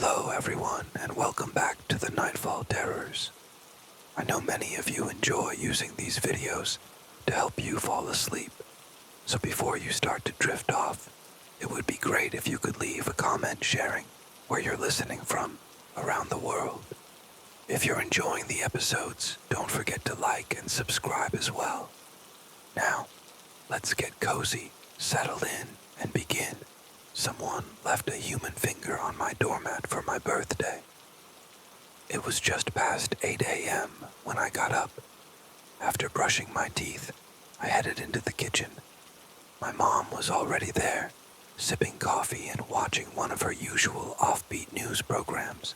Hello everyone, and welcome back to the Nightfall Terrors. I know many of you enjoy using these videos to help you fall asleep, so before you start to drift off, it would be great if you could leave a comment sharing where you're listening from around the world. If you're enjoying the episodes, don't forget to like and subscribe as well. Now, let's get cozy, settle in, and begin. Someone left a human finger on my doormat for my birthday. It was just past 8 a.m. when I got up. After brushing my teeth, I headed into the kitchen. My mom was already there, sipping coffee and watching one of her usual offbeat news programs.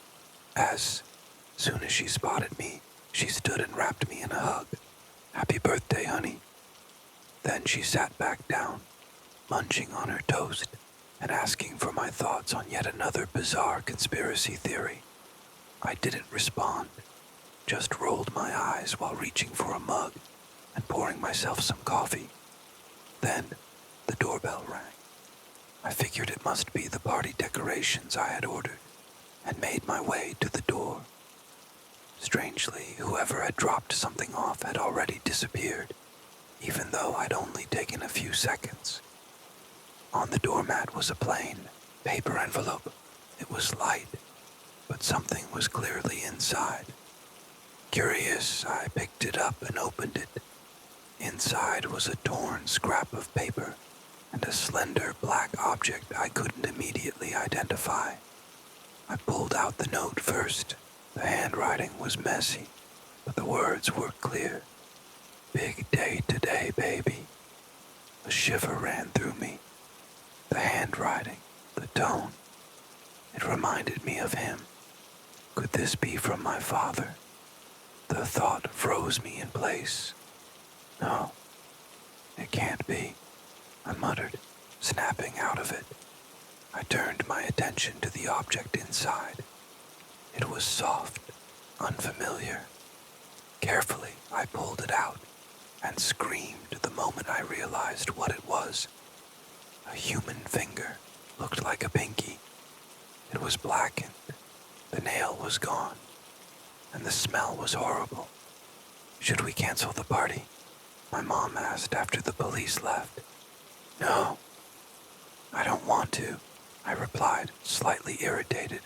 As soon as she spotted me, she stood and wrapped me in a hug. "Happy birthday, honey." Then she sat back down, munching on her toast and asking for my thoughts on yet another bizarre conspiracy theory. I didn't respond, just rolled my eyes while reaching for a mug and pouring myself some coffee. Then the doorbell rang. I figured it must be the party decorations I had ordered and made my way to the door. Strangely, whoever had dropped something off had already disappeared, even though I'd only taken a few seconds. On the doormat was a plain paper envelope. It was light, but something was clearly inside. Curious, I picked it up and opened it. Inside was a torn scrap of paper and a slender black object I couldn't immediately identify. I pulled out the note first. The handwriting was messy, but the words were clear. "Big day today, baby." A shiver ran through me. The handwriting, the tone. It reminded me of him. Could this be from my father? The thought froze me in place. No, it can't be, I muttered, snapping out of it. I turned my attention to the object inside. It was soft, unfamiliar. Carefully, I pulled it out and screamed the moment I realized what it was. A human finger, looked like a pinky. It was blackened, the nail was gone, and the smell was horrible. "Should we cancel the party?" my mom asked after the police left. "No, I don't want to," I replied, slightly irritated.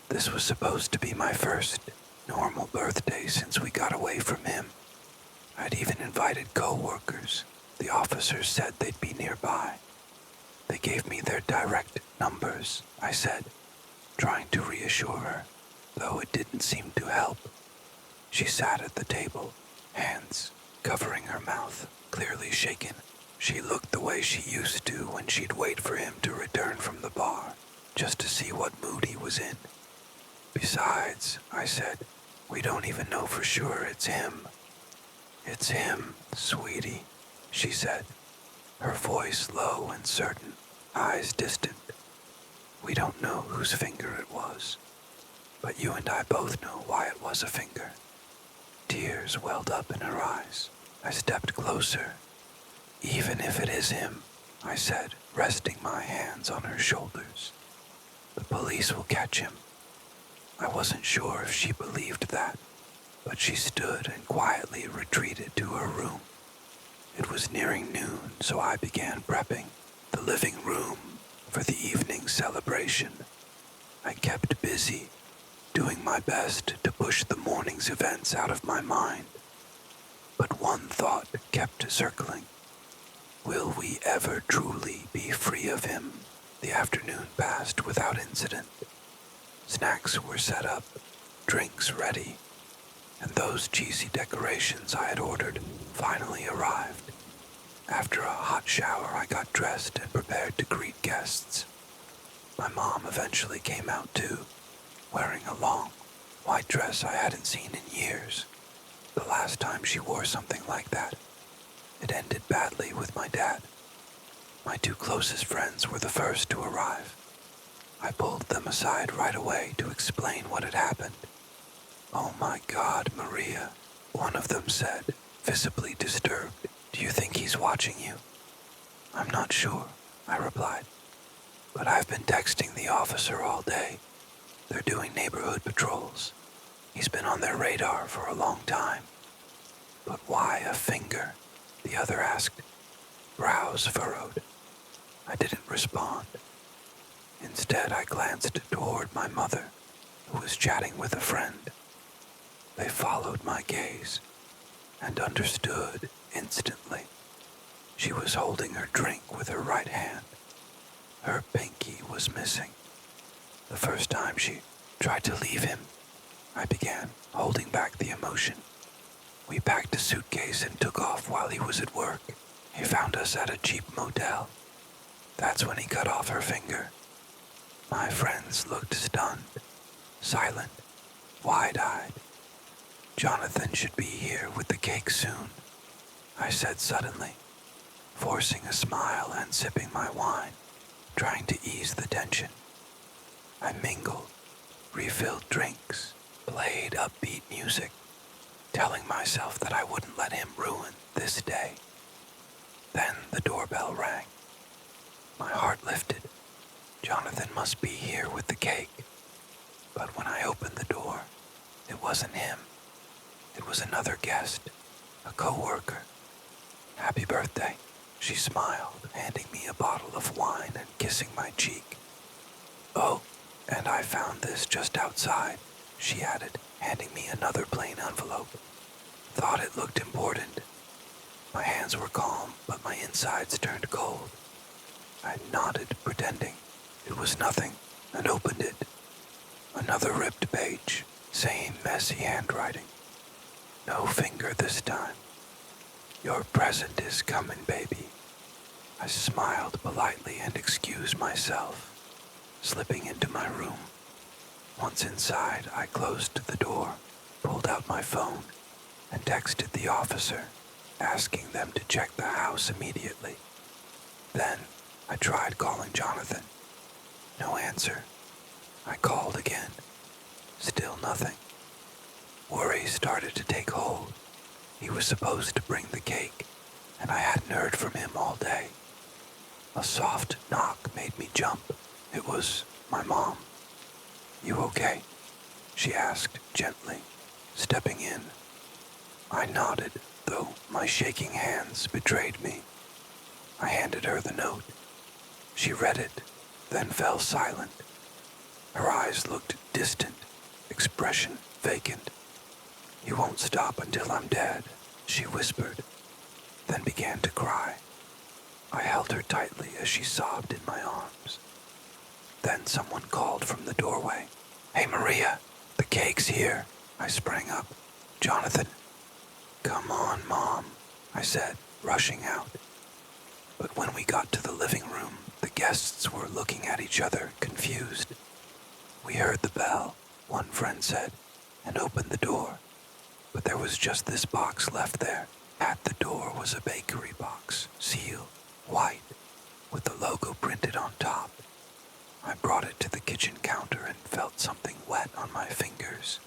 This was supposed to be my first normal birthday since we got away from him. I'd even invited co-workers. The officers said they'd be nearby. "They gave me their direct numbers," I said, trying to reassure her, though it didn't seem to help. She sat at the table, hands covering her mouth, clearly shaken. She looked the way she used to when she'd wait for him to return from the bar, just to see what mood he was in. "Besides," I said, "we don't even know for sure it's him." "It's him, sweetie," she said, her voice low and certain, eyes distant. "We don't know whose finger it was, but you and I both know why it was a finger." Tears welled up in her eyes. I stepped closer. "Even if it is him," I said, resting my hands on her shoulders, "the police will catch him." I wasn't sure if she believed that, but she stood and quietly retreated to her room. It was nearing noon, so I began prepping the living room for the evening celebration. I kept busy, doing my best to push the morning's events out of my mind. But one thought kept circling. Will we ever truly be free of him? The afternoon passed without incident. Snacks were set up, drinks ready, and those cheesy decorations I had ordered finally arrived. After a hot shower, I got dressed and prepared to greet guests. My mom eventually came out too, wearing a long, white dress I hadn't seen in years. The last time she wore something like that, it ended badly with my dad. My two closest friends were the first to arrive. I pulled them aside right away to explain what had happened. "Oh my God, Maria," one of them said, visibly disturbed. "Do you think he's watching you?" "I'm not sure," I replied, "but I've been texting the officer all day. They're doing neighborhood patrols. He's been on their radar for a long time. But why a finger? The other asked, brows furrowed. I didn't respond. Instead, I glanced toward my mother, who was chatting with a friend. They followed my gaze and understood instantly. She was holding her drink with her right hand. Her pinky was missing. The first time she tried to leave him, I began holding back the emotion. We packed a suitcase and took off while he was at work. He found us at a cheap motel. That's when he cut off her finger. My friends looked stunned, silent, wide-eyed. Jonathan should be here with the cake soon, I said suddenly, forcing a smile and sipping my wine, trying to ease the tension. I mingled, refilled drinks, played upbeat music, telling myself that I wouldn't let him ruin this day. Then the doorbell rang. My heart lifted. Jonathan must be here with the cake. But when I opened the door, it wasn't him. It was another guest, a coworker. Happy birthday, she smiled, handing me a bottle of wine and kissing my cheek. Oh, and I found this just outside, she added, handing me another plain envelope. Thought it looked important. My hands were calm, but my insides turned cold. I nodded, pretending it was nothing, and opened it. Another ripped page, same messy handwriting. No finger this time. Your present is coming, baby. I smiled politely and excused myself, slipping into my room. Once inside, I closed the door, pulled out my phone, and texted the officer, asking them to check the house immediately. Then, I tried calling Jonathan. No answer. I called again. Still nothing. Worry started to take hold. He was supposed to bring the cake, and I hadn't heard from him all day. A soft knock made me jump. It was my mom. You okay? She asked gently, stepping in. I nodded, though my shaking hands betrayed me. I handed her the note. She read it, then fell silent. Her eyes looked distant, expression vacant. You won't stop until I'm dead, she whispered, then began to cry. I held her tightly as she sobbed in my arms. Then someone called from the doorway. Hey, Maria, the cake's here. I sprang up. Jonathan. Come on, Mom, I said, rushing out. But when we got to the living room, the guests were looking at each other, confused. We heard the bell, one friend said, and opened the door. But there was just this box left there. At the door was a bakery box, sealed, white, with the logo printed on top. I brought it to the kitchen counter and felt something wet on my fingers.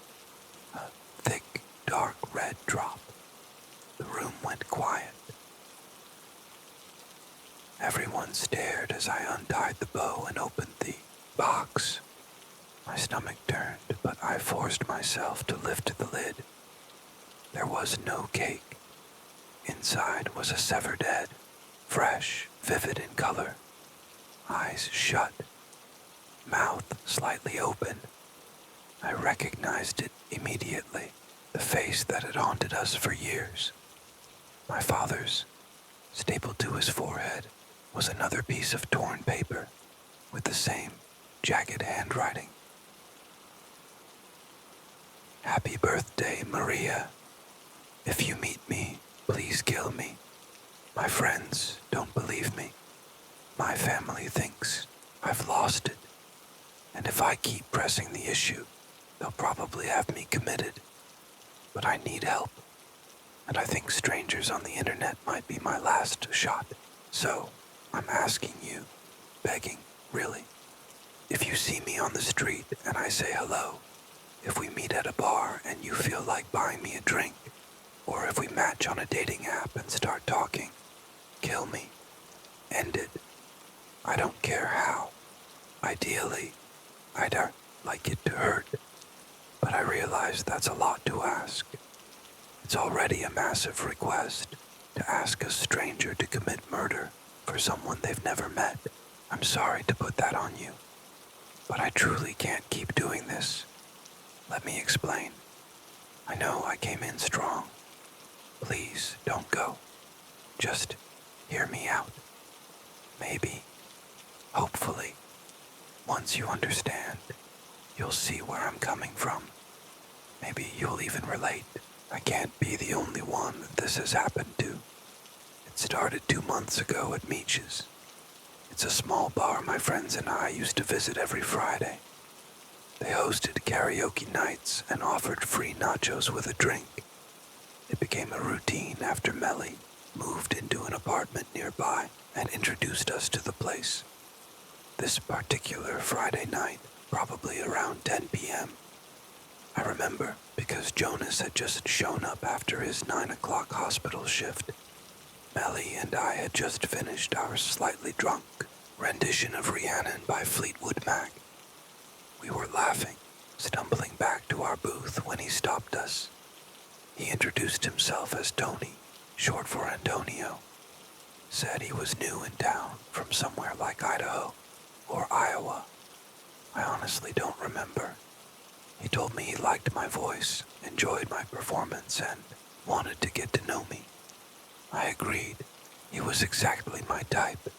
A thick, dark red drop. The room went quiet. Everyone stared as I untied the bow and opened the box. My stomach turned, but I forced myself to lift the lid. There was no cake. Inside was a severed head, fresh, vivid in color. Eyes shut, mouth slightly open. I recognized it immediately, the face that had haunted us for years. My father's. Stapled to his forehead was another piece of torn paper with the same jagged handwriting. Happy birthday, Maria. If you meet me, please kill me. My friends don't believe me. My family thinks I've lost it. And if I keep pressing the issue, they'll probably have me committed. But I need help. And I think strangers on the internet might be my last shot. So, I'm asking you, begging, really. If you see me on the street and I say hello, if we meet at a bar and you feel like buying me a drink, or if we match on a dating app and start talking, kill me. End it. I don't care how. Ideally, I'd like it to hurt, but I realize that's a lot to ask. It's already a massive request to ask a stranger to commit murder for someone they've never met. I'm sorry to put that on you, but I truly can't keep doing this. Let me explain. I know I came in strong. Please don't go. Just hear me out. Maybe, hopefully, once you understand, you'll see where I'm coming from. Maybe you'll even relate. I can't be the only one that this has happened to. It started 2 months ago at Meech's. It's a small bar my friends and I used to visit every Friday. They hosted karaoke nights and offered free nachos with a drink. It became a routine after Melly moved into an apartment nearby and introduced us to the place. This particular Friday night, probably around 10 p.m. I remember because Jonas had just shown up after his 9 o'clock hospital shift. Melly and I had just finished our slightly drunk rendition of Rhiannon by Fleetwood Mac. We were laughing, stumbling back to our booth when he stopped us. He introduced himself as Tony, short for Antonio. Said he was new in town from somewhere like Idaho or Iowa. I honestly don't remember. He told me he liked my voice, enjoyed my performance, and wanted to get to know me. I agreed. He was exactly my type.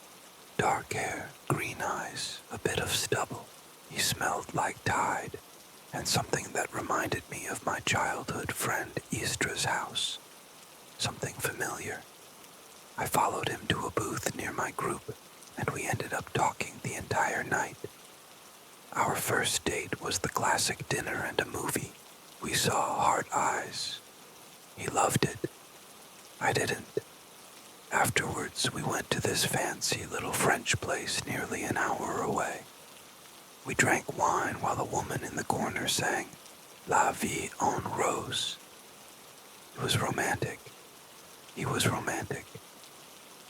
Dark hair, green eyes, a bit of stubble. He smelled like Tide, and something that reminded me of my childhood friend Eastra's house. Something familiar. I followed him to a booth near my group, and we ended up talking the entire night. Our first date was the classic dinner and a movie. We saw Hard Eyes. He loved it. I didn't. Afterwards, we went to this fancy little French place nearly an hour away. We drank wine while a woman in the corner sang La Vie en Rose. It was romantic. He was romantic.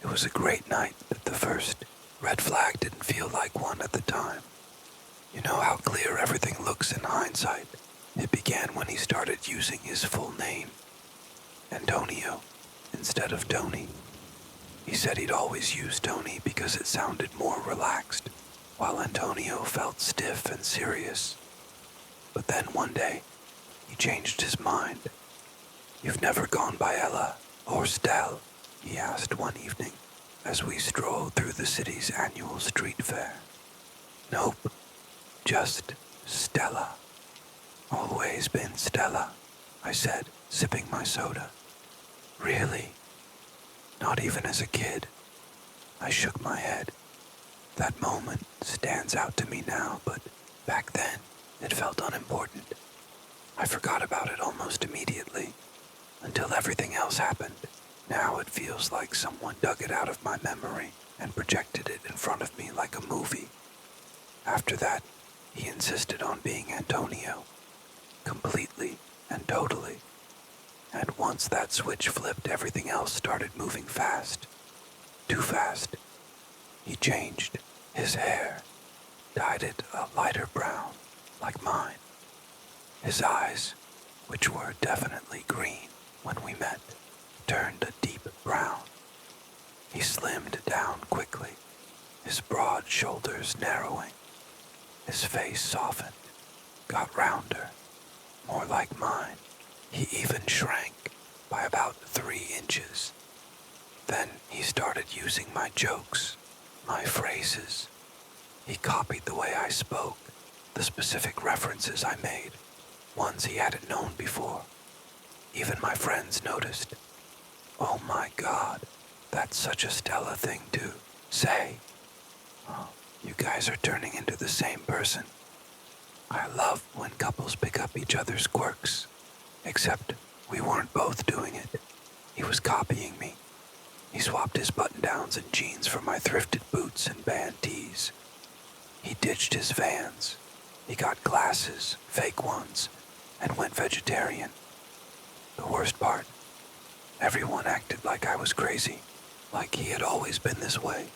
It was a great night, but the first red flag didn't feel like one at the time. You know how clear everything looks in hindsight. It began when he started using his full name, Antonio, instead of Tony. He said he'd always use Tony because it sounded more relaxed, while Antonio felt stiff and serious. But then one day, he changed his mind. "You've never gone by Ella or Stell?" he asked one evening as we strolled through the city's annual street fair. "Nope, just Stella." "Always been Stella," I said, sipping my soda. "Really? Not even as a kid?" I shook my head. That moment stands out to me now, but back then it felt unimportant. I forgot about it almost immediately, until everything else happened. Now it feels like someone dug it out of my memory and projected it in front of me like a movie. After that, he insisted on being Antonio, completely and totally. And once that switch flipped, everything else started moving fast. Too fast. He changed his hair, dyed it a lighter brown, like mine. His eyes, which were definitely green when we met, turned a deep brown. He slimmed down quickly, his broad shoulders narrowing. His face softened, got rounder, more like mine. He even shrank by about 3 inches. Then he started using my jokes, my phrases. He copied the way I spoke, the specific references I made, ones he hadn't known before. Even my friends noticed. "Oh my God, that's such a Stella thing to say. Oh, you guys are turning into the same person." I love when couples pick up each other's quirks. Except we weren't both doing it. He was copying me. He swapped his button-downs and jeans for my thrifted boots and band tees. He ditched his Vans. He got glasses, fake ones, and went vegetarian. The worst part, everyone acted like I was crazy, like he had always been this way.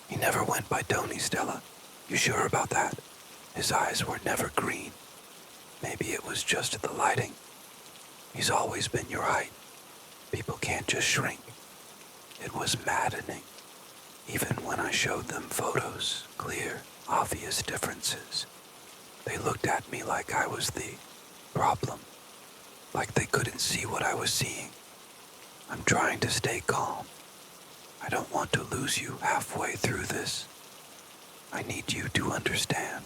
He never went by Tony, Stella. You sure about that? His eyes were never green. Maybe it was just the lighting. He's always been your height. People can't just shrink. It was maddening. Even when I showed them photos, clear, obvious differences, they looked at me like I was the problem, like they couldn't see what I was seeing. I'm trying to stay calm. I don't want to lose you halfway through this. I need you to understand.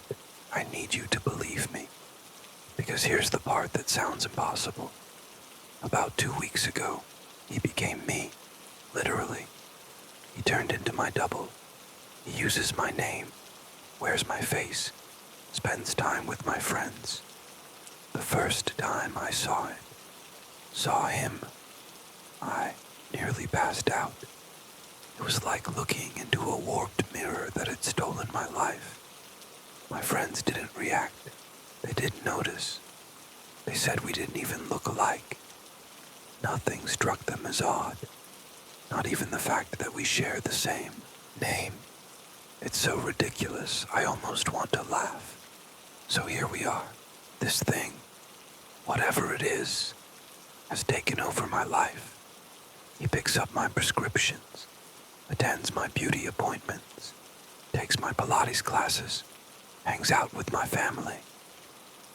I need you to believe me. Because here's the part that sounds impossible. About 2 weeks ago, he became me, literally. He turned into my double. He uses my name, wears my face, spends time with my friends. The first time I saw him, I nearly passed out. It was like looking into a warped mirror that had stolen my life. My friends didn't react. They didn't notice. They said we didn't even look alike. Nothing struck them as odd. Not even the fact that we share the same name. It's so ridiculous, I almost want to laugh. So here we are. This thing, whatever it is, has taken over my life. He picks up my prescriptions, attends my beauty appointments, takes my Pilates classes, hangs out with my family.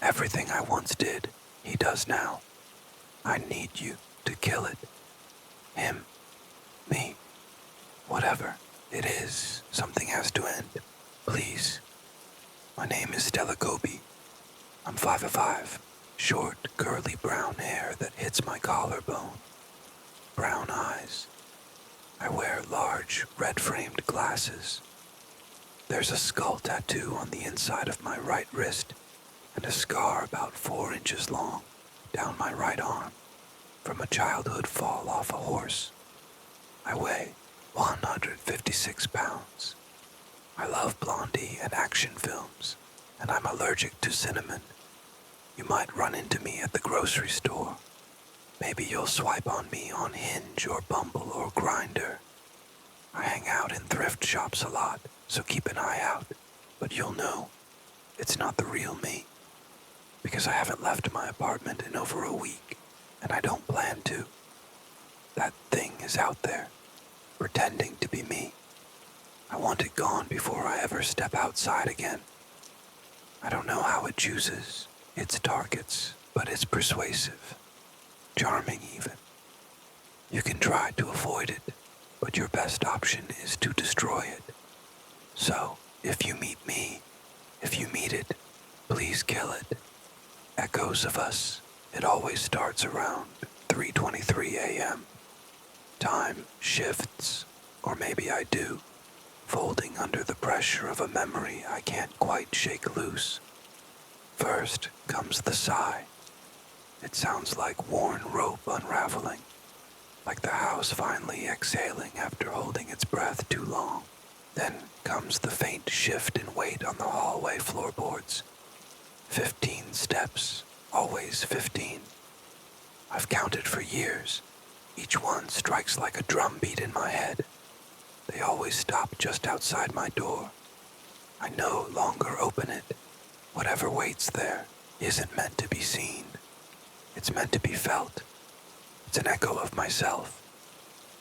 Everything I once did, he does now. I need you to kill it. Him. Me. Whatever it is, something has to end. Please. My name is Stella Gobi. I'm 5'5", short, curly brown hair that hits my collarbone. Brown eyes. I wear large, red-framed glasses. There's a skull tattoo on the inside of my right wrist and a scar about 4 inches long down my right arm from a childhood fall off a horse. I weigh 156 pounds. I love Blondie and action films, and I'm allergic to cinnamon. You might run into me at the grocery store. Maybe you'll swipe on me on Hinge or Bumble or Grindr. I hang out in thrift shops a lot, so keep an eye out. But you'll know it's not the real me, because I haven't left my apartment in over a week, and I don't plan to. That thing is out there, pretending to be me. I want it gone before I ever step outside again. I don't know how it chooses its targets, but it's persuasive, charming even. You can try to avoid it, but your best option is to destroy it. So, if you meet me, if you meet it, please kill it. Echoes of us, it always starts around 3:23 a.m. Time shifts, or maybe I do, folding under the pressure of a memory I can't quite shake loose. First comes the sigh. It sounds like worn rope unraveling, like the house finally exhaling after holding its breath too long. Then comes the faint shift in weight on the hallway floorboards. 15 steps, always 15. I've counted for years. Each one strikes like a drumbeat in my head. They always stop just outside my door. I no longer open it. Whatever waits there isn't meant to be seen. It's meant to be felt. It's an echo of myself.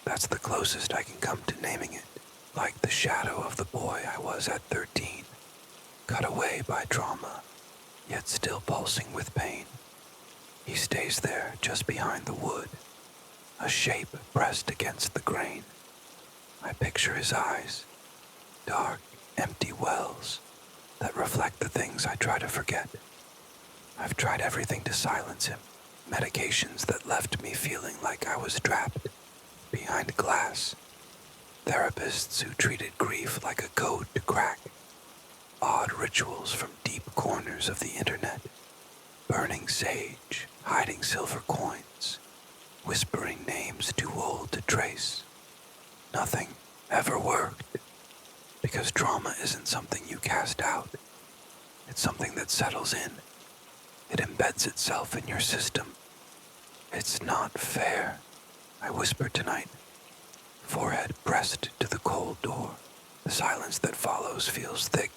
That's the closest I can come to naming it. Like the shadow of the boy I was at 13. Cut away by trauma, yet still pulsing with pain. He stays there just behind the wood, a shape pressed against the grain. I picture his eyes, dark, empty wells that reflect the things I try to forget. I've tried everything to silence him, medications that left me feeling like I was trapped behind glass, therapists who treated grief like a code to crack, odd rituals from deep corners of the internet, burning sage, hiding silver coins, whispering names too old to trace. Nothing ever worked, because trauma isn't something you cast out. It's something that settles in. It embeds itself in your system. It's not fair, I whispered tonight, forehead pressed to the cold door. The silence that follows feels thick.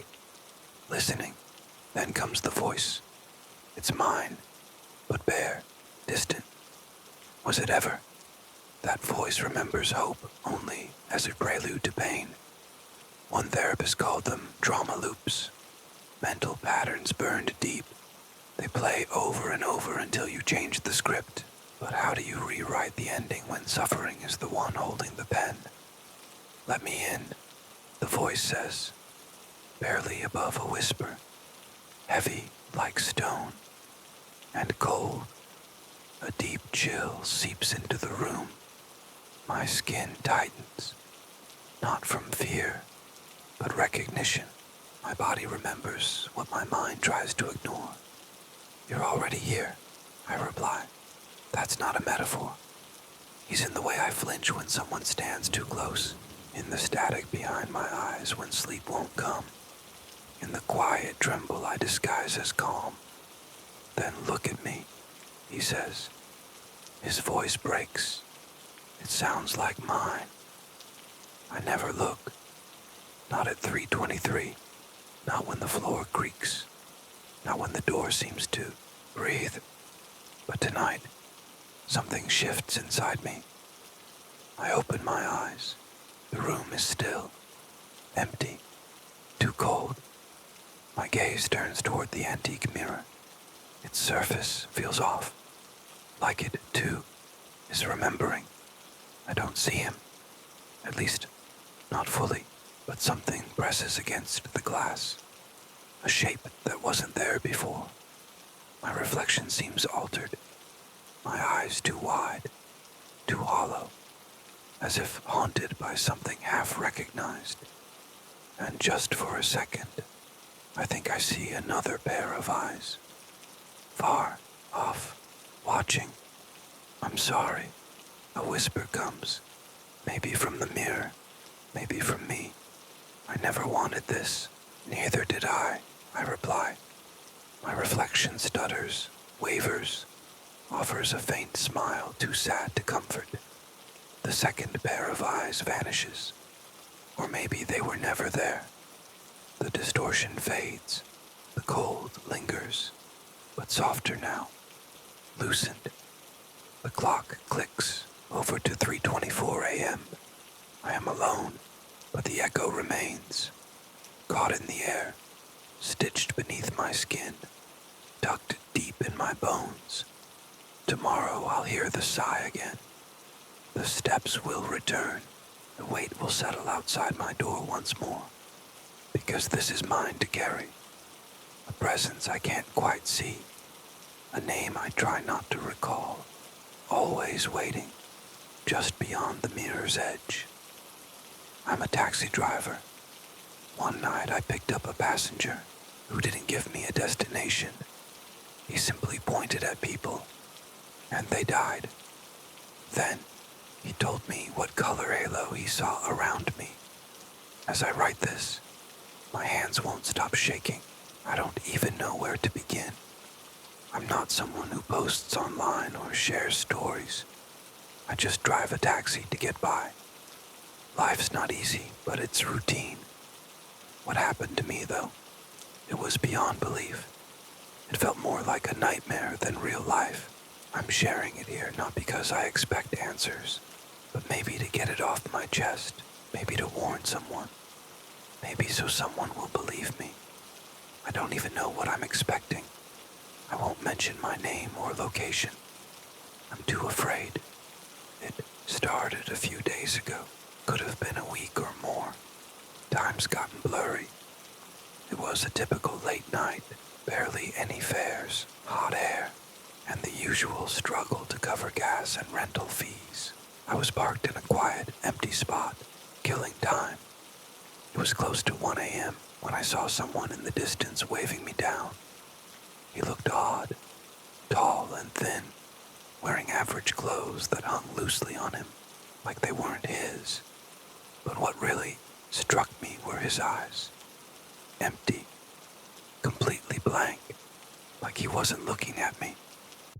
Listening, Then comes the voice. It's mine, but bare, distant. Was it ever? That voice remembers hope only as a prelude to pain. One therapist called them trauma loops. Mental patterns burned deep. They play over and over until you change the script. But how do you rewrite the ending when suffering is the one holding the pen? Let me in, the voice says, barely above a whisper, heavy like stone, and cold. A deep chill seeps into the room. My skin tightens, not from fear, but recognition. My body remembers what my mind tries to ignore. You're already here, I reply. That's not a metaphor. He's in the way I flinch when someone stands too close, in the static behind my eyes when sleep won't come, in the quiet tremble I disguise as calm. Then look at me, he says. His voice breaks. It sounds like mine. I never look. Not at 3:23. Not when the floor creaks. Not when the door seems to breathe. But tonight, something shifts inside me. I open my eyes. The room is still. Empty. Too cold. My gaze turns toward the antique mirror. Its surface feels off. Like it, too, is remembering. I don't see him. At least, not fully, but something presses against the glass. A shape that wasn't there before. My reflection seems altered. My eyes too wide, too hollow, as if haunted by something half-recognized. And just for a second, I think I see another pair of eyes. Far off, watching. I'm sorry. A whisper comes. Maybe from the mirror. Maybe from me. I never wanted this. Neither did I reply. My reflection stutters, wavers, offers a faint smile too sad to comfort. The second pair of eyes vanishes. Or maybe they were never there. The distortion fades. The cold lingers, but softer now, loosened. The clock clicks over to 3:24 a.m. I am alone, but the echo remains, caught in the air, stitched beneath my skin, tucked deep in my bones. Tomorrow I'll hear the sigh again. The steps will return. The weight will settle outside my door once more, because this is mine to carry. A presence I can't quite see. A name I try not to recall. Always waiting, just beyond the mirror's edge. I'm a taxi driver. One night I picked up a passenger who didn't give me a destination. He simply pointed at people, and they died. Then, he told me what color halo he saw around me. As I write this, my hands won't stop shaking. I don't even know where to begin. I'm not someone who posts online or shares stories. I just drive a taxi to get by. Life's not easy, but it's routine. What happened to me, though? It was beyond belief. It felt more like a nightmare than real life. I'm sharing it here not because I expect answers, but maybe to get it off my chest, maybe to warn someone, maybe so someone will believe me. I don't even know what I'm expecting. I won't mention my name or location. I'm too afraid. It started a few days ago. Could have been a week or more. Time's gotten blurry. It was a typical late night. Barely any fares, hot air, and the usual struggle to cover gas and rental fees. I was parked in a quiet, empty spot, killing time. It was close to 1 a.m. when I saw someone in the distance waving me down. He looked odd, tall and thin, wearing average clothes that hung loosely on him, like they weren't his. But what really struck me were his eyes. Empty, completely blank, like he wasn't looking at me,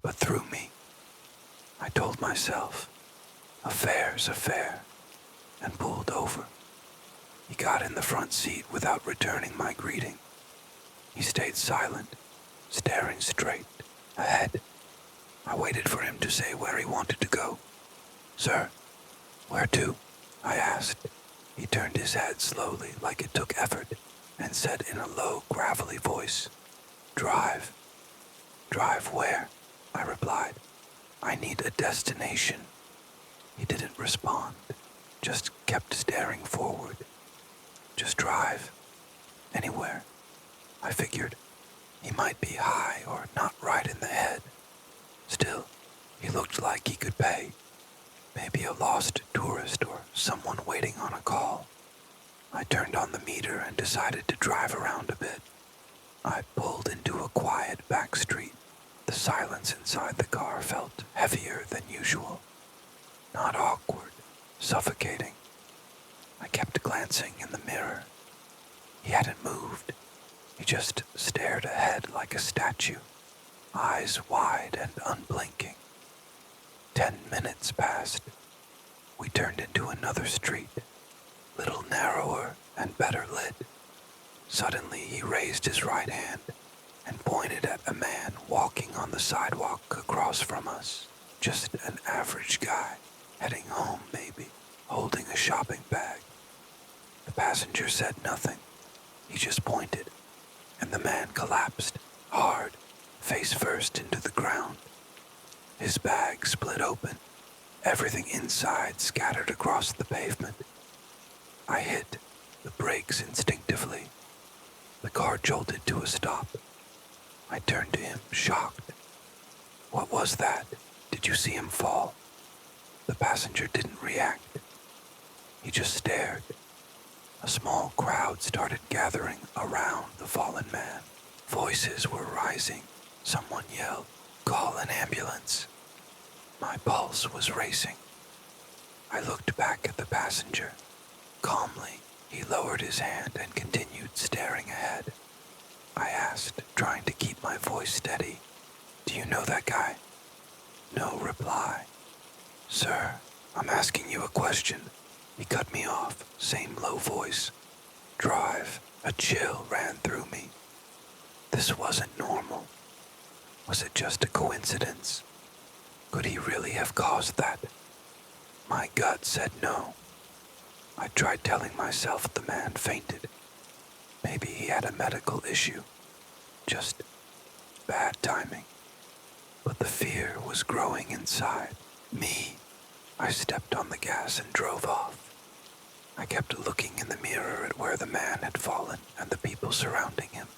but through me. I told myself, affair's affair, and pulled over. He got in the front seat without returning my greeting. He stayed silent, staring straight ahead. I waited for him to say where he wanted to go. "Sir, where to?" I asked. He turned his head slowly, like it took effort, and said in a low, gravelly voice, "Drive." "Drive where?" I replied. "I need a destination." He didn't respond, just kept staring forward. "Just drive. Anywhere." I figured he might be high or not right in the head. Still, he looked like he could pay. Maybe a lost tourist or someone waiting on a call. I turned on the meter and decided to drive around a bit. I pulled into a quiet back street. The silence inside the car felt heavier than usual. Not awkward, suffocating. I kept glancing in the mirror. He hadn't moved. He just stared ahead like a statue, eyes wide and unblinking. 10 minutes passed. We turned into another street, little narrower and better lit. Suddenly he raised his right hand and pointed at a man walking on the sidewalk across from us. Just an average guy, heading home maybe, holding a shopping bag. The passenger said nothing. He just pointed, and the man collapsed, hard, face first into the ground. His bag split open, everything inside scattered across the pavement. I hit the brakes instinctively. The car jolted to a stop. I turned to him, shocked. "What was that? Did you see him fall?" The passenger didn't react. He just stared. A small crowd started gathering around the fallen man. Voices were rising. Someone yelled, "Call an ambulance." My pulse was racing. I looked back at the passenger. Calmly, he lowered his hand and continued staring ahead. I asked, trying to keep my voice steady, "Do you know that guy?" No reply. "Sir, I'm asking you a question." He cut me off, same low voice. "Drive." A chill ran through me. This wasn't normal. Was it just a coincidence? Could he really have caused that? My gut said no. I tried telling myself the man fainted. Maybe he had a medical issue. Just bad timing. But the fear was growing inside me. I stepped on the gas and drove off. I kept looking in the mirror at where the man had fallen and the people surrounding him.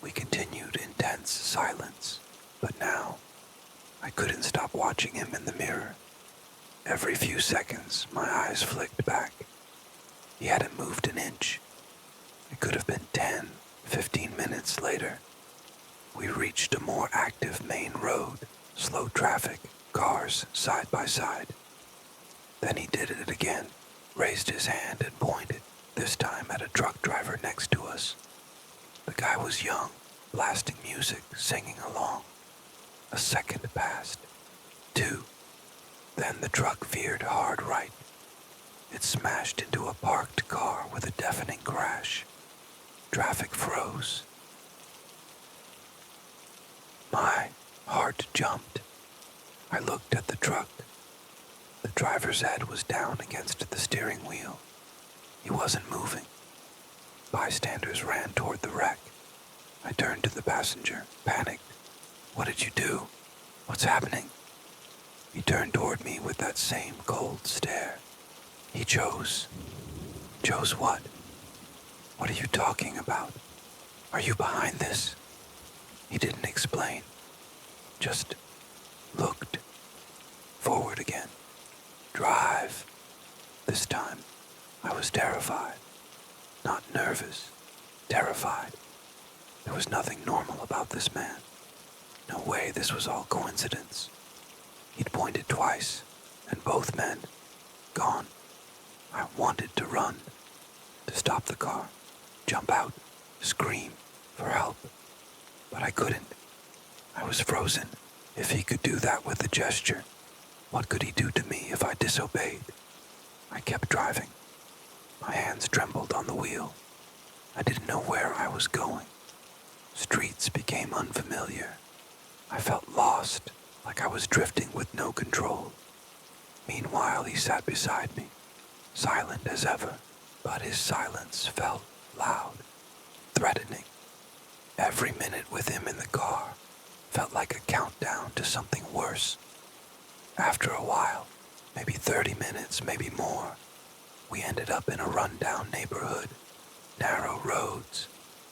We continued in tense silence, but now I couldn't stop watching him in the mirror. Every few seconds, my eyes flicked back. He hadn't moved an inch. It could have been 10, 15 minutes later. We reached a more active main road, slow traffic, cars side by side. Then he did it again, raised his hand and pointed, this time at a truck driver next to us. The guy was young, blasting music, singing along. A second passed. 2. Then the truck veered hard right. It smashed into a parked car with a deafening crash. Traffic froze. My heart jumped. I looked at the truck. The driver's head was down against the steering wheel. He wasn't moving. Bystanders ran toward the wreck. I turned to the passenger, panicked. "What did you do? What's happening?" He turned toward me with that same cold stare. He chose. Chose what? What are you talking about? Are you behind this? He didn't explain. Just looked. Forward again. Drive. This time, I was terrified. Not nervous. Terrified. There was nothing normal about this man. No way this was all coincidence. He'd pointed twice, and both men, gone. I wanted to run, to stop the car, jump out, scream for help. But I couldn't. I was frozen. If he could do that with a gesture, what could he do to me if I disobeyed? I kept driving. My hands trembled on the wheel. I didn't know where I was going. Streets became unfamiliar. I felt lost, like I was drifting with no control. Meanwhile, he sat beside me, silent as ever, but his silence felt loud, threatening. Every minute with him in the car felt like a countdown to something worse. After a while, maybe 30 minutes, maybe more, we ended up in a rundown neighborhood. Narrow roads,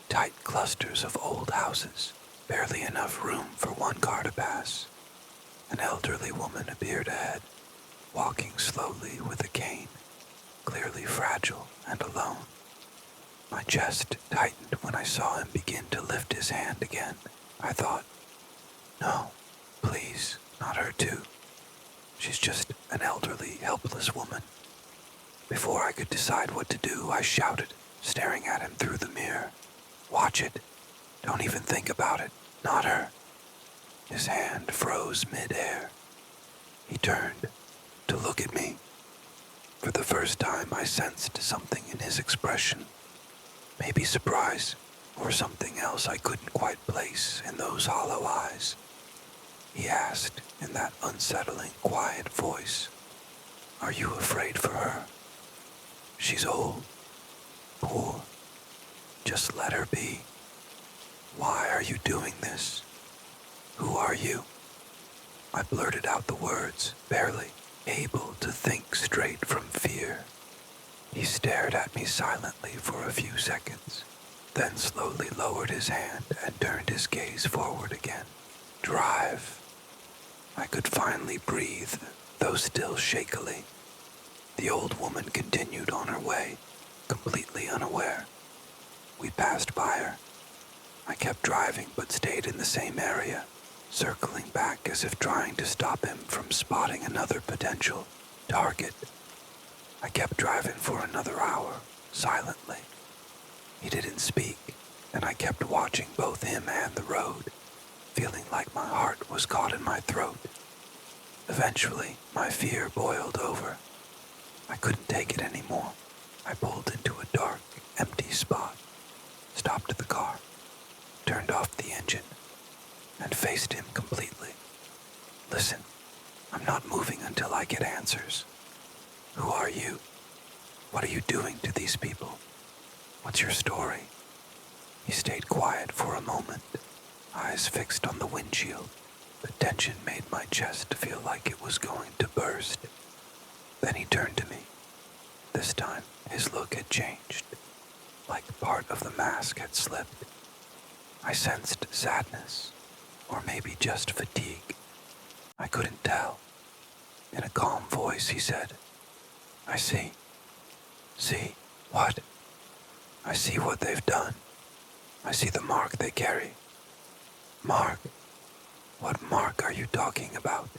tight clusters of old houses, barely enough room for one car to pass. An elderly woman appeared ahead, walking slowly with a cane, clearly fragile and alone. My chest tightened when I saw him begin to lift his hand again. I thought, no, please, not her too. She's just an elderly, helpless woman. Before I could decide what to do, I shouted, staring at him through the mirror. Watch it. Don't even think about it. Not her. His hand froze mid-air. He turned to look at me. For the first time, I sensed something in his expression. Maybe surprise, or something else I couldn't quite place in those hollow eyes. He asked in that unsettling, quiet voice, "Are you afraid for her? She's old, poor. Just let her be. Why are you doing this? Who are you?" I blurted out the words, barely able to think straight from fear. He stared at me silently for a few seconds, then slowly lowered his hand and turned his gaze forward again. Drive. I could finally breathe, though still shakily. The old woman continued on her way, completely unaware. We passed by her. I kept driving but stayed in the same area, circling back as if trying to stop him from spotting another potential target. I kept driving for another hour, silently. He didn't speak, and I kept watching both him and the road, feeling like my heart was caught in my throat. Eventually, my fear boiled over. I couldn't take it anymore. I pulled into a dark, empty spot, stopped the car, turned off the engine, and faced him completely. Listen, I'm not moving until I get answers. Who are you? What are you doing to these people? What's your story? He stayed quiet for a moment, eyes fixed on the windshield. The tension made my chest feel like it was going to burst. Then he turned to me. This time, his look had changed, like part of the mask had slipped. I sensed sadness, or maybe just fatigue. I couldn't tell. In a calm voice, he said, "I see." "See what?" "I see what they've done. I see the mark they carry." "Mark? What mark are you talking about?"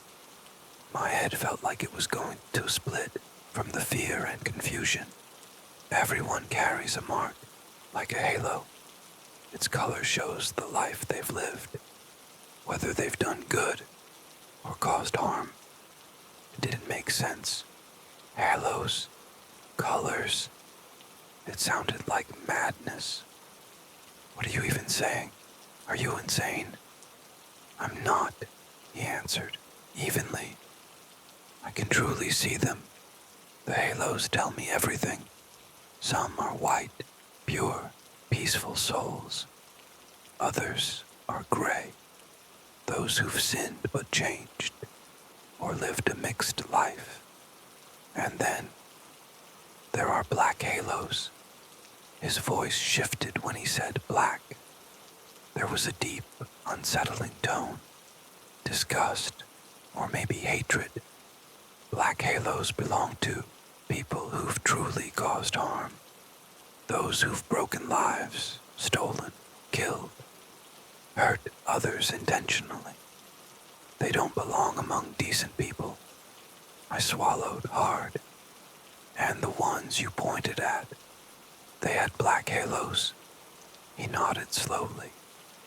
My head felt like it was going to split from the fear and confusion. Everyone carries a mark, like a halo. Its color shows the life they've lived, whether they've done good or caused harm. It didn't make sense. Halos, colors. It sounded like madness. "What are you even saying? Are you insane?" "I'm not," he answered, evenly. "I can truly see them. The halos tell me everything. Some are white, pure, peaceful souls. Others are gray, those who've sinned but changed, or lived a mixed life. And then there are black halos." His voice shifted when he said black. There was a deep, unsettling tone, disgust, or maybe hatred. Black halos belong to people who've truly caused harm, those who've broken lives, stolen, killed, hurt others intentionally. They don't belong among decent people. I swallowed hard. "And the ones you pointed at, they had black halos?" He nodded slowly.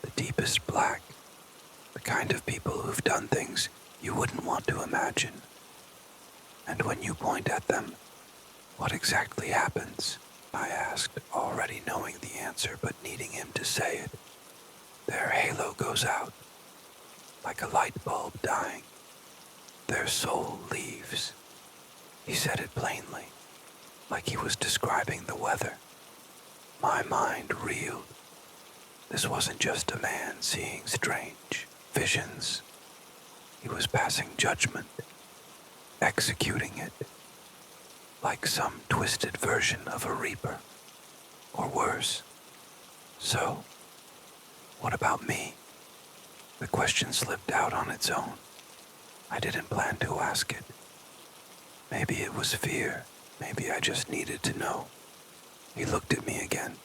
"The deepest black. The kind of people who've done things you wouldn't want to imagine." "And when you point at them, what exactly happens?" I asked, already knowing the answer but needing him to say it. Their halo goes out, like a light bulb dying. Their soul leaves. He said it plainly, like he was describing the weather. My mind reeled. This wasn't just a man seeing strange visions. He was passing judgment, executing it, like some twisted version of a reaper, or worse. So, what about me? The question slipped out on its own. I didn't plan to ask it. Maybe it was fear. Maybe I just needed to know. He looked at me again.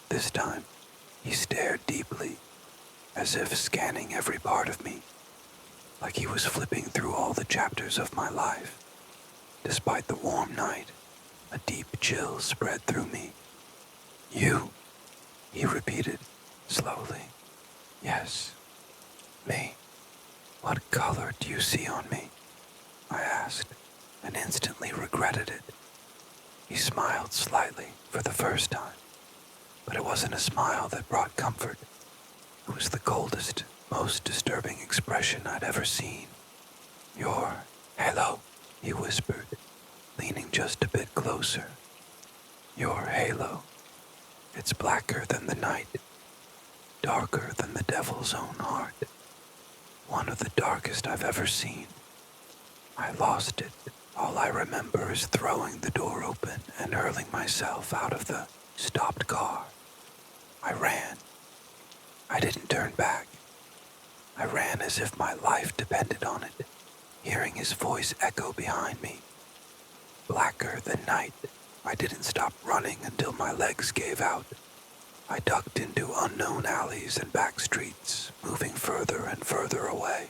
This time, he stared deeply, as if scanning every part of me, like he was flipping through all the chapters of my life. Despite the warm night, a deep chill spread through me. You, he repeated, slowly. Yes, me. What color do you see on me? I asked, and instantly regretted it. He smiled slightly for the first time, but it wasn't a smile that brought comfort. It was the coldest, most disturbing expression I'd ever seen. Your halo, he whispered, leaning just a bit closer. Your halo. It's blacker than the night, darker than the devil's own heart. One of the darkest I've ever seen. I lost it. All I remember is throwing the door open and hurling myself out of the stopped car. I ran. I didn't turn back. I ran as if my life depended on it, hearing his voice echo behind me. Blacker than night. I didn't stop running until my legs gave out. I ducked into unknown alleys and back streets, moving further and further away.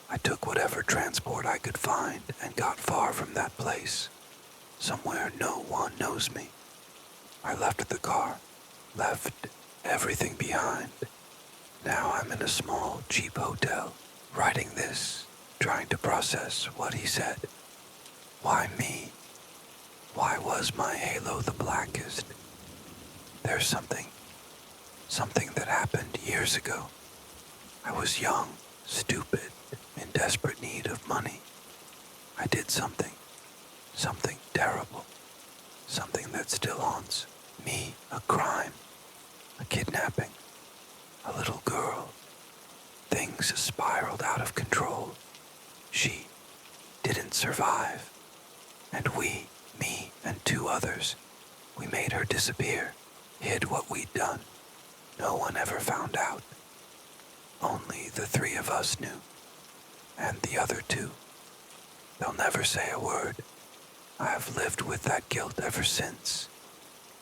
I took whatever transport I could find and got far from that place, somewhere no one knows me. I left the car, left everything behind. Now I'm in a small, cheap hotel, writing this, trying to process what he said. Why me? Why was my halo the blackest? There's something that happened years ago. I was young, stupid, in desperate need of money. I did something terrible, something that still haunts me, a crime, a kidnapping, a little girl. Things spiraled out of control. She didn't survive, and we, me and two others, we made her disappear, hid what we'd done. No one ever found out. Only the three of us knew, and the other two. They'll never say a word. I have lived with that guilt ever since,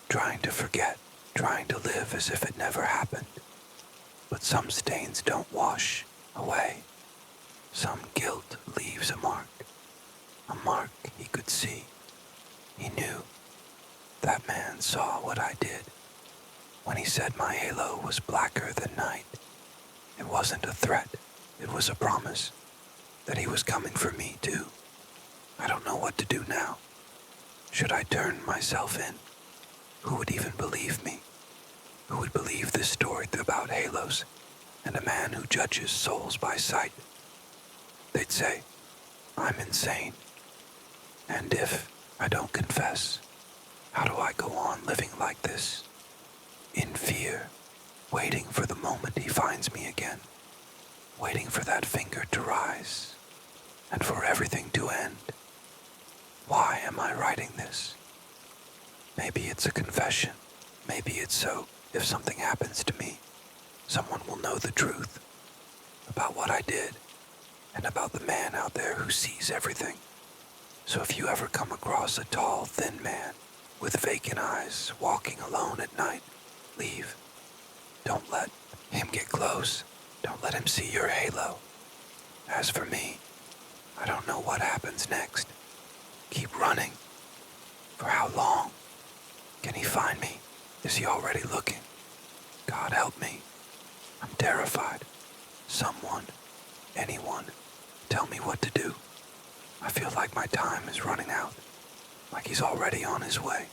trying to forget, trying to live as if it never happened. But some stains don't wash away. Some guilt leaves a mark he could see. He knew. That man saw what I did. When he said my halo was blacker than night, it wasn't a threat, it was a promise that he was coming for me too. I don't know what to do now. Should I turn myself in? Who would even believe me? Who would believe this story about halos and a man who judges souls by sight? They'd say, I'm insane. And if I don't confess, how do I go on living like this? In fear, waiting for the moment he finds me again, waiting for that finger to rise, and for everything to end. Why am I writing this? Maybe it's a confession. Maybe it's so, if something happens to me, someone will know the truth about what I did and about the man out there who sees everything. So if you ever come across a tall, thin man with vacant eyes walking alone at night, leave. Don't let him get close. Don't let him see your halo. As for me, I don't know what happens next. Keep running. For how long? Can he find me? Is he already looking? God help me. I'm terrified. Someone, anyone, tell me what to do. I feel like my time is running out, like he's already on his way.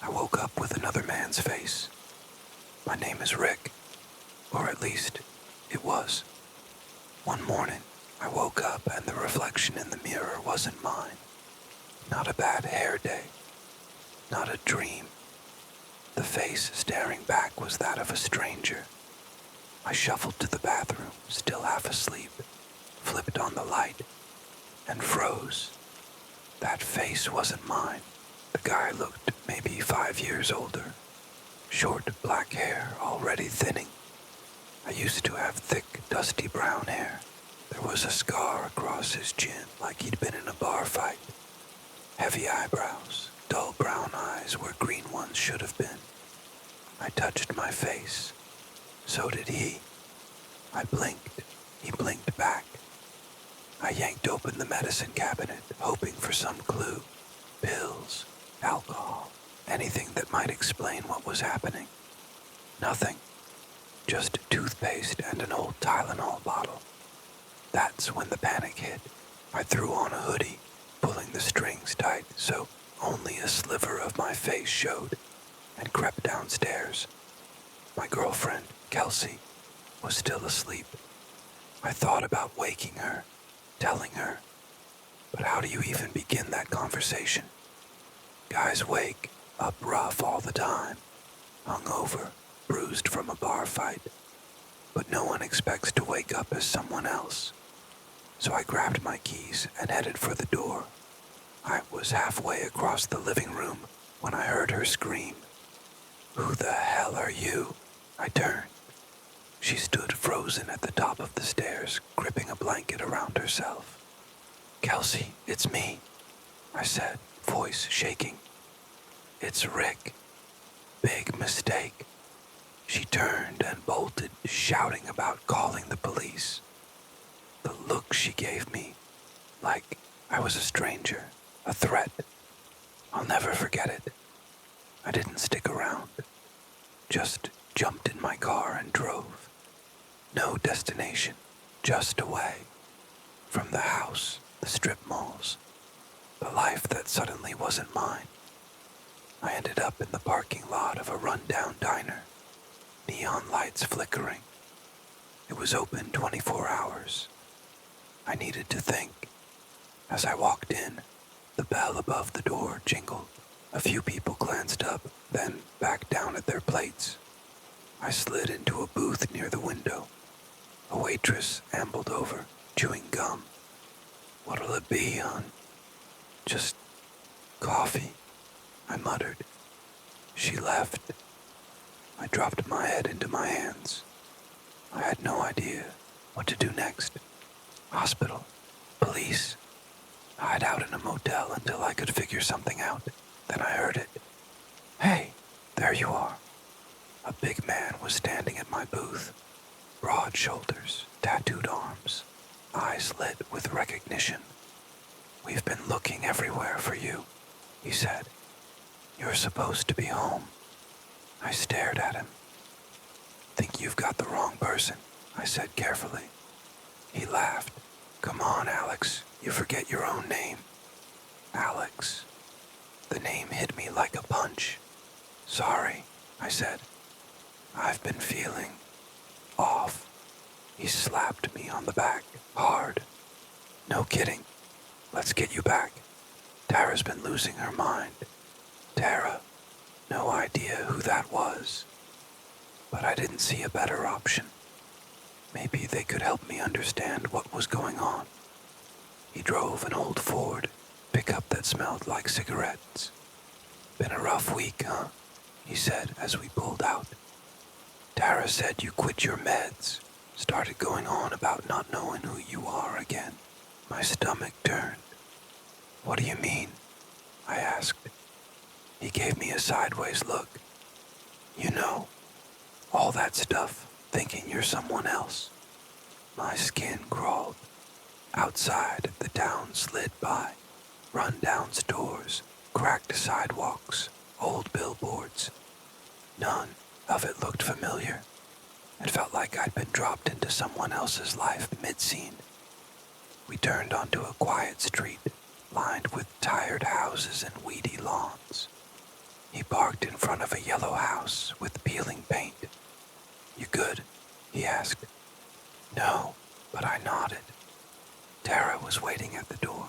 I woke up with another man's face, My name is Rick, or at least it was. One morning, I woke up and the reflection in the mirror wasn't mine. Not a bad hair day. Not a dream. The face staring back was that of a stranger. I shuffled to the bathroom, still half asleep, flipped on the light, and froze. That face wasn't mine. The guy looked maybe 5 years older. Short black hair, already thinning. I used to have thick, dusty brown hair. There was a scar across his chin, like he'd been in a bar fight. Heavy eyebrows, dull brown eyes where green ones should have been. I touched my face. So did he. I blinked. He blinked back. I yanked open the medicine cabinet, hoping for some clue. Pills, alcohol, anything that might explain what was happening. Nothing. Just toothpaste and an old Tylenol bottle. That's when the panic hit. I threw on a hoodie, pulling the strings tight so only a sliver of my face showed, and crept downstairs. My girlfriend, Kelsey, was still asleep. I thought about waking her, telling her, but how do you even begin that conversation? Guys wake up rough all the time, hungover, bruised from a bar fight, but no one expects to wake up as someone else. So I grabbed my keys and headed for the door. I was halfway across the living room when I heard her scream. "Who the hell are you?" I turned. She stood frozen at the top of the stairs, gripping a blanket around herself. "Kelsey, it's me," I said, voice shaking. "It's Rick. Big mistake." She turned and bolted, shouting about calling the police. The look she gave me, like I was a stranger, a threat. I'll never forget it. I didn't stick around, just jumped in my car and drove. No destination, just away. From the house, the strip malls, the life that suddenly wasn't mine. I ended up in the parking lot of a rundown diner, neon lights flickering. It was open 24 hours. I needed to think. As I walked in, the bell above the door jingled. A few people glanced up, then back down at their plates. I slid into a booth near the window. A waitress ambled over, chewing gum. "What'll it be, hon?" "Just coffee," I muttered. She left. I dropped my head into my hands. I had no idea what to do next. Hospital, police, hide out in a motel until I could figure something out. Then I heard it. "Hey, there you are." A big man was standing at my booth. Broad shoulders, tattooed arms, eyes lit with recognition. "We've been looking everywhere for you," he said. "You're supposed to be home." I stared at him. "Think you've got the wrong person," I said carefully. He laughed. "Come on, Alex, you forget your own name." Alex. The name hit me like a punch. "Sorry," I said. "I've been feeling off." He slapped me on the back, hard. "No kidding. Let's get you back. Tara's been losing her mind." Tara. No idea who that was. But I didn't see a better option. Maybe they could help me understand what was going on. He drove an old Ford pickup that smelled like cigarettes. "Been a rough week, huh?" he said as we pulled out. "Tara said you quit your meds, started going on about not knowing who you are again." My stomach turned. "What do you mean?" I asked. He gave me a sideways look. "You know, all that stuff, thinking you're someone else." My skin crawled. Outside, the town slid by. Run-down stores, cracked sidewalks, old billboards. None of it looked familiar. It felt like I'd been dropped into someone else's life mid-scene. We turned onto a quiet street, lined with tired houses and weedy lawns. He parked in front of a yellow house with peeling paint. "You good?" he asked. "No," but I nodded. Tara was waiting at the door.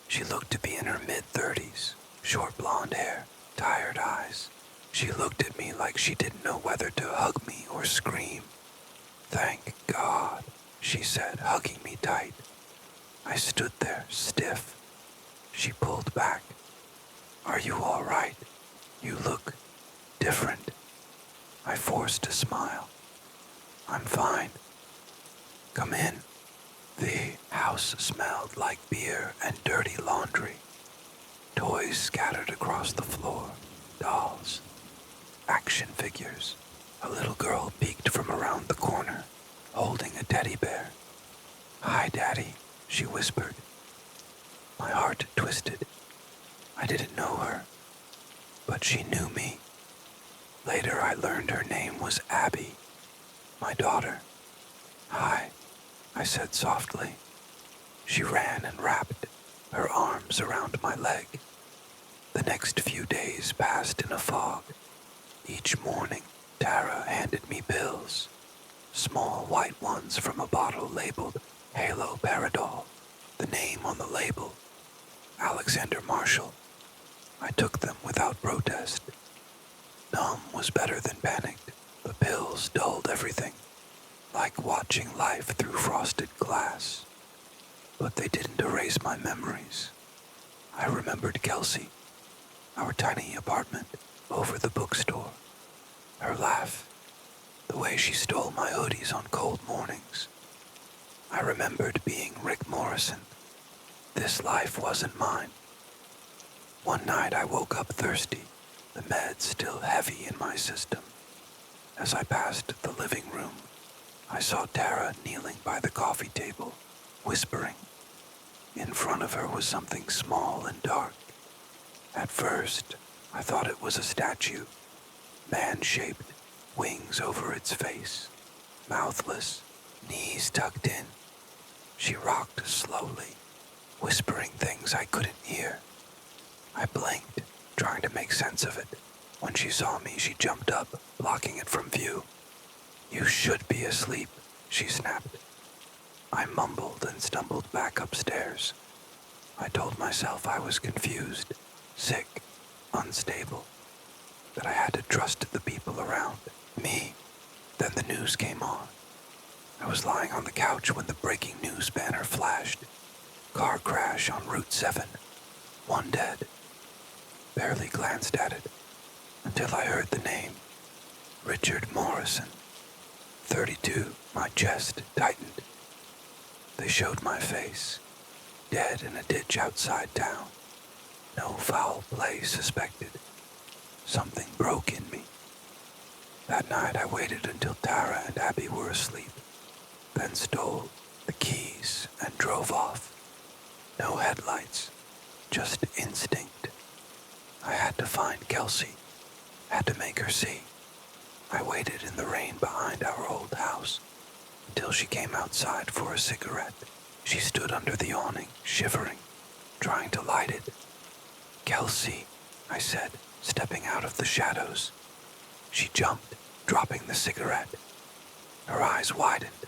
She looked to be in her mid-30s, short blonde hair, tired eyes. She looked at me like she didn't know whether to hug me or scream. "Thank God," she said, hugging me tight. I stood there, stiff. She pulled back. "Are you all right? You look different." I forced a smile. "I'm fine. Come in." The house smelled like beer and dirty laundry. Toys scattered across the floor, dolls, action figures. A little girl peeked from around the corner, holding a teddy bear. "Hi, Daddy," she whispered. My heart twisted. I didn't know her, but she knew me. Later I learned her name was Abby, my daughter. "Hi," I said softly. She ran and wrapped her arms around my leg. The next few days passed in a fog. Each morning, Tara handed me pills, small white ones from a bottle labeled Halo Paradol, the name on the label, Alexander Marshall. I took them without protest. Numb was better than panicked. The pills dulled everything, like watching life through frosted glass. But they didn't erase my memories. I remembered Kelsey, our tiny apartment over the bookstore, her laugh, the way she stole my hoodies on cold mornings. I remembered being Rick Morrison. This life wasn't mine. One night I woke up thirsty, the meds still heavy in my system. As I passed the living room, I saw Tara kneeling by the coffee table, whispering. In front of her was something small and dark. At first, I thought it was a statue, man-shaped, wings over its face, mouthless, knees tucked in. She rocked slowly, whispering things I couldn't hear. I blinked, trying to make sense of it. When she saw me, she jumped up, blocking it from view. "You should be asleep," she snapped. I mumbled and stumbled back upstairs. I told myself I was confused, sick, unstable, that I had to trust the people around me. Then the news came on. I was lying on the couch when the breaking news banner flashed. Car crash on Route 7. 1 dead. Barely glanced at it until I heard the name. Richard Morrison. 32. My chest tightened. They showed my face, dead in a ditch outside town. No foul play suspected. Something broke in me. That night I waited until Tara and Abby were asleep, then stole the keys and drove off. No headlights, just instinct. I had to find Kelsey, had to make her see. I waited in the rain behind our old house until she came outside for a cigarette. She stood under the awning, shivering, trying to light it. "Kelsey," I said, stepping out of the shadows. She jumped, dropping the cigarette. Her eyes widened,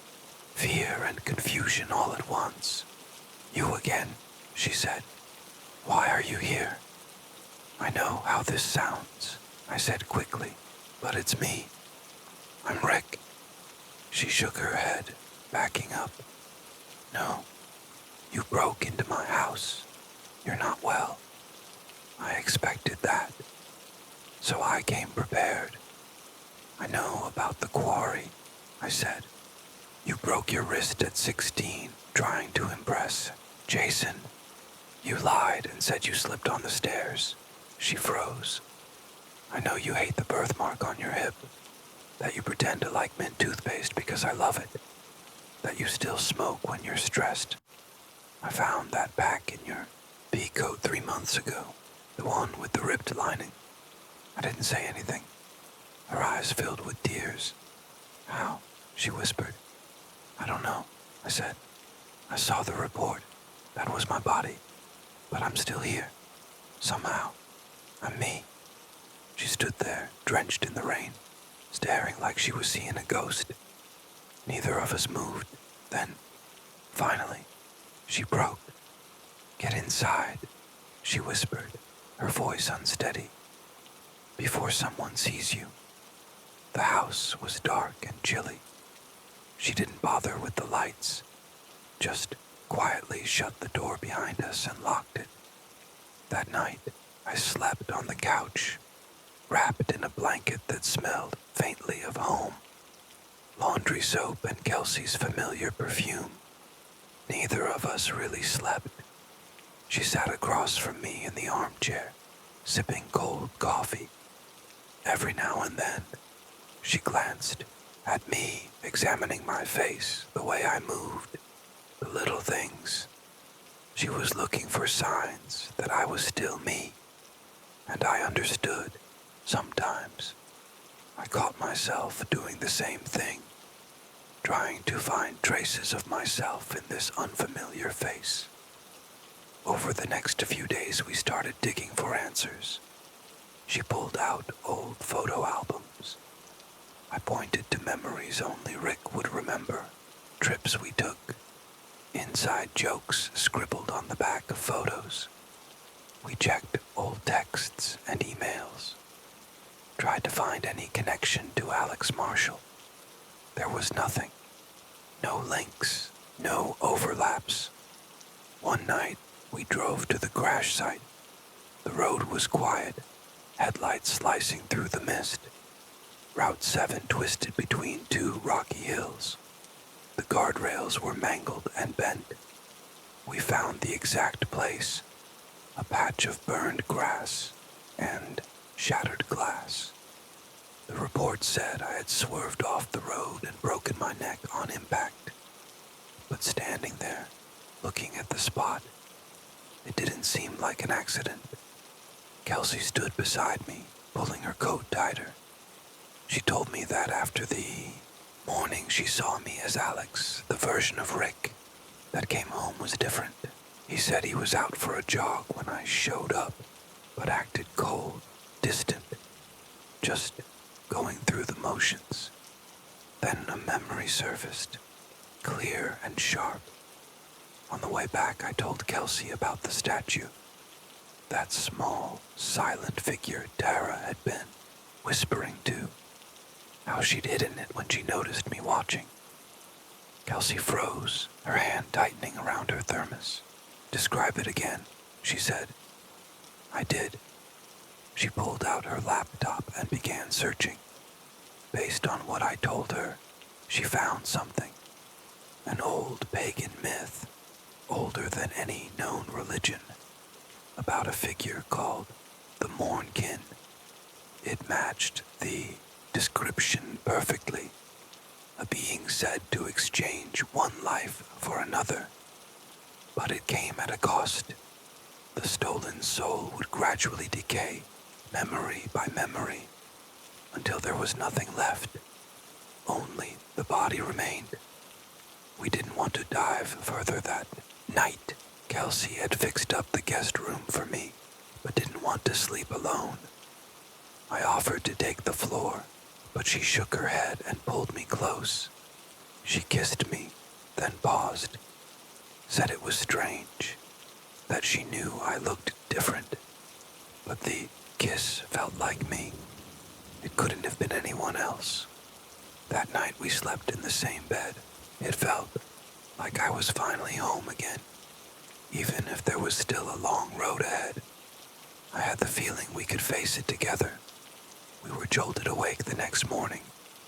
fear and confusion all at once. "You again," she said. "Why are you here?" "I know how this sounds," I said quickly, "but it's me. I'm Rick." She shook her head, backing up. "No, you broke into my house. You're not well." I expected that, so I came prepared. "I know about the quarry," I said. "You broke your wrist at 16, trying to impress Jason. You lied and said you slipped on the stairs." She froze. "I know you hate the birthmark on your hip, that you pretend to like mint toothpaste because I love it, that you still smoke when you're stressed. I found that pack in your pea coat 3 months ago, the one with the ripped lining." I didn't say anything. Her eyes filled with tears. "How?" she whispered. "I don't know," I said. "I saw the report. That was my body. But I'm still here. Somehow. I'm me." She stood there, drenched in the rain, staring like she was seeing a ghost. Neither of us moved. Then, finally, she broke. "Get inside," she whispered, her voice unsteady. "Before someone sees you." The house was dark and chilly. She didn't bother with the lights, just quietly shut the door behind us and locked it. That night, I slept on the couch, wrapped in a blanket that smelled faintly of home, laundry soap and Kelsey's familiar perfume. Neither of us really slept. She sat across from me in the armchair, sipping cold coffee. Every now and then, she glanced at me, examining my face, the way I moved, the little things. She was looking for signs that I was still me, and I understood. Sometimes, I caught myself doing the same thing, trying to find traces of myself in this unfamiliar face. Over the next few days, we started digging for answers. She pulled out old photo albums. I pointed to memories only Rick would remember, trips we took, inside jokes scribbled on the back of photos. We checked old texts and emails, tried to find any connection to Alex Marshall. There was nothing. No links, no overlaps. One night, we drove to the crash site. The road was quiet, headlights slicing through the mist. Route 7 twisted between two rocky hills. The guardrails were mangled and bent. We found the exact place, a patch of burned grass and shattered glass. The report said I had swerved off the road and broken my neck on impact. But standing there, looking at the spot, it didn't seem like an accident. Kelsey stood beside me, pulling her coat tighter. She told me that after the morning she saw me as Alex, the version of Rick that came home was different. He said he was out for a jog when I showed up, but acted cold, distant, just going through the motions. Then a memory surfaced, clear and sharp. On the way back, I told Kelsey about the statue. That small, silent figure Tara had been whispering to. How she'd hidden it when she noticed me watching. Kelsey froze, her hand tightening around her thermos. "Describe it again," she said. I did. She pulled out her laptop and began searching. Based on what I told her, she found something. An old pagan myth, older than any known religion, about a figure called the Mournkin. It matched the description perfectly. A being said to exchange one life for another. But it came at a cost. The stolen soul would gradually decay, memory by memory, until there was nothing left. Only the body remained. We didn't want to dive further that night. Kelsey had fixed up the guest room for me, but didn't want to sleep alone. I offered to take the floor, but she shook her head and pulled me close. She kissed me, then paused, said it was strange, that she knew I looked different, but the kiss felt like me. It couldn't have been anyone else. That night we slept in the same bed. It felt like I was finally home again, even if there was still a long road ahead. I had the feeling we could face it together. We were jolted awake the next morning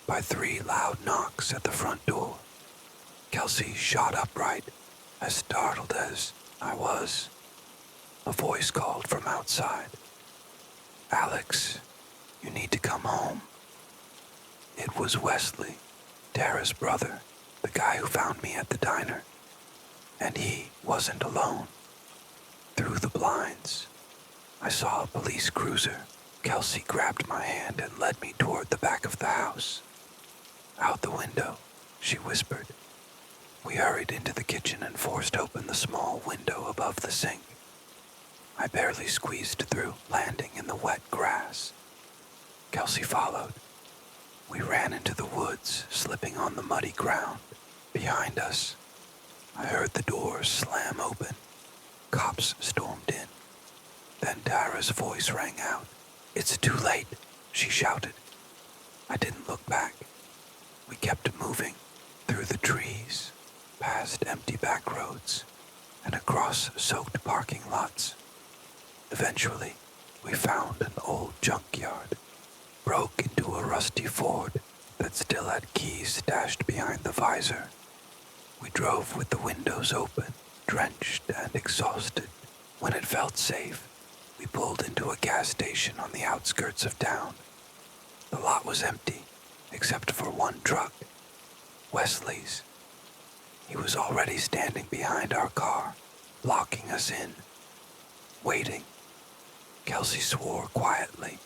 by 3 loud knocks at the front door. Kelsey shot upright, as startled as I was. A voice called from outside. "Alex, you need to come home." It was Wesley, Tara's brother, the guy who found me at the diner. And he wasn't alone. Through the blinds, I saw a police cruiser. Kelsey grabbed my hand and led me toward the back of the house. "Out the window," she whispered. We hurried into the kitchen and forced open the small window above the sink. I barely squeezed through, landing in the wet grass. Kelsey followed. We ran into the woods, slipping on the muddy ground. Behind us, I heard the doors slam open. Cops stormed in. Then Tara's voice rang out. "It's too late," she shouted. I didn't look back. We kept moving through the trees, past empty back roads, and across soaked parking lots. Eventually, we found an old junkyard, broke into a rusty Ford that still had keys stashed behind the visor. We drove with the windows open, drenched and exhausted. When it felt safe, we pulled into a gas station on the outskirts of town. The lot was empty, except for one truck, Wesley's. He was already standing behind our car, blocking us in, waiting. Kelsey swore quietly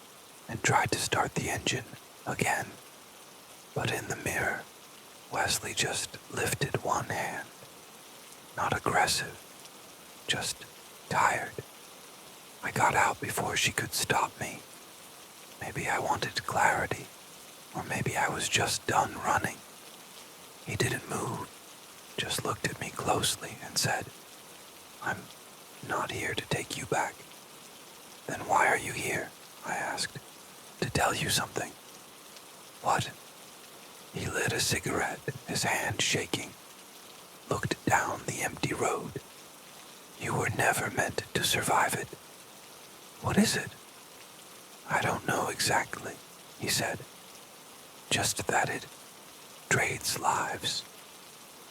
and tried to start the engine again. But in the mirror, Wesley just lifted one hand. Not aggressive, just tired. I got out before she could stop me. Maybe I wanted clarity, or maybe I was just done running. He didn't move, just looked at me closely and said, "I'm not here to take you back." "Then why are you here?" I asked. "To tell you something." "What?" He lit a cigarette, his hand shaking, looked down the empty road. "You were never meant to survive it." "What is it?" "I don't know exactly," he said. "Just that it trades lives.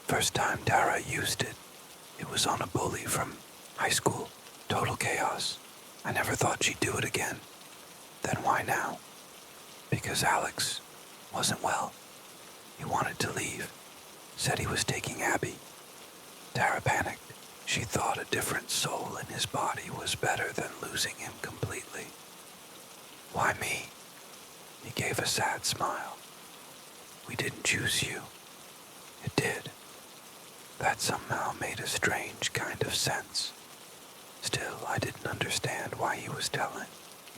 First time Tara used it, it was on a bully from high school. Total chaos. I never thought she'd do it again. Then why now? Because Alex wasn't well. He wanted to leave. Said he was taking Abby. Tara panicked. She thought a different soul in his body was better than losing him completely. Why me? He gave a sad smile. We didn't choose you. It did. That somehow made a strange kind of sense. Still, I didn't understand why he was telling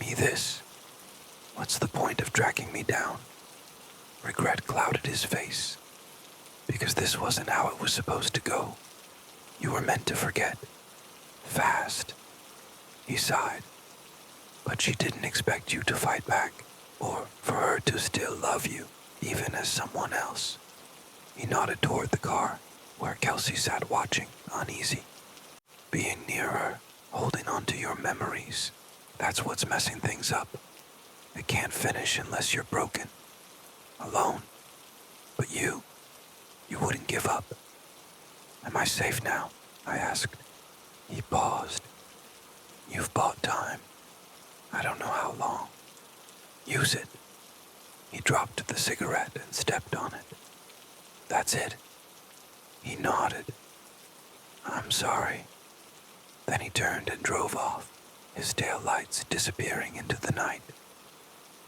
me this. What's the point of tracking me down? Regret clouded his face. Because this wasn't how it was supposed to go. You were meant to forget. Fast. He sighed. But she didn't expect you to fight back, or for her to still love you, even as someone else. He nodded toward the car, where Kelsey sat watching, uneasy. Being near her, holding on to your memories, that's what's messing things up. It can't finish unless you're broken. Alone. But you wouldn't give up. Am I safe now? I asked. He paused. You've bought time. I don't know how long. Use it. He dropped the cigarette and stepped on it. That's it. He nodded. I'm sorry. Then he turned and drove off, his taillights disappearing into the night.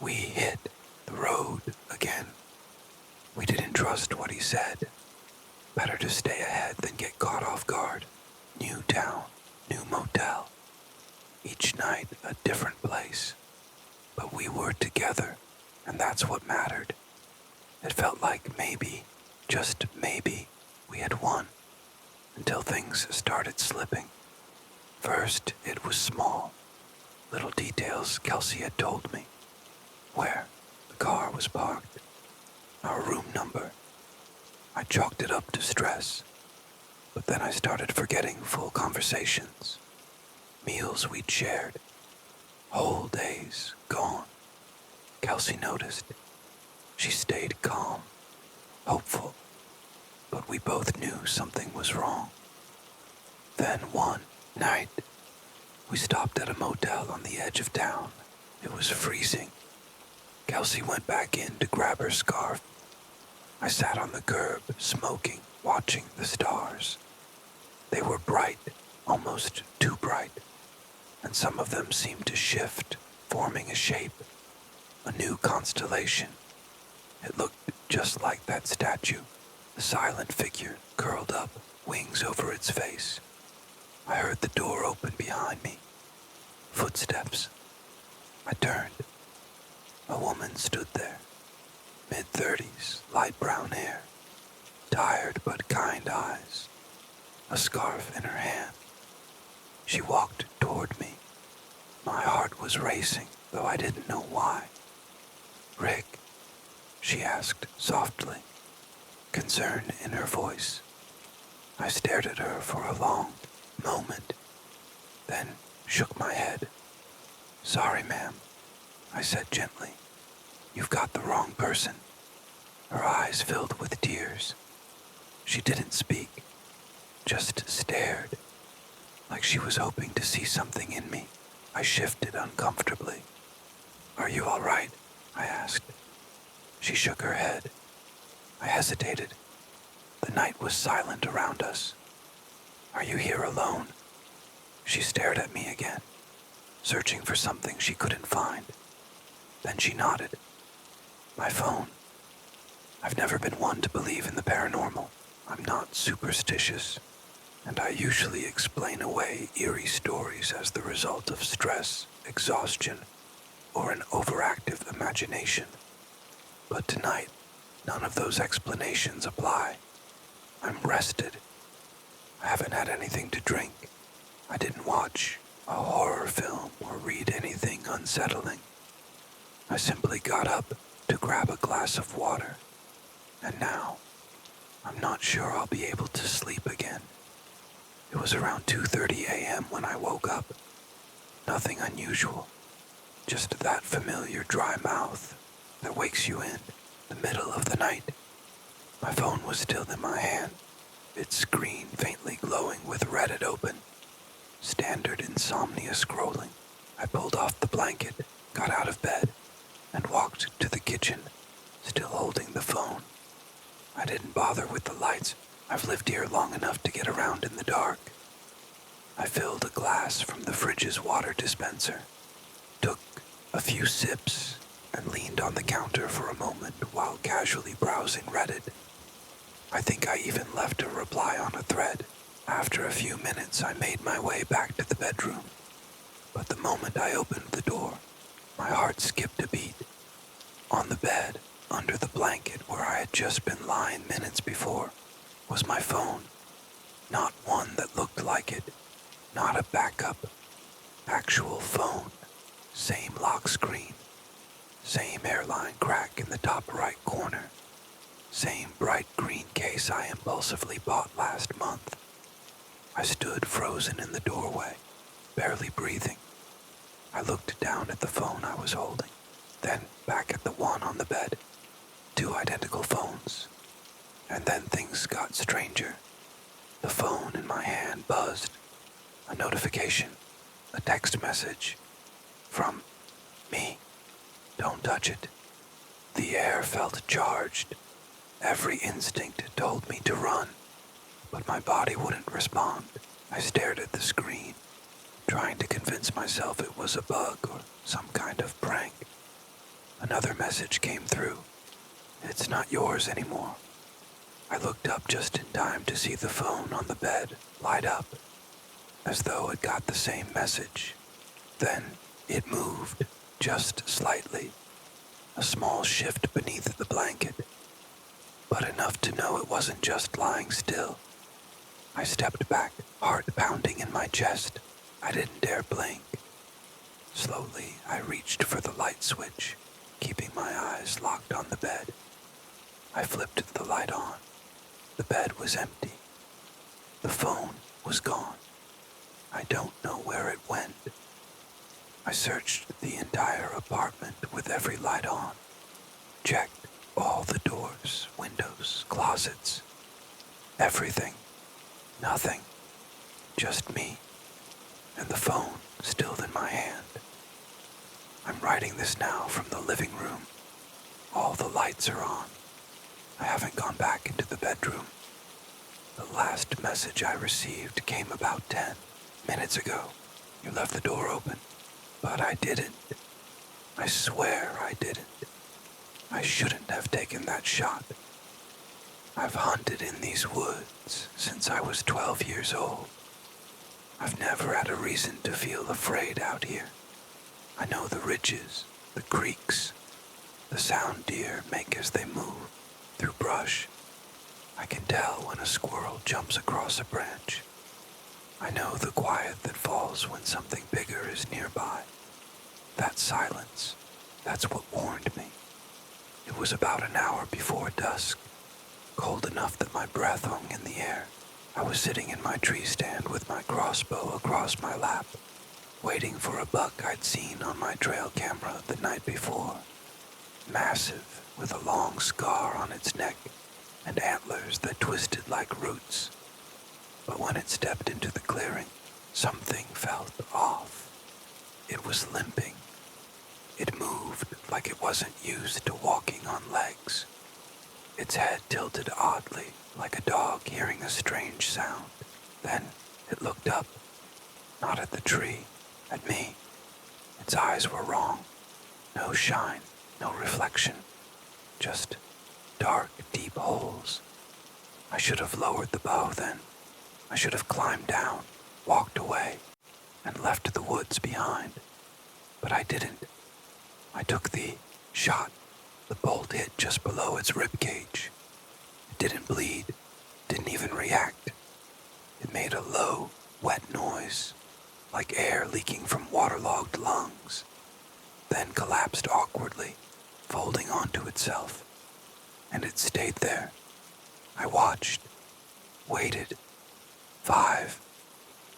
We hit the road again. We didn't trust what he said. Better to stay ahead than get caught off guard. New town, new motel. Each night a different place. But we were together, and that's what mattered. It felt like maybe, just maybe, we had won, until things started slipping. First, it was small. Little details Kelsey had told me. Where the car was parked. Our room number. I chalked it up to stress. But then I started forgetting full conversations. Meals we'd shared. Whole days gone. Kelsey noticed. She stayed calm, hopeful. But we both knew something was wrong. Then one night, we stopped at a motel on the edge of town. It was freezing. Kelsey went back in to grab her scarf. I sat on the curb, smoking, watching the stars. They were bright, almost too bright, and some of them seemed to shift, forming a shape, a new constellation. It looked just like that statue, the silent figure curled up, wings over its face. I heard the door open behind me. Footsteps. I turned. A woman stood there, mid-30s, light brown hair, tired but kind eyes, a scarf in her hand. She walked toward me. My heart was racing, though I didn't know why. "Rick?" she asked softly, concern in her voice. I stared at her for a long moment, then shook my head. "Sorry, ma'am," I said gently. "You've got the wrong person." Her eyes filled with tears. She didn't speak, just stared, like she was hoping to see something in me. I shifted uncomfortably. "Are you all right?" I asked. She shook her head. I hesitated. The night was silent around us. "Are you here alone?" She stared at me again, searching for something she couldn't find. Then she nodded. "My phone. I've never been one to believe in the paranormal. I'm not superstitious, and I usually explain away eerie stories as the result of stress, exhaustion, or an overactive imagination. But tonight, none of those explanations apply. I'm rested. I haven't had anything to drink. I didn't watch a horror film or read anything unsettling. I simply got up to grab a glass of water, and now I'm not sure I'll be able to sleep again." It was around 2:30 a.m. when I woke up. Nothing unusual, just that familiar dry mouth that wakes you in the middle of the night. My phone was still in my hand, its screen faintly glowing with Reddit open. Standard insomnia scrolling. I pulled off the blanket, got out of bed, and walked to the kitchen, still holding the phone. I didn't bother with the lights. I've lived here long enough to get around in the dark. I filled a glass from the fridge's water dispenser, took a few sips, and leaned on the counter for a moment while casually browsing Reddit. I think I even left a reply on a thread. After a few minutes, I made my way back to the bedroom. But the moment I opened the door, my heart skipped a beat. On the bed, under the blanket where I had just been lying minutes before, was my phone. Not one that looked like it, not a backup. Actual phone. Same lock screen. Same hairline crack in the top right corner. Same bright green case I impulsively bought last month. I stood frozen in the doorway, barely breathing. I looked down at the phone I was holding, then back at the one on the bed. 2 identical phones. And then things got stranger. The phone in my hand buzzed. A notification, a text message. From me. "Don't touch it." The air felt charged. Every instinct told me to run, but my body wouldn't respond. I stared at the screen, trying to convince myself it was a bug or some kind of prank. Another message came through. "It's not yours anymore." I looked up just in time to see the phone on the bed light up, as though it got the same message. Then it moved, just slightly, a small shift beneath the blanket, but enough to know it wasn't just lying still. I stepped back, heart pounding in my chest. I didn't dare blink. Slowly, I reached for the light switch, keeping my eyes locked on the bed. I flipped the light on. The bed was empty. The phone was gone. I don't know where it went. I searched the entire apartment with every light on, checked all the doors, windows, closets, everything. Nothing. Just me, and the phone still in my hand. I'm writing this now from the living room. All the lights are on. I haven't gone back into the bedroom. The last message I received came about 10 minutes ago. "You left the door open." But I didn't. I swear I didn't. I shouldn't have taken that shot. I've hunted in these woods since I was 12 years old. I've never had a reason to feel afraid out here. I know the ridges, the creeks, the sound deer make as they move through brush. I can tell when a squirrel jumps across a branch. I know the quiet that falls when something bigger is nearby. That silence, that's what warned me. It was about an hour before dusk, cold enough that my breath hung in the air. I was sitting in my tree stand with my crossbow across my lap, waiting for a buck I'd seen on my trail camera the night before. Massive, with a long scar on its neck and antlers that twisted like roots. But when it stepped into the clearing, something felt off. It was limping. It moved like it wasn't used to walking on legs. Its head tilted oddly, like a dog hearing a strange sound. Then it looked up, not at the tree, at me. Its eyes were wrong. No shine, no reflection. Just dark, deep holes. I should have lowered the bow then. I should have climbed down, walked away, and left the woods behind. But I didn't. I took the shot. The bolt hit just below its rib cage. It didn't bleed, didn't even react. It made a low, wet noise, like air leaking from waterlogged lungs, then collapsed awkwardly, folding onto itself. And it stayed there. I watched, waited. 5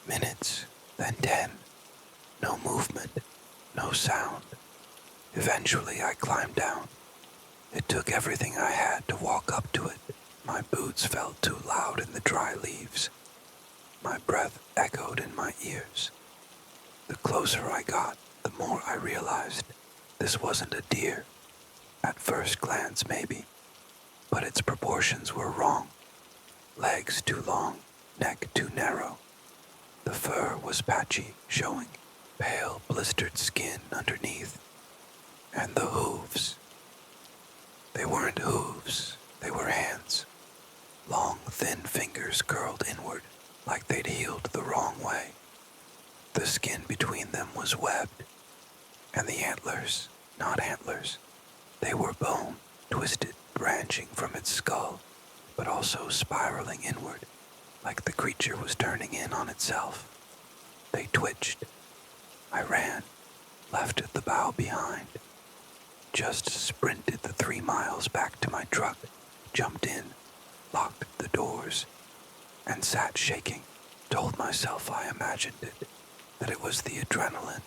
minutes, then 10. No movement, no sound. Eventually I climbed down. It took everything I had to walk up to it. My boots felt too loud in the dry leaves. My breath echoed in my ears. The closer I got, the more I realized this wasn't a deer. At first glance, maybe, but its proportions were wrong. Legs too long, neck too narrow. The fur was patchy, showing pale, blistered skin underneath. And the hooves. They weren't hooves, they were hands. Long, thin fingers curled inward, like they'd healed the wrong way. The skin between them was webbed. And the antlers, not antlers. They were bone, twisted, branching from its skull, but also spiraling inward, like the creature was turning in on itself. They twitched. I ran, left the bow behind. Just sprinted the 3 miles back to my truck, jumped in, locked the doors, and sat shaking. Told myself I imagined it, that it was the adrenaline,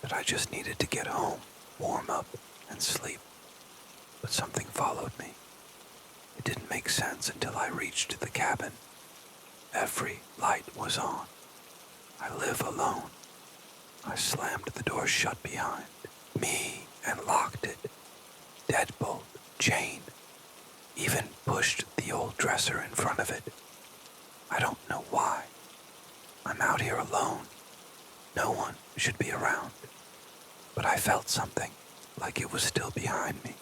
that I just needed to get home, warm up, and sleep. But something followed me. It didn't make sense until I reached the cabin. Every light was on. I live alone. I slammed the door shut behind me and locked it. Deadbolt, chain, even pushed the old dresser in front of it. I don't know why. I'm out here alone. No one should be around. But I felt something, like it was still behind me.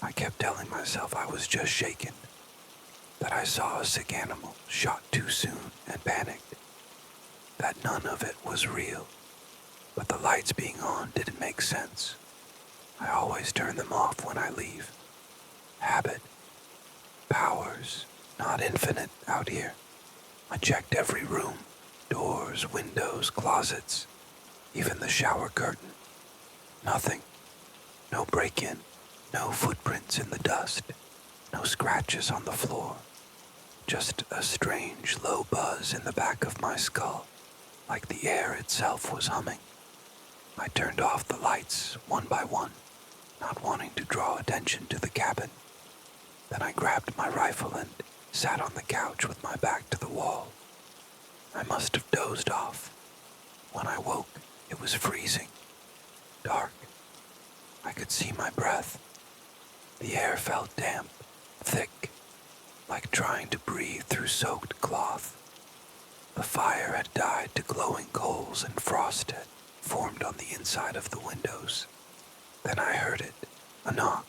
I kept telling myself I was just shaken, that I saw a sick animal shot too soon and panicked, that none of it was real. But the lights being on didn't make sense. I always turn them off when I leave. Habit. Powers, not infinite out here. I checked every room, doors, windows, closets, even the shower curtain. Nothing. No break-in, no footprints in the dust, no scratches on the floor. Just a strange low buzz in the back of my skull, like the air itself was humming. I turned off the lights one by one, not wanting to draw attention to the cabin. Then I grabbed my rifle and sat on the couch with my back to the wall. I must have dozed off. When I woke, it was freezing, dark. I could see my breath. The air felt damp, thick, like trying to breathe through soaked cloth. The fire had died to glowing coals and frost had formed on the inside of the windows. Then I heard it, a knock,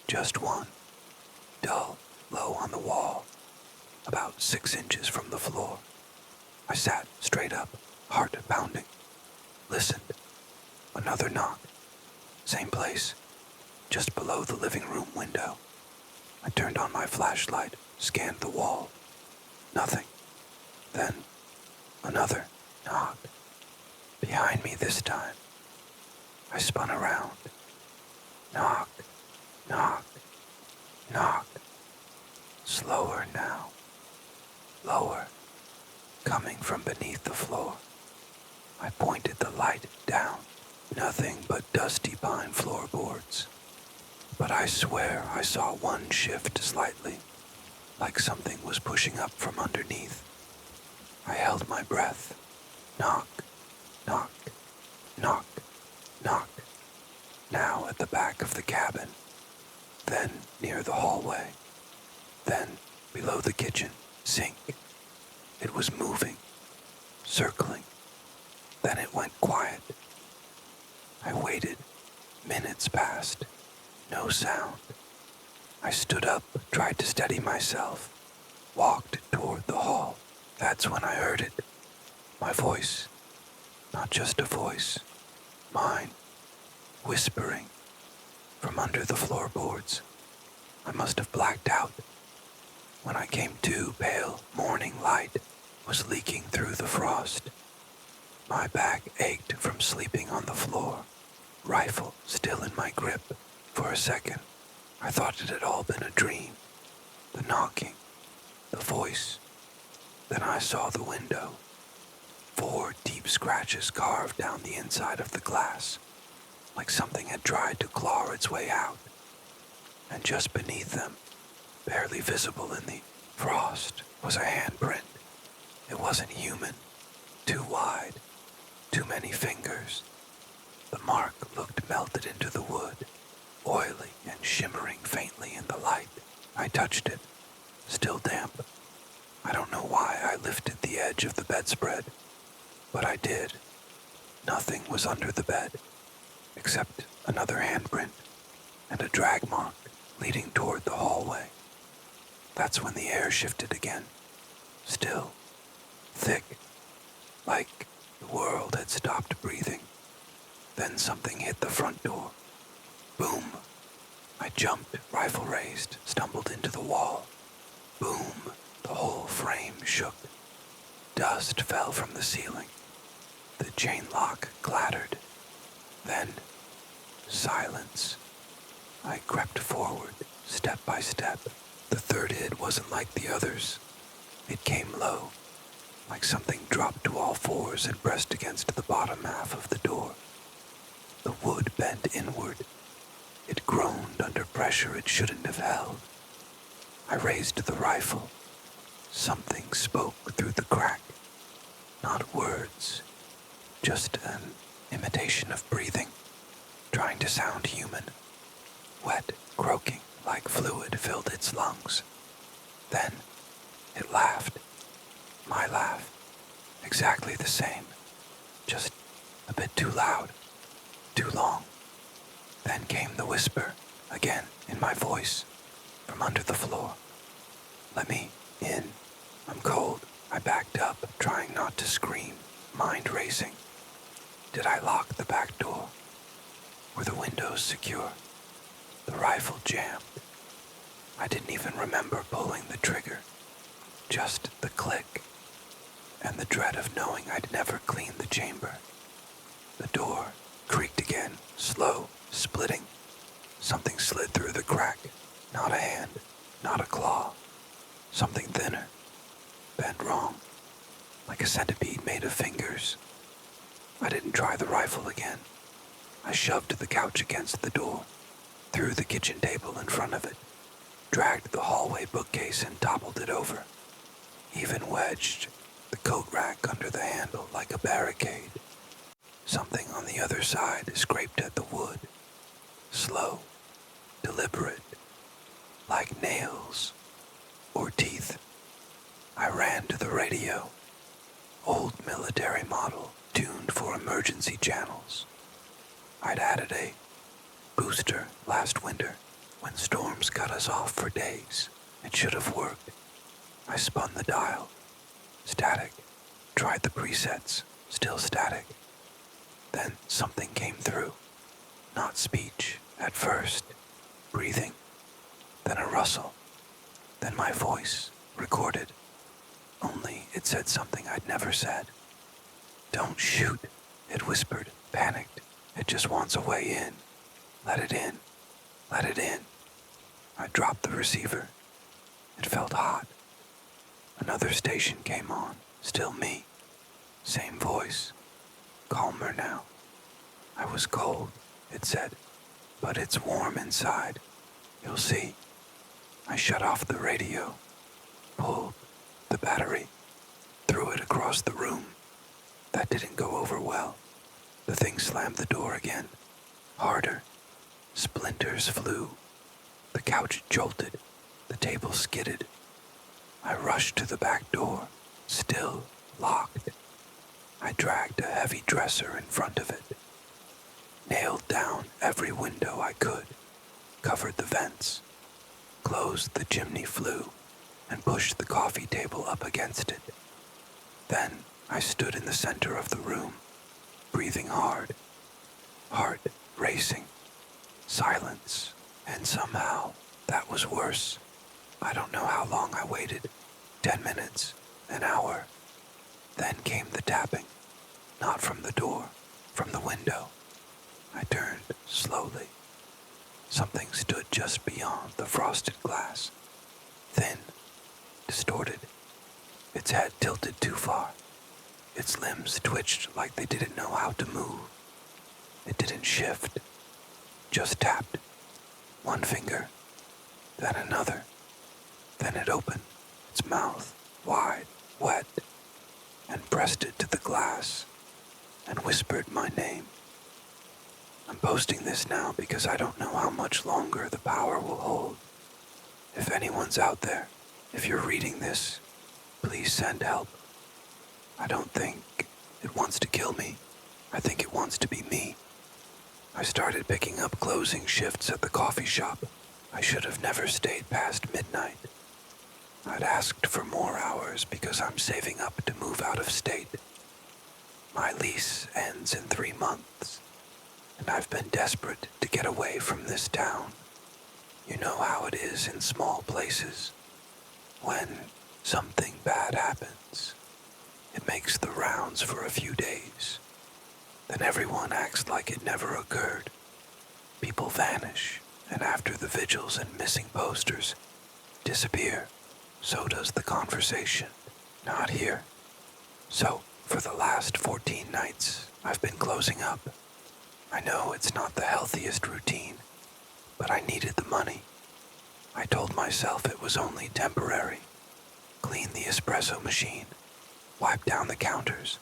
just one, dull, low on the wall, about 6 inches from the floor. I sat straight up, heart pounding, listened. Another knock, same place, just below the living room window. I turned on my flashlight, scanned the wall. Nothing. Then, another knock. Behind me this time. I spun around. Knock, knock, knock. Slower now. Lower. Coming from beneath the floor. I pointed the light down. Nothing but dusty pine floorboards. But I swear I saw one shift slightly, like something was pushing up from underneath. I held my breath. Knock, knock, knock, knock. Now at the back of the cabin. Then near the hallway. Then below the kitchen sink. It was moving, circling. Then it went quiet. I waited. Minutes passed. No sound. I stood up, tried to steady myself, walked toward the hall. That's when I heard it. My voice. Not just a voice. Mine. Whispering. From under the floorboards. I must have blacked out. When I came to, pale morning light was leaking through the frost. My back ached from sleeping on the floor. Rifle still in my grip. For a second, I thought it had all been a dream. The knocking, the voice. Then I saw the window. 4 deep scratches carved down the inside of the glass, like something had tried to claw its way out. And just beneath them, barely visible in the frost, was a handprint. It wasn't human. Too wide. Too many fingers. The mark looked melted into the wood, oily and shimmering faintly in the light. I touched it, still damp. I don't know why I lifted the edge of the bedspread, but I did. Nothing was under the bed, except another handprint and a drag mark leading toward the hallway. That's when the air shifted again. Still, thick, like the world had stopped breathing. Then something hit the front door. Boom. I jumped, rifle raised, stumbled into the wall. Boom. The whole frame shook. Dust fell from the ceiling. The chain lock clattered. Then, silence. I crept forward, step by step. The third hit wasn't like the others. It came low, like something dropped to all fours and pressed against the bottom half of the door. The wood bent inward. It groaned under pressure it shouldn't have held. I raised the rifle. Something spoke through the crack. Not words, just an imitation of breathing, trying to sound human. Wet, croaking, like fluid filled its lungs. Then it laughed. My laugh. Exactly the same. Just a bit too loud. Too long. Then came the whisper, again in my voice, from under the floor. Let me in. I'm cold. I backed up, trying not to scream, mind racing. Did I lock the back door? Were the windows secure? The rifle jammed. I didn't even remember pulling the trigger. Just the click, and the dread of knowing I'd never cleaned the chamber. The door creaked again, slow, splitting. Something slid through the crack. Not a hand, not a claw. Something thinner, bent wrong, like a centipede made of fingers. I didn't try the rifle again. I shoved the couch against the door, threw the kitchen table in front of it, dragged the hallway bookcase and toppled it over. Even wedged the coat rack under the handle like a barricade. Something on the other side scraped at the wood. Slow, deliberate, like nails or teeth. I ran to the radio. Old military model, tuned for emergency channels. I'd added a booster last winter when storms cut us off for days. It should have worked. I spun the dial. Static. Tried the presets. Still static. Then something came through. Not speech at first, breathing, then a rustle, then my voice, recorded. Only it said something I'd never said. "Don't shoot," it whispered, panicked. "It just wants a way in. Let it in. Let it in." I dropped the receiver. It felt hot. Another station came on, still me. Same voice, calmer now. "I was cold," it said, "but it's warm inside. You'll see." I shut off the radio, pulled the battery, threw it across the room. That didn't go over well. The thing slammed the door again, harder. Splinters flew. The couch jolted. The table skidded. I rushed to the back door, still locked. I dragged a heavy dresser in front of it, nailed down every window I could, covered the vents, closed the chimney flue, and pushed the coffee table up against it. Then I stood in the center of the room, breathing hard, heart racing, silence, and somehow that was worse. I don't know how long I waited, 10 minutes, an hour. Then came the tapping, not from the door, from the window. I turned slowly. Something stood just beyond the frosted glass, thin, distorted, its head tilted too far. Its limbs twitched like they didn't know how to move. It didn't shift, just tapped. One finger, then another. Then it opened, its mouth wide, wet, and pressed it to the glass and whispered my name. I'm posting this now because I don't know how much longer the power will hold. If anyone's out there, if you're reading this, please send help. I don't think it wants to kill me. I think it wants to be me. I started picking up closing shifts at the coffee shop. I should have never stayed past midnight. I'd asked for more hours because I'm saving up to move out of state. My lease ends in 3 months, and I've been desperate to get away from this town. You know how it is in small places. When something bad happens, it makes the rounds for a few days. Then everyone acts like it never occurred. People vanish, and after the vigils and missing posters disappear, so does the conversation. Not here. So, for the last 14 nights, I've been closing up. I know it's not the healthiest routine, but I needed the money. I told myself it was only temporary. Clean the espresso machine, wipe down the counters,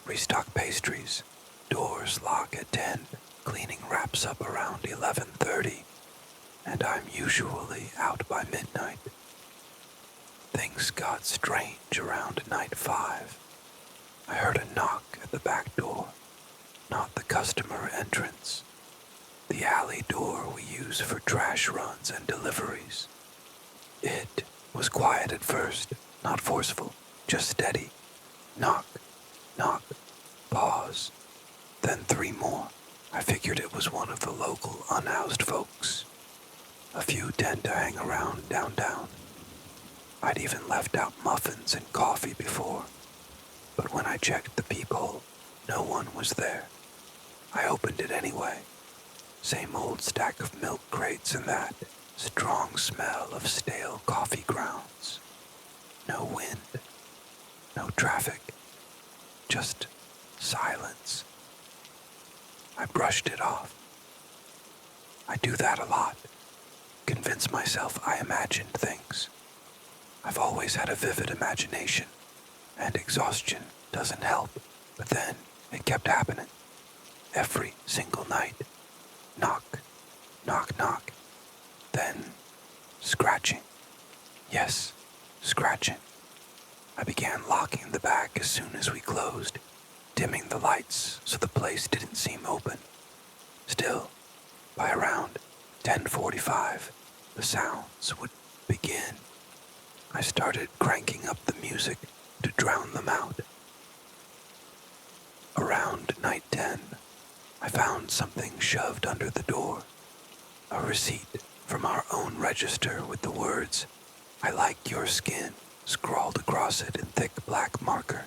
restock pastries, doors lock at 10, cleaning wraps up around 11:30, and I'm usually out by midnight. Things got strange around night 5. I heard a knock at the back door, not the customer entrance, the alley door we use for trash runs and deliveries. It was quiet at first, not forceful, just steady. Knock, knock, pause, then 3 more. I figured it was one of the local unhoused folks. A few tend to hang around downtown. I'd even left out muffins and coffee before, but when I checked the peephole, no one was there. I opened it anyway. Same old stack of milk crates and that strong smell of stale coffee grounds. No wind, no traffic, just silence. I brushed it off. I do that a lot. Convince myself I imagined things. I've always had a vivid imagination, and exhaustion doesn't help. But then it kept happening. Every single night. Knock, knock, knock. Then scratching. Yes, scratching. I began locking the back as soon as we closed, dimming the lights so the place didn't seem open. Still, by around 10:45, the sounds would begin. I started cranking up the music to drown them out. Around night 10, I found something shoved under the door, a receipt from our own register with the words, "I like your skin," scrawled across it in thick black marker.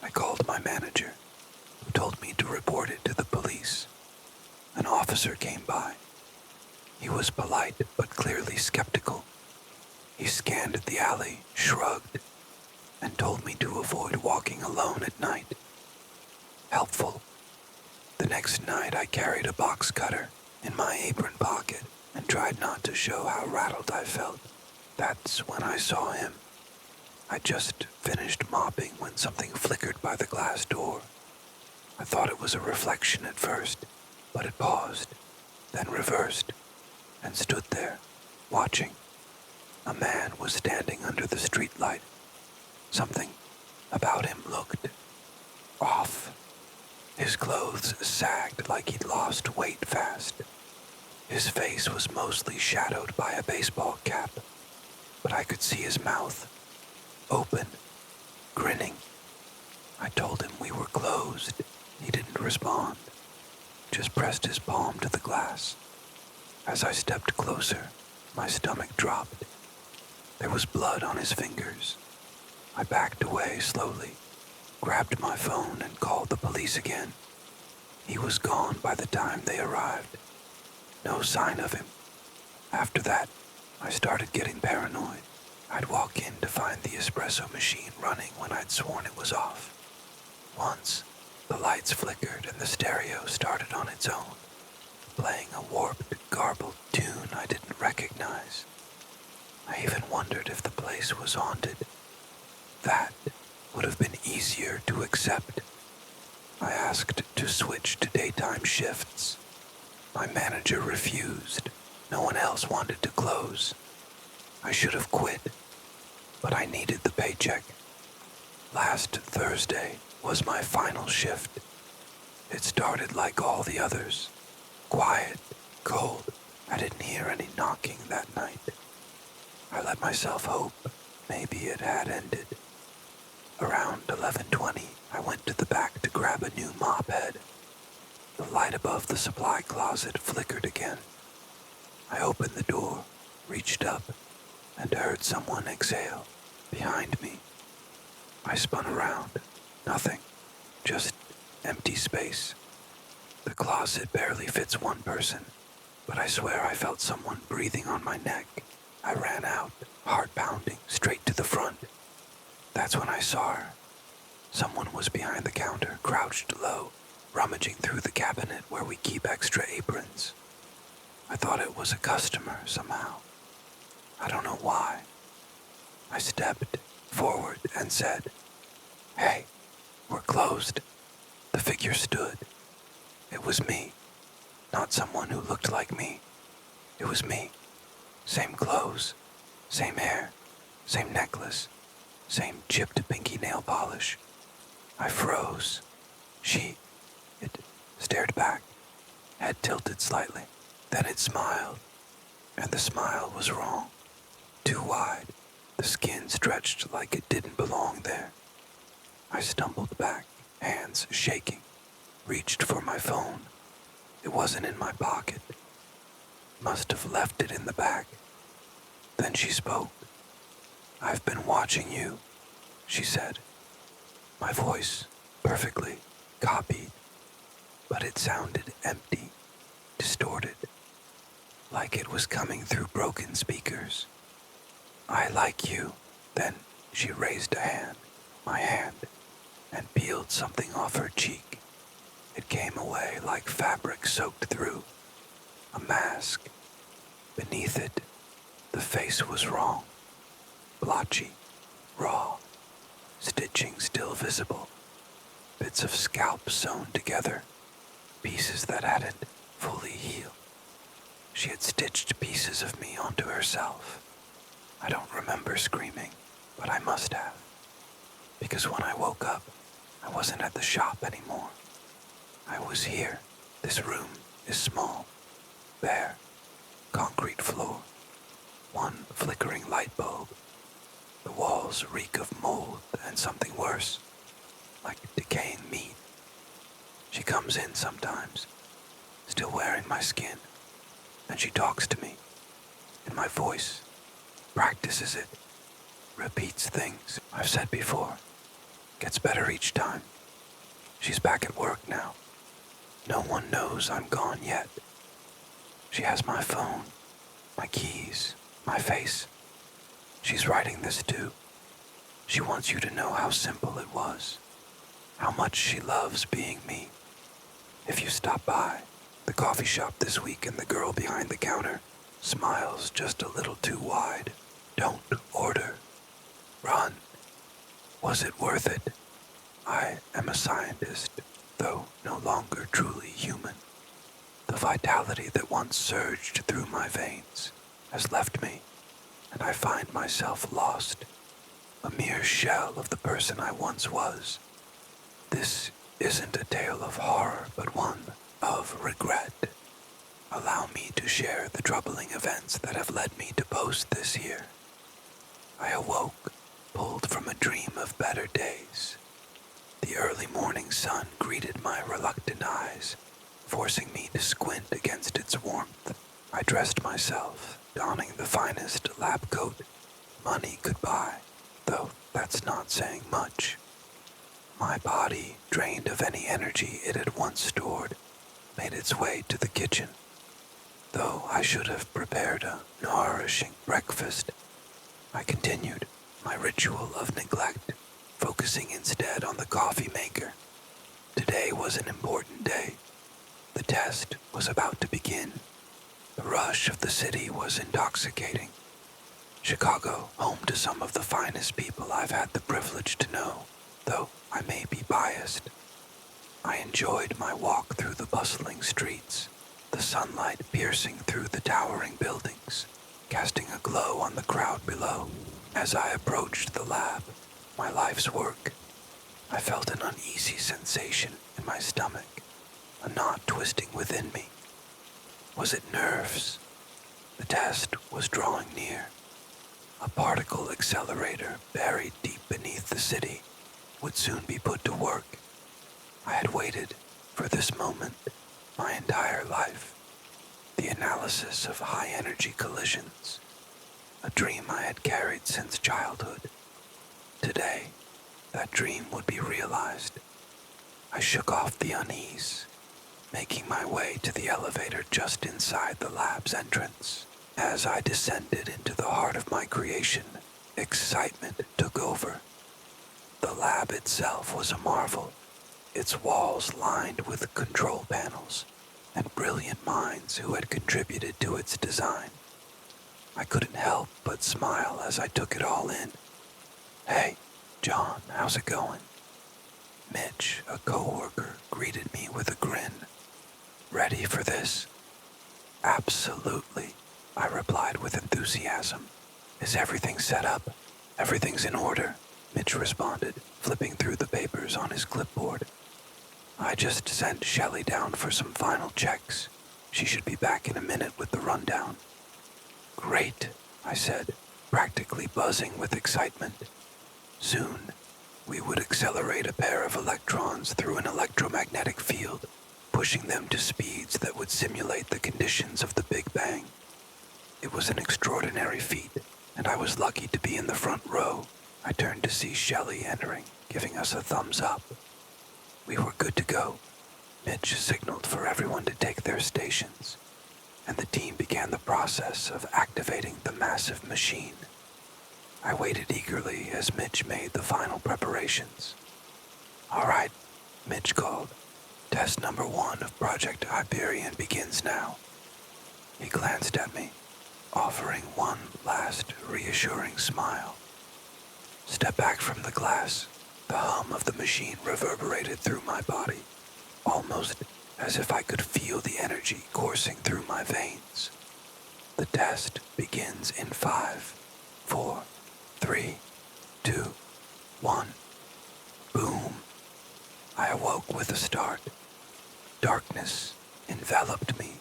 I called my manager, who told me to report it to the police. An officer came by. He was polite but clearly skeptical. He scanned the alley, shrugged, and told me to avoid walking alone at night. Helpful. The next night I carried a box cutter in my apron pocket and tried not to show how rattled I felt. That's when I saw him. I just finished mopping when something flickered by the glass door. I thought it was a reflection at first, but it paused, then reversed, and stood there, watching. A man was standing under the streetlight. Something about him looked off. His clothes sagged like he'd lost weight fast. His face was mostly shadowed by a baseball cap, but I could see his mouth, open, grinning. I told him we were closed. He didn't respond, just pressed his palm to the glass. As I stepped closer, my stomach dropped. There was blood on his fingers. I backed away slowly, grabbed my phone and called the police again. He was gone by the time they arrived. No sign of him. After that, I started getting paranoid. I'd walk in to find the espresso machine running when I'd sworn it was off. Once, the lights flickered and the stereo started on its own, playing a warped, garbled tune I didn't recognize. I even wondered if the place was haunted. That would have been easier to accept. I asked to switch to daytime shifts. My manager refused. No one else wanted to close. I should have quit, but I needed the paycheck. Last Thursday was my final shift. It started like all the others. Quiet, cold. I didn't hear any knocking that night. I let myself hope maybe it had ended. Around 11:20, I went to the back to grab a new mop head. The light above the supply closet flickered again. I opened the door, reached up, and heard someone exhale behind me. I spun around. Nothing. Just empty space. The closet barely fits one person, but I swear I felt someone breathing on my neck. I ran out, heart pounding, straight to the front. That's when I saw her. Someone was behind the counter, crouched low, rummaging through the cabinet where we keep extra aprons. I thought it was a customer somehow. I don't know why. I stepped forward and said, "Hey, we're closed." The figure stood. It was me, not someone who looked like me. It was me. Same clothes, same hair, same necklace, same chipped pinky nail polish. I froze. It stared back, head tilted slightly. Then it smiled, and the smile was wrong. Too wide, the skin stretched like it didn't belong there. I stumbled back, hands shaking, reached for my phone. It wasn't in my pocket. Must have left it in the bag. Then she spoke. "I've been watching you," she said. My voice, perfectly copied, but it sounded empty, distorted, like it was coming through broken speakers. "I like you." Then she raised a hand, my hand, and peeled something off her cheek. It came away like fabric soaked through. A mask. Beneath it, the face was wrong. Blotchy, raw, stitching still visible. Bits of scalp sewn together, pieces that hadn't fully healed. She had stitched pieces of me onto herself. I don't remember screaming, but I must have. Because when I woke up, I wasn't at the shop anymore. I was here. This room is small, bare, concrete floor, one flickering light bulb. The walls reek of mold and something worse, like decaying meat. She comes in sometimes, still wearing my skin, and she talks to me. and my voice practices it, repeats things I've said before, gets better each time. She's back at work now. No one knows I'm gone yet. She has my phone, my keys, my face. She's writing this too. She wants you to know how simple it was, how much she loves being me. If you stop by the coffee shop this week and the girl behind the counter smiles just a little too wide, don't order. Run. Was it worth it? I am a scientist, though no longer truly human. The vitality that once surged through my veins has left me, and I find myself lost, a mere shell of the person I once was. This isn't a tale of horror, but one of regret. Allow me to share the troubling events that have led me to post this here. I awoke, pulled from a dream of better days. The early morning sun greeted my reluctant eyes, forcing me to squint against its warmth. I dressed myself, donning the finest lab coat money could buy, though that's not saying much. My body, drained of any energy it had once stored, made its way to the kitchen. Though I should have prepared a nourishing breakfast, I continued my ritual of neglect, focusing instead on the coffee maker. Today was an important day. The test was about to begin. The rush of the city was intoxicating. Chicago, home to some of the finest people I've had the privilege to know, though I may be biased. I enjoyed my walk through the bustling streets, the sunlight piercing through the towering buildings, casting a glow on the crowd below. As I approached the lab, my life's work, I felt an uneasy sensation in my stomach, a knot twisting within me. Was it nerves? The test was drawing near. A particle accelerator buried deep beneath the city would soon be put to work. I had waited for this moment my entire life. The analysis of high-energy collisions, a dream I had carried since childhood. Today, that dream would be realized. I shook off the unease, making my way to the elevator just inside the lab's entrance. As I descended into the heart of my creation, excitement took over. The lab itself was a marvel, its walls lined with control panels and brilliant minds who had contributed to its design. I couldn't help but smile as I took it all in. "Hey, John, how's it going?" Mitch, a coworker, greeted me with a grin. "Ready for this?" "Absolutely," I replied with enthusiasm. "Is everything set up?" "Everything's in order," Mitch responded, flipping through the papers on his clipboard. "I just sent Shelley down for some final checks. She should be back in a minute with the rundown." "Great," I said, practically buzzing with excitement. Soon, we would accelerate a pair of electrons through an electromagnetic field, pushing them to speeds that would simulate the conditions of the Big Bang. It was an extraordinary feat, and I was lucky to be in the front row. I turned to see Shelley entering, giving us a thumbs up. We were good to go. Mitch signaled for everyone to take their stations, and the team began the process of activating the massive machine. I waited eagerly as Mitch made the final preparations. "All right," Mitch called. "Test number 1 of Project Hyperion begins now." He glanced at me, offering one last reassuring smile. "Step back from the glass." The hum of the machine reverberated through my body, almost as if I could feel the energy coursing through my veins. The test begins in 5, 4, 3, 2, 1. Boom. I awoke with a start. Darkness enveloped me.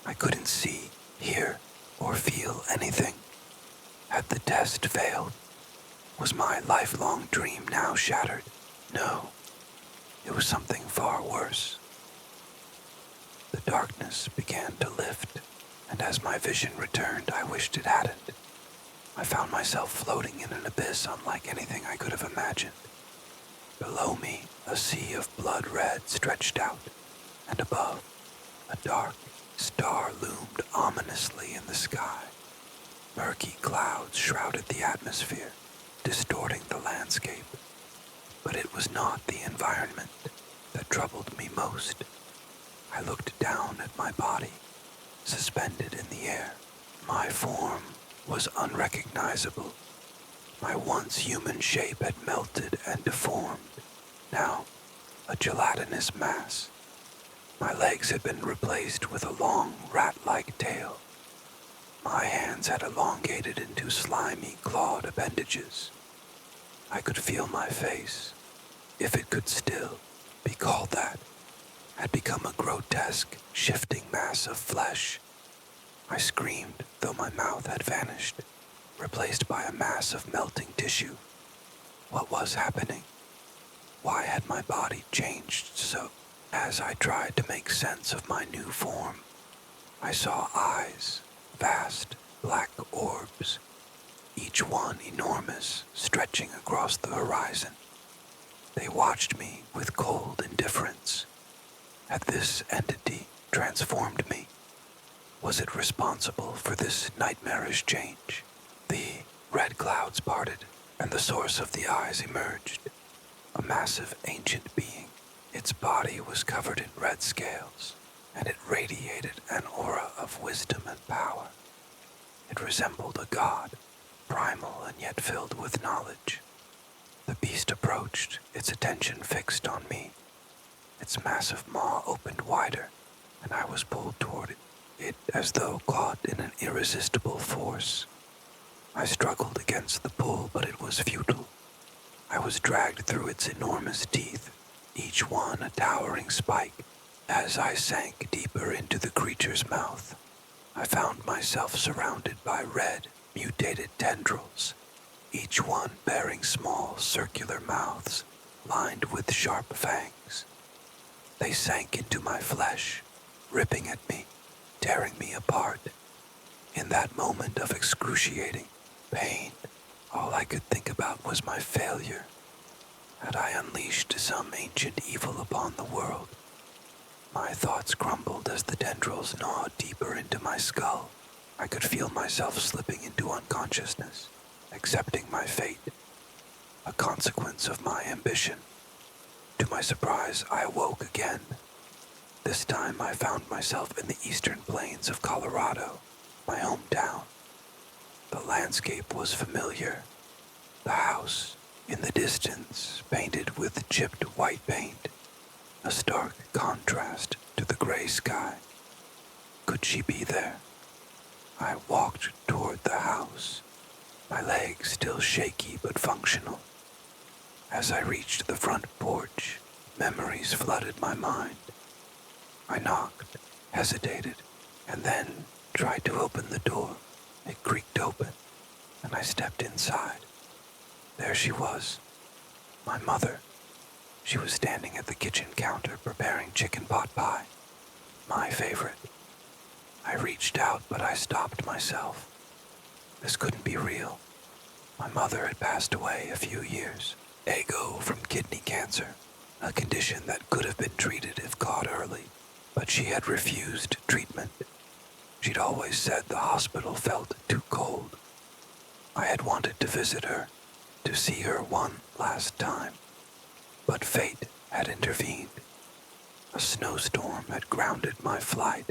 I couldn't see, hear, or feel anything. Had the test failed? Was my lifelong dream now shattered? No, it was something far worse. The darkness began to lift, and as my vision returned, I wished it hadn't. I found myself floating in an abyss unlike anything I could have imagined. Below me, a sea of blood red stretched out, and above, a dark star loomed ominously in the sky. Murky clouds shrouded the atmosphere, distorting the landscape. But it was not the environment that troubled me most. I looked down at my body, suspended in the air. My form was unrecognizable. My once human shape had melted and deformed, now a gelatinous mass. My legs had been replaced with a long rat-like tail. My hands had elongated into slimy clawed appendages. I could feel my face, if it could still be called that, had become a grotesque, shifting mass of flesh. I screamed, though my mouth had vanished, replaced by a mass of melting tissue. What was happening? Why had my body changed so? As I tried to make sense of my new form, I saw eyes, vast black orbs, each one enormous, stretching across the horizon. They watched me with cold indifference. Had this entity transformed me? Was it responsible for this nightmarish change? The red clouds parted, and the source of the eyes emerged. A massive ancient being. Its body was covered in red scales, and it radiated an aura of wisdom and power. It resembled a god, primal and yet filled with knowledge. The beast approached, its attention fixed on me. Its massive maw opened wider, and I was pulled toward it as though caught in an irresistible force. I struggled against the pull, but it was futile. I was dragged through its enormous teeth, each one a towering spike. As I sank deeper into the creature's mouth, I found myself surrounded by red, mutated tendrils, each one bearing small circular mouths lined with sharp fangs. They sank into my flesh, ripping at me, tearing me apart. In that moment of excruciating pain, all I could think about was my failure. Had I unleashed some ancient evil upon the world? My thoughts crumbled as the tendrils gnawed deeper into my skull. I could feel myself slipping into unconsciousness, accepting my fate, a consequence of my ambition. To my surprise, I awoke again. This time I found myself in the eastern plains of Colorado, my hometown. The landscape was familiar. The house, in the distance, painted with chipped white paint, a stark contrast to the gray sky. Could she be there? I walked toward the house, my legs still shaky but functional. As I reached the front porch, memories flooded my mind. I knocked, hesitated, and then tried to open the door. It creaked open, and I stepped inside. There she was, my mother. She was standing at the kitchen counter preparing chicken pot pie, my favorite. I reached out, but I stopped myself. This couldn't be real. My mother had passed away a few years ago from kidney cancer, a condition that could have been treated if caught early, but she had refused treatment. She'd always said the hospital felt too cold. I had wanted to visit her, to see her one last time, but fate had intervened. A snowstorm had grounded my flight,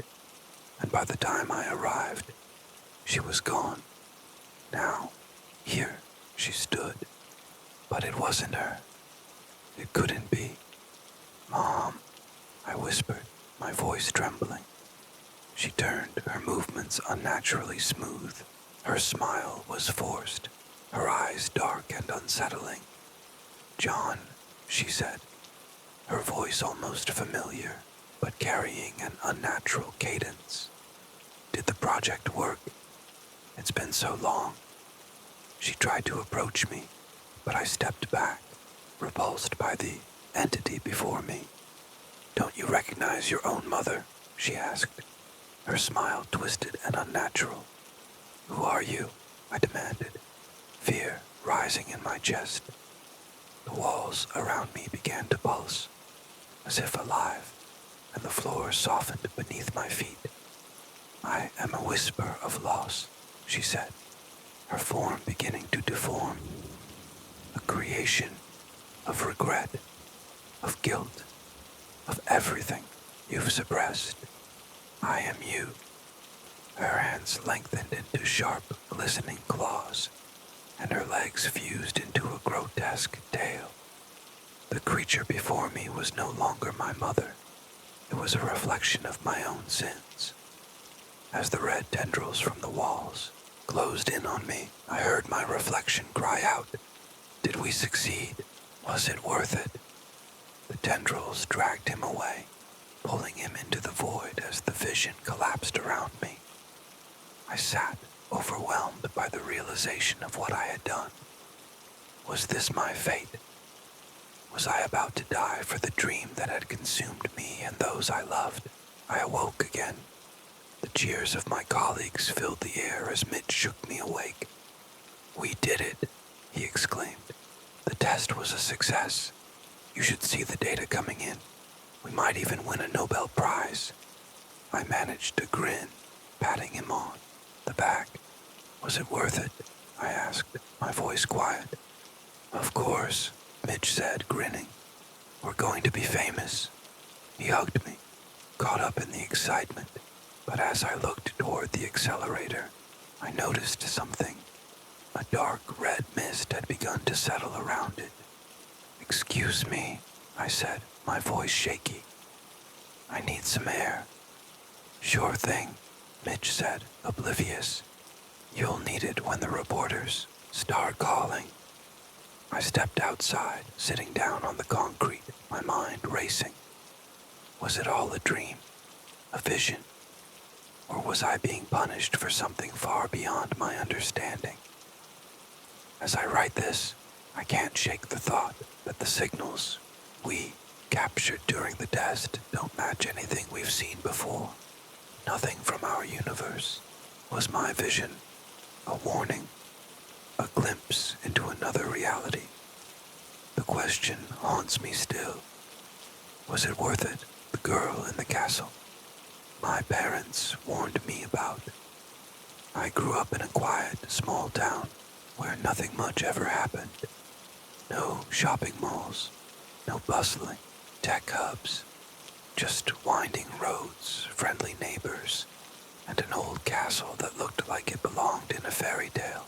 and by the time I arrived, she was gone. Now, here she stood, but it wasn't her. It couldn't be. "Mom," I whispered, my voice trembling. She turned, her movements unnaturally smooth. Her smile was forced, her eyes dark and unsettling. "John," she said, her voice almost familiar, but carrying an unnatural cadence. "Did the project work? It's been so long." She tried to approach me, but I stepped back, repulsed by the entity before me. "Don't you recognize your own mother?" she asked. Her smile twisted and unnatural. "Who are you?" I demanded, fear rising in my chest. The walls around me began to pulse, as if alive, and the floor softened beneath my feet. "I am a whisper of loss," she said, her form beginning to deform. "A creation of regret, of guilt, of everything you've suppressed. I am you." Her hands lengthened into sharp, glistening claws, and her legs fused into a grotesque tail. The creature before me was no longer my mother. It was a reflection of my own sins. As the red tendrils from the walls closed in on me, I heard my reflection cry out, "Did we succeed? Was it worth it?" The tendrils dragged him away, pulling him into the void as the vision collapsed around me. I sat, overwhelmed by the realization of what I had done. Was this my fate? Was I about to die for the dream that had consumed me and those I loved? I awoke again. The cheers of my colleagues filled the air as Mitch shook me awake. "We did it," he exclaimed. "The test was a success. You should see the data coming in. We might even win a Nobel Prize." I managed to grin, patting him on the back. "Was it worth it?" I asked, my voice quiet. "Of course," Mitch said, grinning. "We're going to be famous." He hugged me, caught up in the excitement, but as I looked toward the accelerator, I noticed something. A dark red mist had begun to settle around it. "Excuse me," I said, my voice shaky. "I need some air." "Sure thing," Mitch said, oblivious. "You'll need it when the reporters start calling." I stepped outside, sitting down on the concrete, my mind racing. Was it all a dream, a vision, or was I being punished for something far beyond my understanding? As I write this, I can't shake the thought that the signals we captured during the test don't match anything we've seen before. Nothing from our universe. Was my vision a warning, a glimpse into another reality? The question haunts me still. Was it worth it, the girl in the castle my parents warned me about? I grew up in a quiet, small town where nothing much ever happened. No shopping malls, no bustling tech hubs, just winding roads, friendly neighbors, and an old castle that looked like it belonged in a fairy tale.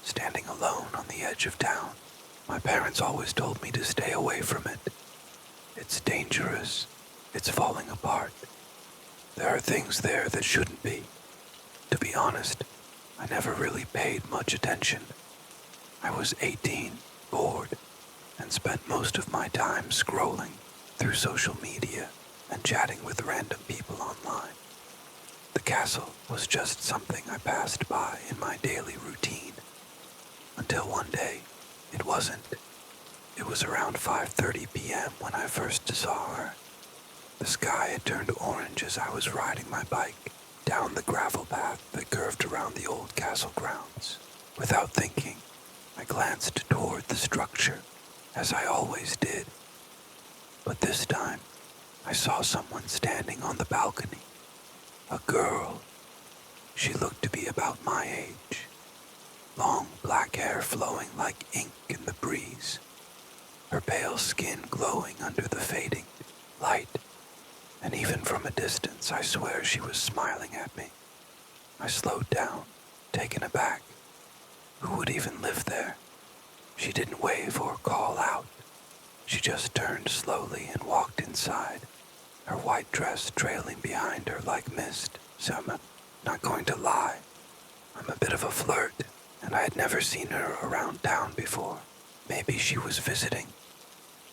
Standing alone on the edge of town, my parents always told me to stay away from it. It's dangerous. It's falling apart. There are things there that shouldn't be. To be honest, I never really paid much attention. I was 18, bored, and spent most of my time scrolling through social media and chatting with random people online. The castle was just something I passed by in my daily routine. Until one day, it wasn't. It was around 5:30 p.m. when I first saw her. The sky had turned orange as I was riding my bike down the gravel path that curved around the old castle grounds. Without thinking, I glanced toward the structure, as I always did. But this time, I saw someone standing on the balcony. A girl. She looked to be about my age. Long black hair flowing like ink in the breeze. Her pale skin glowing under the fading light. And even from a distance, I swear she was smiling at me. I slowed down, taken aback. Who would even live there? She didn't wave or call out. She just turned slowly and walked inside, her white dress trailing behind her like mist. So I'm not going to lie. I'm a bit of a flirt, and I had never seen her around town before. Maybe she was visiting.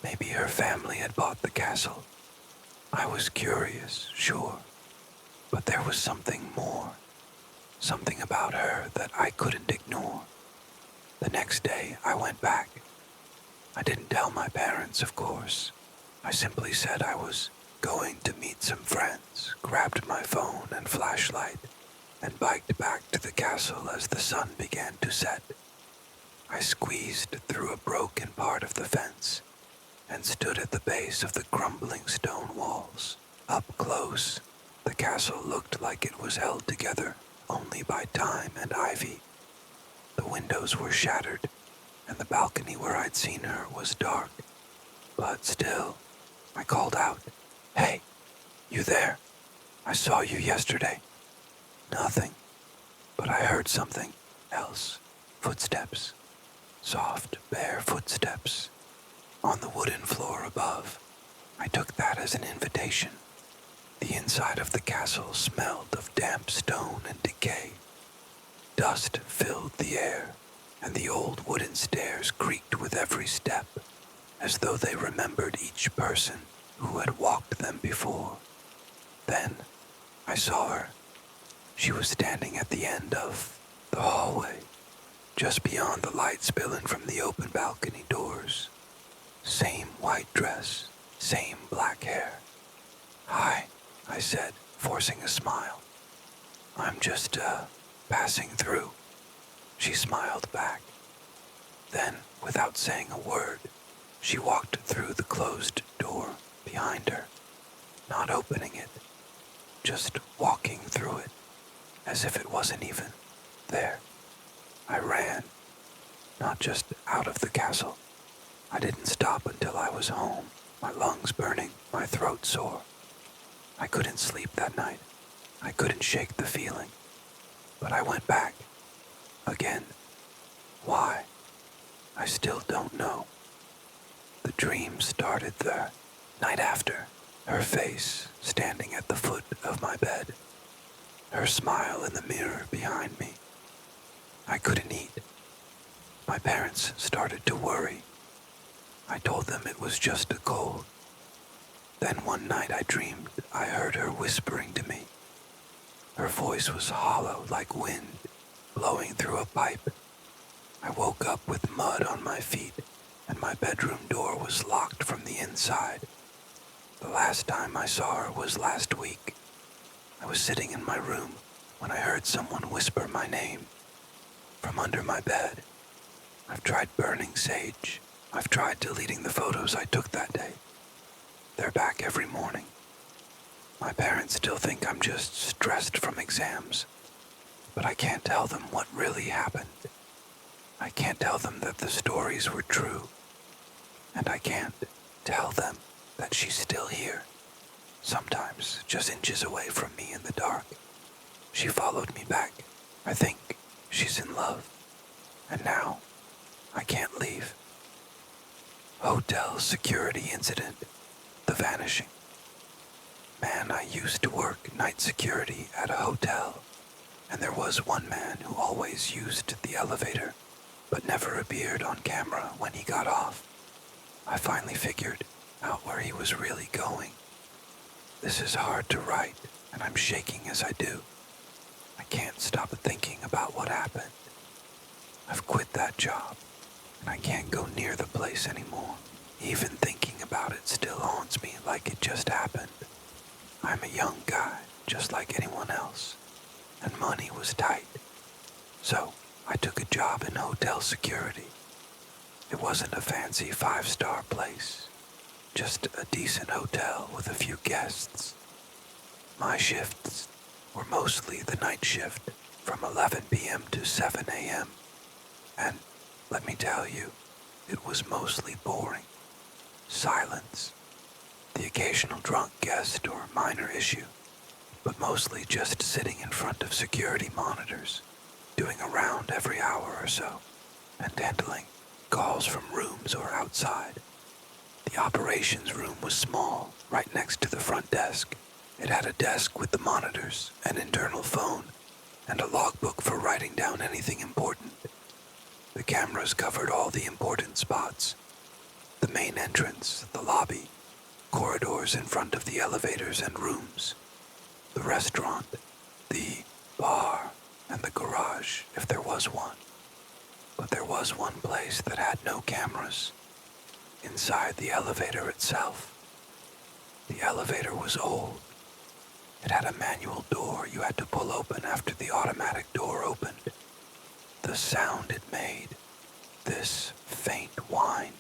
Maybe her family had bought the castle. I was curious, sure, but there was something more. Something about her that I couldn't ignore. The next day, I went back. I didn't tell my parents, of course. I simply said I was going to meet some friends, grabbed my phone and flashlight, and biked back to the castle as the sun began to set. I squeezed through a broken part of the fence and stood at the base of the crumbling stone walls. Up close, the castle looked like it was held together only by time and ivy. The windows were shattered, and the balcony where I'd seen her was dark. But still, I called out, "Hey, you there? I saw you yesterday." Nothing, but I heard something else. Footsteps. Soft, bare footsteps. On the wooden floor above. I took that as an invitation. The inside of the castle smelled of damp stone and decay. Dust filled the air, and the old wooden stairs creaked with every step, as though they remembered each person who had walked them before. Then I saw her. She was standing at the end of the hallway, just beyond the light spilling from the open balcony doors. Same white dress, same black hair. "Hi," I said, forcing a smile. "I'm just, passing through." She smiled back. Then, without saying a word, she walked through the closed door behind her, not opening it, just walking through it, as if it wasn't even there. I ran, not just out of the castle. I didn't stop until I was home, my lungs burning, my throat sore. I couldn't sleep that night. I couldn't shake the feeling. But I went back. Again. Why? I still don't know. The dream started the night after. Her face standing at the foot of my bed. Her smile in the mirror behind me. I couldn't eat. My parents started to worry. I told them it was just a cold. Then one night I dreamed I heard her whispering to me. Her voice was hollow like wind, blowing through a pipe. I woke up with mud on my feet, and my bedroom door was locked from the inside. The last time I saw her was last week. I was sitting in my room when I heard someone whisper my name from under my bed. I've tried burning sage. I've tried deleting the photos I took that day. They're back every morning. My parents still think I'm just stressed from exams, but I can't tell them what really happened. I can't tell them that the stories were true, and I can't tell them that she's still here, sometimes just inches away from me in the dark. She followed me back. I think she's in love, and now I can't leave. Hotel security incident. The vanishing. Man, I used to work night security at a hotel, and there was one man who always used the elevator, but never appeared on camera when he got off. I finally figured out where he was really going. This is hard to write, and I'm shaking as I do. I can't stop thinking about what happened. I've quit that job, and I can't go near the place anymore. Even thinking about it still haunts me like it just happened. I'm a young guy, just like anyone else, and money was tight. So I took a job in hotel security. It wasn't a fancy 5-star place, just a decent hotel with a few guests. My shifts were mostly the night shift, from 11 p.m. to 7 a.m. And let me tell you, it was mostly boring. Silence. The occasional drunk guest or minor issue, but mostly just sitting in front of security monitors, doing a round every hour or so, and handling calls from rooms or outside. The operations room was small, right next to the front desk. It had a desk with the monitors, an internal phone, and a logbook for writing down anything important. The cameras covered all the important spots. The main entrance, the lobby, corridors in front of the elevators and rooms, the restaurant, the bar, and the garage, if there was one. But there was one place that had no cameras, inside the elevator itself. The elevator was old. It had a manual door you had to pull open after the automatic door opened. The sound it made, this faint whine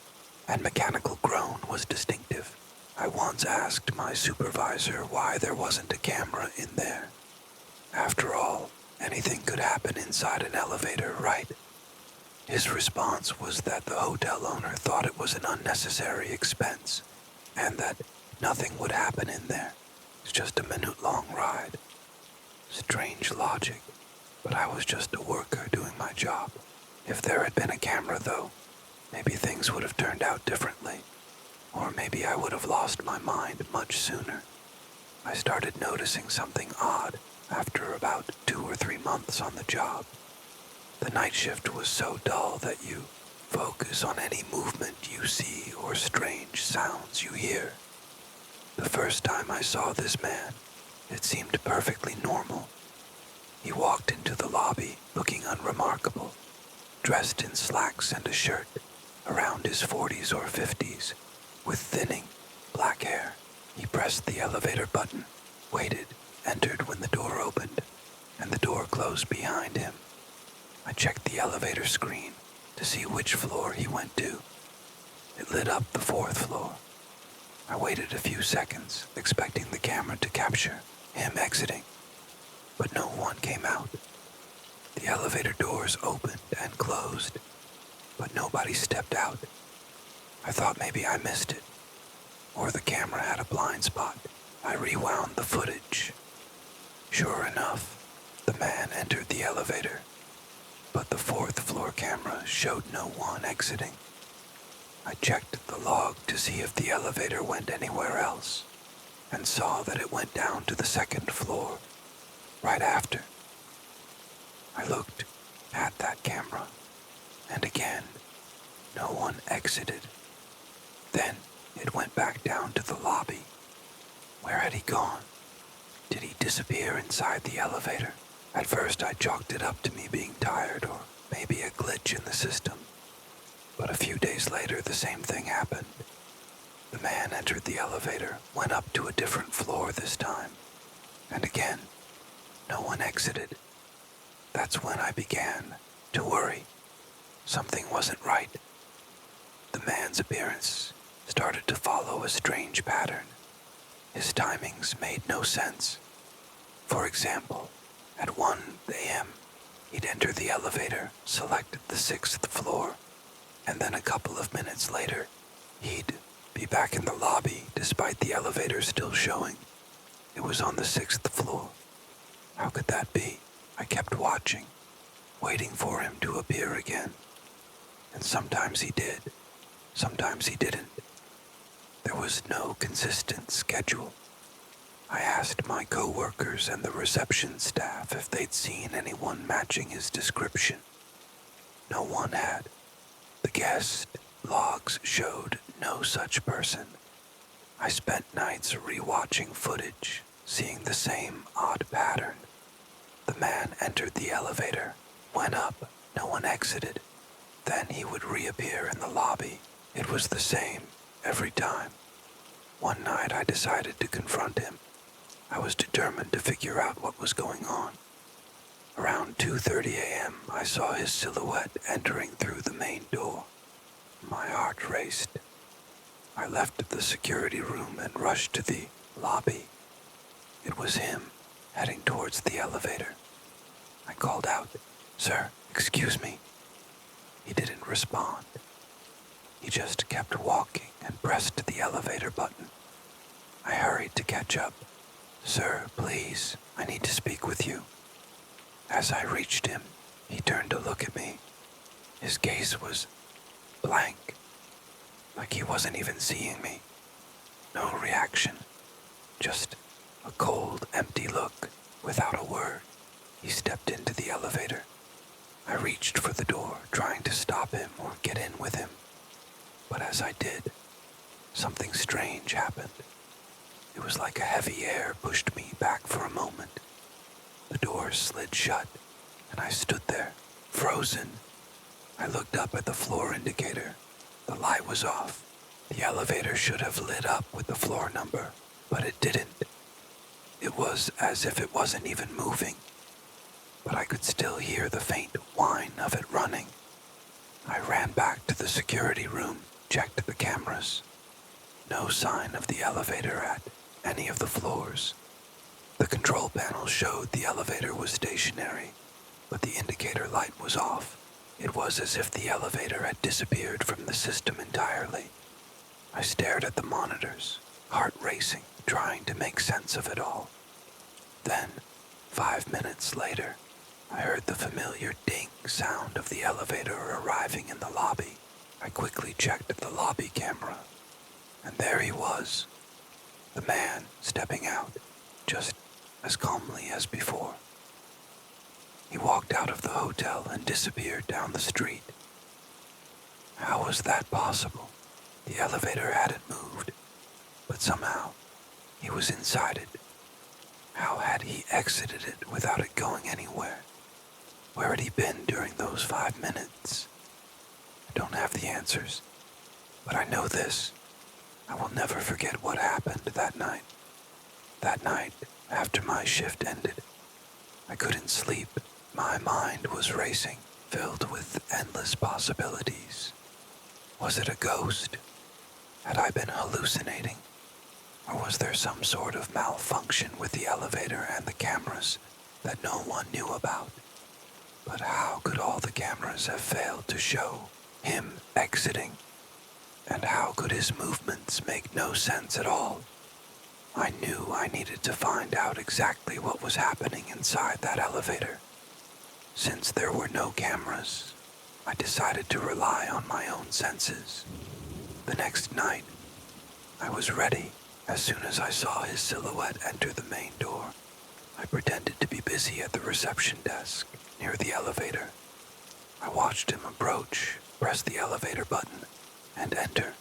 and mechanical groan, was distinctive. I once asked my supervisor why there wasn't a camera in there. After all, anything could happen inside an elevator, right? His response was that the hotel owner thought it was an unnecessary expense, and that nothing would happen in there. It's just a minute-long ride. Strange logic, but I was just a worker doing my job. If there had been a camera, though, maybe things would have turned out differently. Or maybe I would have lost my mind much sooner. I started noticing something odd after about 2 or 3 months on the job. The night shift was so dull that you focus on any movement you see or strange sounds you hear. The first time I saw this man, it seemed perfectly normal. He walked into the lobby looking unremarkable, dressed in slacks and a shirt, around his 40s or 50s, with thinning, black hair. He pressed the elevator button, waited, entered when the door opened, and the door closed behind him. I checked the elevator screen to see which floor he went to. It lit up the 4th floor. I waited a few seconds, expecting the camera to capture him exiting, but no one came out. The elevator doors opened and closed, but nobody stepped out. I thought maybe I missed it, or the camera had a blind spot. I rewound the footage. Sure enough, the man entered the elevator, but the 4th floor camera showed no one exiting. I checked the log to see if the elevator went anywhere else, and saw that it went down to the 2nd floor, right after. I looked at that camera, and again, no one exited. Then it went back down to the lobby. Where had he gone? Did he disappear inside the elevator? At first I chalked it up to me being tired, or maybe a glitch in the system. But a few days later, the same thing happened. The man entered the elevator, went up to a different floor this time, and again, no one exited. That's when I began to worry. Something wasn't right. The man's appearance started to follow a strange pattern. His timings made no sense. For example, at 1 a.m., he'd enter the elevator, select the 6th floor, and then a couple of minutes later, he'd be back in the lobby despite the elevator still showing it was on the 6th floor. How could that be? I kept watching, waiting for him to appear again. And sometimes he did, sometimes he didn't. There was no consistent schedule. I asked my co-workers and the reception staff if they'd seen anyone matching his description. No one had. The guest logs showed no such person. I spent nights rewatching footage, seeing the same odd pattern. The man entered the elevator, went up, no one exited. Then he would reappear in the lobby. It was the same every time. One night I decided to confront him. I was determined to figure out what was going on. Around 2:30 a.m., I saw his silhouette entering through the main door. My heart raced. I left the security room and rushed to the lobby. It was him, heading towards the elevator. I called out, "Sir, excuse me." He didn't respond. He just kept walking and pressed the elevator button. I hurried to catch up. "Sir, please, I need to speak with you." As I reached him, he turned to look at me. His gaze was blank, like he wasn't even seeing me. No reaction, just a cold, empty look without a word. He stepped into the elevator. I reached for the door, trying to stop him or get in with him. But as I did, something strange happened. It was like a heavy air pushed me back for a moment. The door slid shut, and I stood there, frozen. I looked up at the floor indicator. The light was off. The elevator should have lit up with the floor number, but it didn't. It was as if it wasn't even moving, but I could still hear the faint whine of it running. I ran back to the security room, checked the cameras. No sign of the elevator at any of the floors. The control panel showed the elevator was stationary, but the indicator light was off. It was as if the elevator had disappeared from the system entirely. I stared at the monitors, heart racing, trying to make sense of it all. Then, 5 minutes later, I heard the familiar ding sound of the elevator arriving in the lobby. I quickly checked the lobby camera, and there he was, the man stepping out, just as calmly as before. He walked out of the hotel and disappeared down the street. How was that possible? The elevator hadn't moved, but somehow he was inside it. How had he exited it without it going anywhere? Where had he been during those 5 minutes? I don't have the answers, but I know this. I will never forget what happened that night. That night, after my shift ended, I couldn't sleep. My mind was racing, filled with endless possibilities. Was it a ghost? Had I been hallucinating? Or was there some sort of malfunction with the elevator and the cameras that no one knew about? But how could all the cameras have failed to show him exiting? And how could his movements make no sense at all? I knew I needed to find out exactly what was happening inside that elevator. Since there were no cameras, I decided to rely on my own senses. The next night, I was ready as soon as I saw his silhouette enter the main door. I pretended to be busy at the reception desk near the elevator. I watched him approach, press the elevator button, and enter.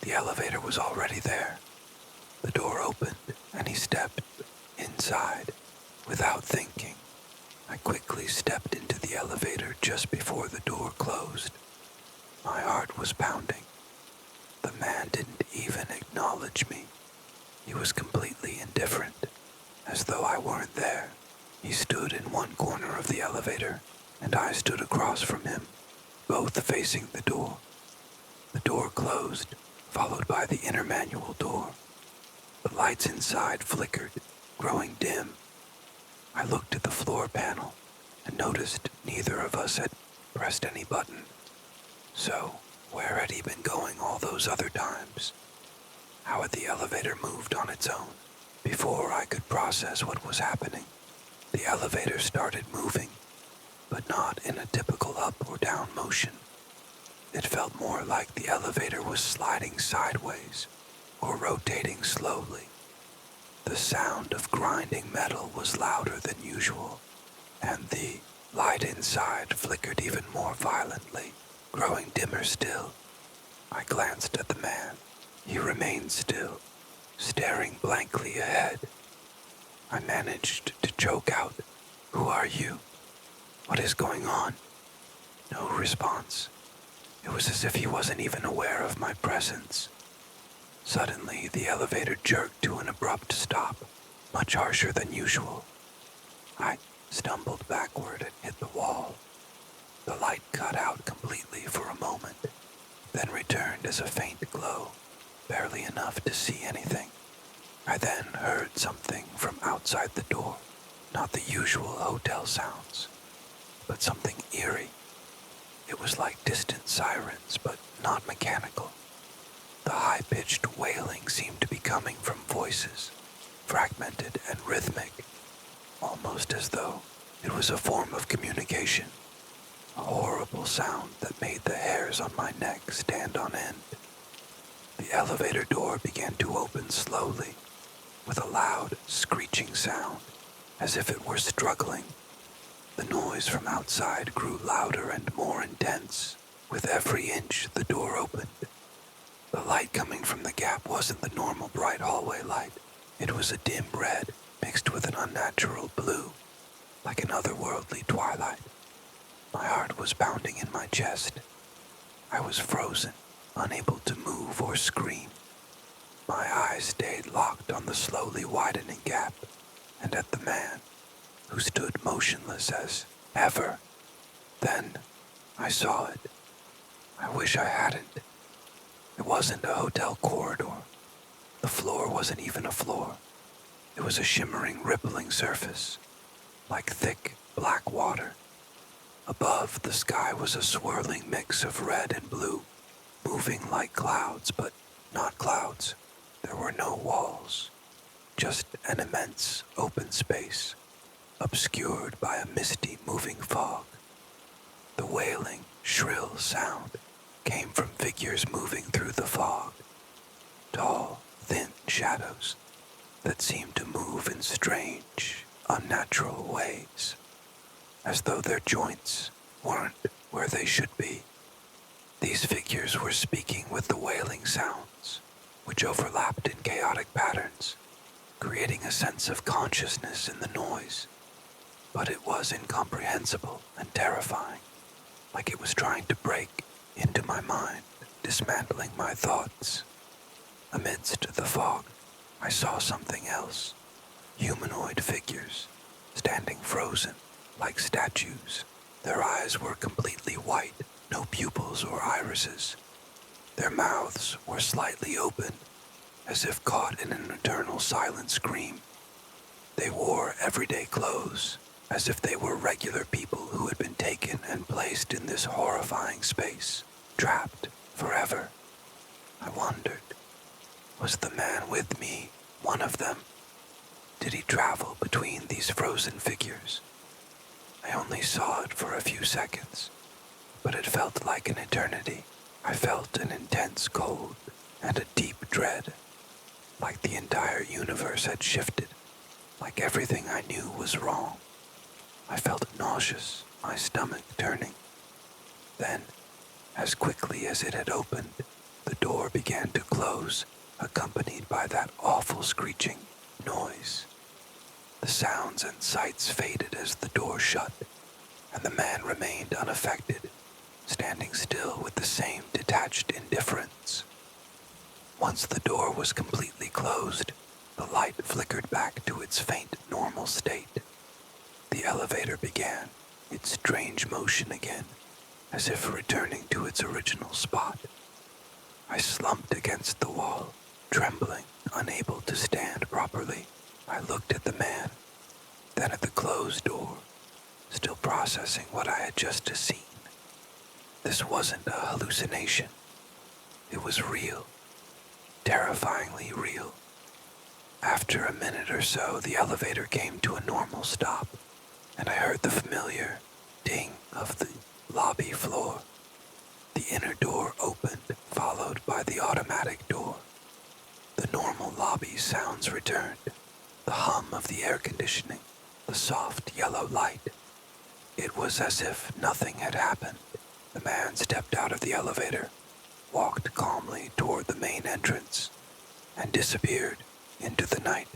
The elevator was already there. The door opened, and he stepped inside. Without thinking, I quickly stepped into the elevator just before the door closed. My heart was pounding. The man didn't even acknowledge me. He was completely indifferent, as though I weren't there. He stood in one corner of the elevator, and I stood across from him, both facing the door. The door closed, followed by the inner manual door. The lights inside flickered, growing dim. I looked at the floor panel and noticed neither of us had pressed any button. So, where had he been going all those other times? How had the elevator moved on its own? Before I could process what was happening, the elevator started moving, but not in a typical up or down motion. It felt more like the elevator was sliding sideways or rotating slowly. The sound of grinding metal was louder than usual, and the light inside flickered even more violently, growing dimmer still. I glanced at the man. He remained still, staring blankly ahead. I managed to choke out, "Who are you? What is going on?" No response. It was as if he wasn't even aware of my presence. Suddenly, the elevator jerked to an abrupt stop, much harsher than usual. I stumbled backward and hit the wall. The light cut out completely for a moment, then returned as a faint glow, barely enough to see anything. I then heard something from outside the door, not the usual hotel sounds, but something eerie. It was like distant sirens, but not mechanical. The high-pitched wailing seemed to be coming from voices, fragmented and rhythmic, almost as though it was a form of communication. A horrible sound that made the hairs on my neck stand on end. The elevator door began to open slowly, with a loud, screeching sound, as if it were struggling. The noise from outside grew louder and more intense. With every inch the door opened. The light coming from the gap wasn't the normal bright hallway light. It was a dim red mixed with an unnatural blue, like an otherworldly twilight. My heart was pounding in my chest. I was frozen, unable to move or scream. My eyes stayed locked on the slowly widening gap and at the man who stood motionless as ever. Then I saw it. I wish I hadn't. It wasn't a hotel corridor. The floor wasn't even a floor. It was a shimmering, rippling surface, like thick, black water. Above, the sky was a swirling mix of red and blue, moving like clouds, but not clouds. There were no walls, just an immense open space, obscured by a misty, moving fog. The wailing, shrill sound came from figures moving through the fog, tall, thin shadows that seemed to move in strange, unnatural ways, as though their joints weren't where they should be. These figures were speaking with the wailing sounds, which overlapped in chaotic patterns, creating a sense of consciousness in the noise. But it was incomprehensible and terrifying, like it was trying to break into my mind, dismantling my thoughts. Amidst the fog, I saw something else. Humanoid figures, standing frozen, like statues. Their eyes were completely white, no pupils or irises. Their mouths were slightly open, as if caught in an eternal silent scream. They wore everyday clothes, as if they were regular people who had been taken and placed in this horrifying space, trapped forever. I wondered, was the man with me one of them? Did he travel between these frozen figures? I only saw it for a few seconds, but it felt like an eternity. I felt an intense cold and a deep dread, like the entire universe had shifted, like everything I knew was wrong. I felt nauseous, my stomach turning. Then, as quickly as it had opened, the door began to close, accompanied by that awful screeching noise. The sounds and sights faded as the door shut, and the man remained unaffected, standing still with the same detached indifference. Once the door was completely closed, the light flickered back to its faint normal state. The elevator began its strange motion again, as if returning to its original spot. I slumped against the wall, trembling, unable to stand properly. I looked at the man, then at the closed door, still processing what I had just seen. This wasn't a hallucination. It was real, terrifyingly real. After a minute or so, the elevator came to a normal stop, and I heard the familiar ding of the lobby floor. The inner door opened, followed by the automatic door. The normal lobby sounds returned, the hum of the air conditioning, the soft yellow light. It was as if nothing had happened. The man stepped out of the elevator, walked calmly toward the main entrance, and disappeared into the night.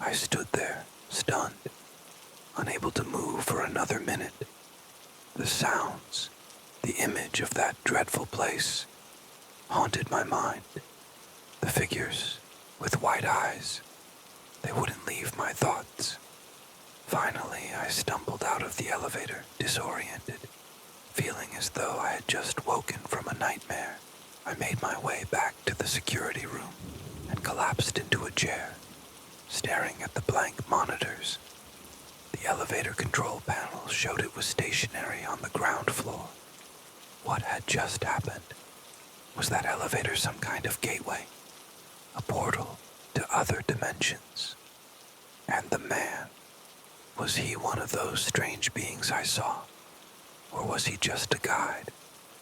I stood there, stunned, unable to move for another minute. The sounds, the image of that dreadful place, haunted my mind. The figures, with white eyes, they wouldn't leave my thoughts. Finally, I stumbled out of the elevator, disoriented, feeling as though I had just woken from a nightmare. I made my way back to the security room and collapsed into a chair, staring at the blank monitors. The elevator control panel showed it was stationary on the ground floor. What had just happened? Was that elevator some kind of gateway? A portal to other dimensions? And the man, was he one of those strange beings I saw? Or was he just a guide,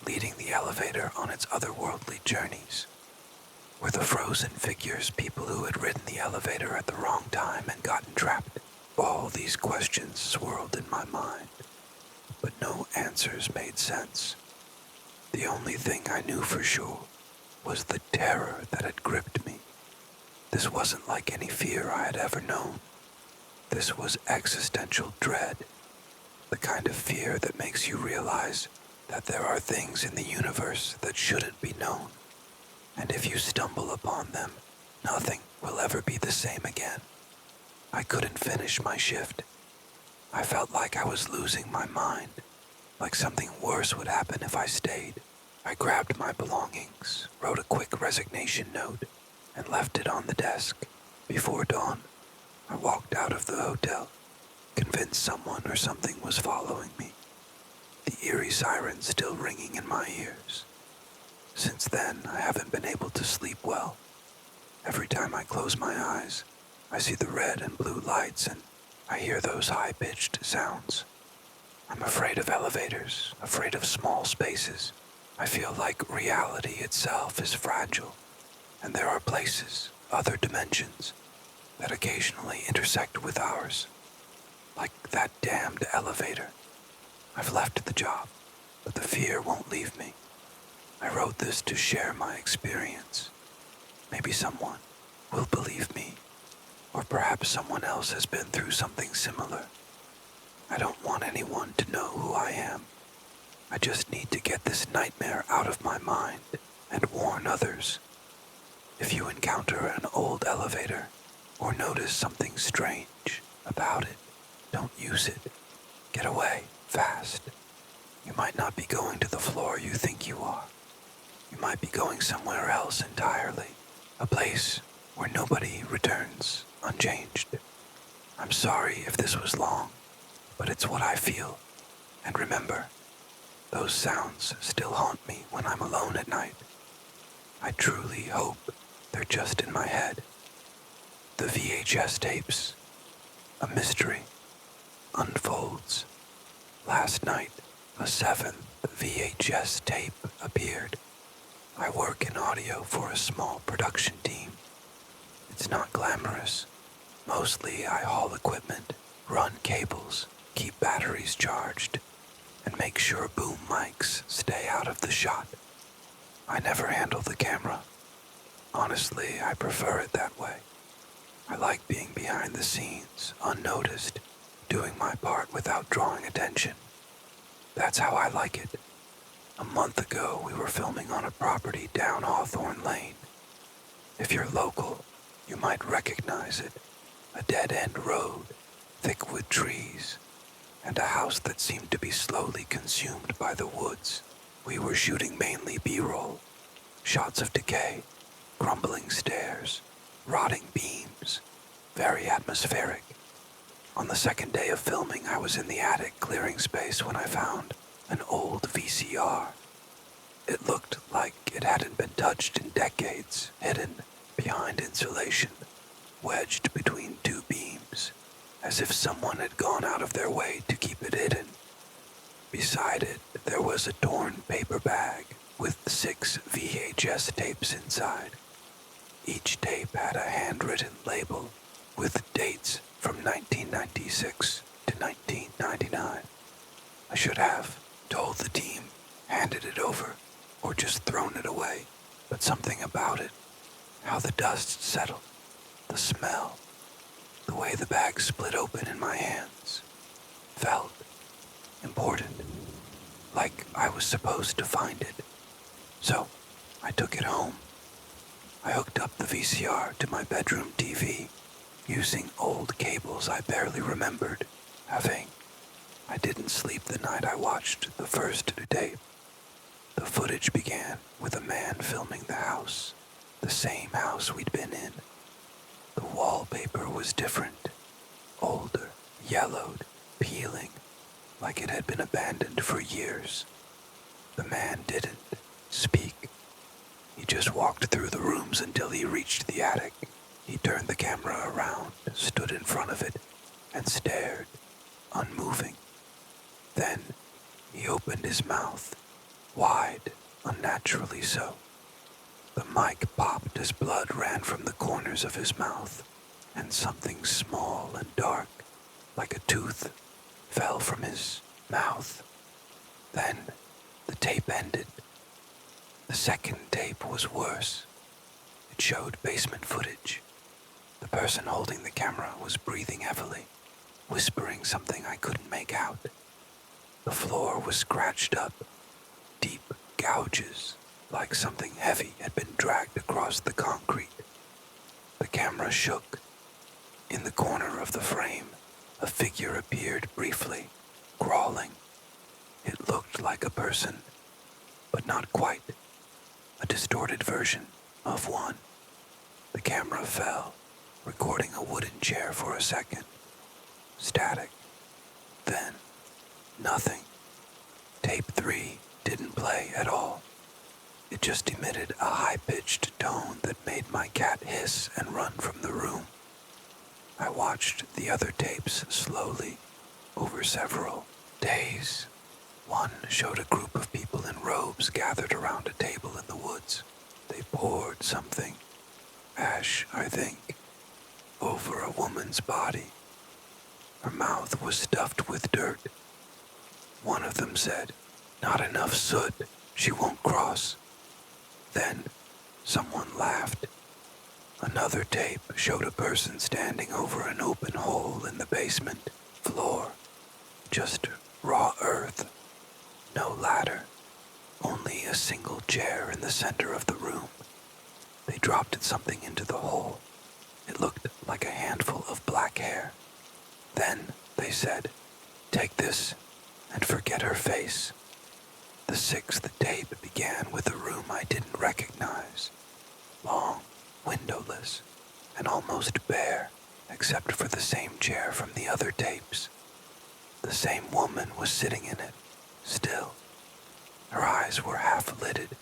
leading the elevator on its otherworldly journeys? Were the frozen figures people who had ridden the elevator at the wrong time and gotten trapped? All these questions swirled in my mind, but no answers made sense. The only thing I knew for sure was the terror that had gripped me. This wasn't like any fear I had ever known. This was existential dread, the kind of fear that makes you realize that there are things in the universe that shouldn't be known, and if you stumble upon them, Nothing will ever be the same again. I couldn't finish my shift. I felt like I was losing my mind, like something worse would happen if I stayed. I grabbed my belongings, wrote a quick resignation note, and left it on the desk. Before dawn, I walked out of the hotel, convinced someone or something was following me, the eerie siren still ringing in my ears. Since then, I haven't been able to sleep well. Every time I close my eyes, I see the red and blue lights and I hear those high-pitched sounds. I'm afraid of elevators, afraid of small spaces. I feel like reality itself is fragile, and there are places, other dimensions, that occasionally intersect with ours. Like that damned elevator. I've left the job, but the fear won't leave me. I wrote this to share my experience. Maybe someone will believe me, or perhaps someone else has been through something similar. I don't want anyone to know who I am. I just need to get this nightmare out of my mind and warn others. If you encounter an old elevator or notice something strange about it, don't use it. Get away, fast. You might not be going to the floor you think you are. You might be going somewhere else entirely, a place where nobody returns unchanged. I'm sorry if this was long, but it's what I feel. And remember, those sounds still haunt me when I'm alone at night. I truly hope they're just in my head. The VHS tapes, a mystery, unfolds. Last night, a seventh VHS tape appeared. I work in audio for a small production team. It's not glamorous. Mostly I haul equipment, run cables, keep batteries charged, and make sure boom mics stay out of the shot. I never handle the camera. Honestly, I prefer it that way. I like being behind the scenes, unnoticed, doing my part without drawing attention. That's how I like it. A month ago, we were filming on a property down Hawthorne Lane. If you're local, you might recognize it. A dead-end road, thick with trees, and a house that seemed to be slowly consumed by the woods. We were shooting mainly B-roll, shots of decay, crumbling stairs, rotting beams, very atmospheric. On the second day of filming, I was in the attic clearing space when I found an old VCR. It looked like it hadn't been touched in decades, hidden behind insulation, wedged between two beams, as if someone had gone out of their way to keep it hidden. Beside it, there was a torn paper bag with 6 VHS tapes inside. Each tape had a handwritten label with dates from 1996 to 1999. I should have told the team, handed it over, or just thrown it away, but something about it, how the dust settled, the smell, the way the bag split open in my hands, felt important, like I was supposed to find it. So, I took it home. I hooked up the VCR to my bedroom TV, using old cables I barely remembered having. I didn't sleep the night I watched the first tape. The footage began with a man filming the house, the same house we'd been in. The wallpaper was different, older, yellowed, peeling, like it had been abandoned for years. The man didn't speak. He just walked through the rooms until he reached the attic. He turned the camera around, stood in front of it, and stared, unmoving. Then he opened his mouth, wide, unnaturally so. The mic popped as blood ran from the corners of his mouth, and something small and dark, like a tooth, fell from his mouth. Then the tape ended. The second tape was worse. It showed basement footage. The person holding the camera was breathing heavily, whispering something I couldn't make out. The floor was scratched up, deep gouges, like something heavy had been dragged across the concrete. camera shook. In the corner of the frame, a figure appeared briefly, crawling. It looked like a person, but not quite. A distorted version of one. The camera fell, recording a wooden chair for a second. Static. Then, nothing. Tape 3 didn't play at all. It just emitted a high-pitched tone that made my cat hiss and run from the room. I watched the other tapes slowly, over several days. One showed a group of people in robes gathered around a table in the woods. They poured something, ash, I think, over a woman's body. Her mouth was stuffed with dirt. One of them said, "Not enough soot, she won't cross." Then, someone laughed. Another tape showed a person standing over an open hole in the basement floor. Just raw earth. No ladder. Only a single chair in the center of the room. They dropped something into the hole. It looked like a handful of black hair. Then they said, "Take this and forget her face." The sixth tape began with a room I didn't recognize. Long, windowless, and almost bare, except for the same chair from the other tapes. The same woman was sitting in it, still. Her eyes were half-lidded,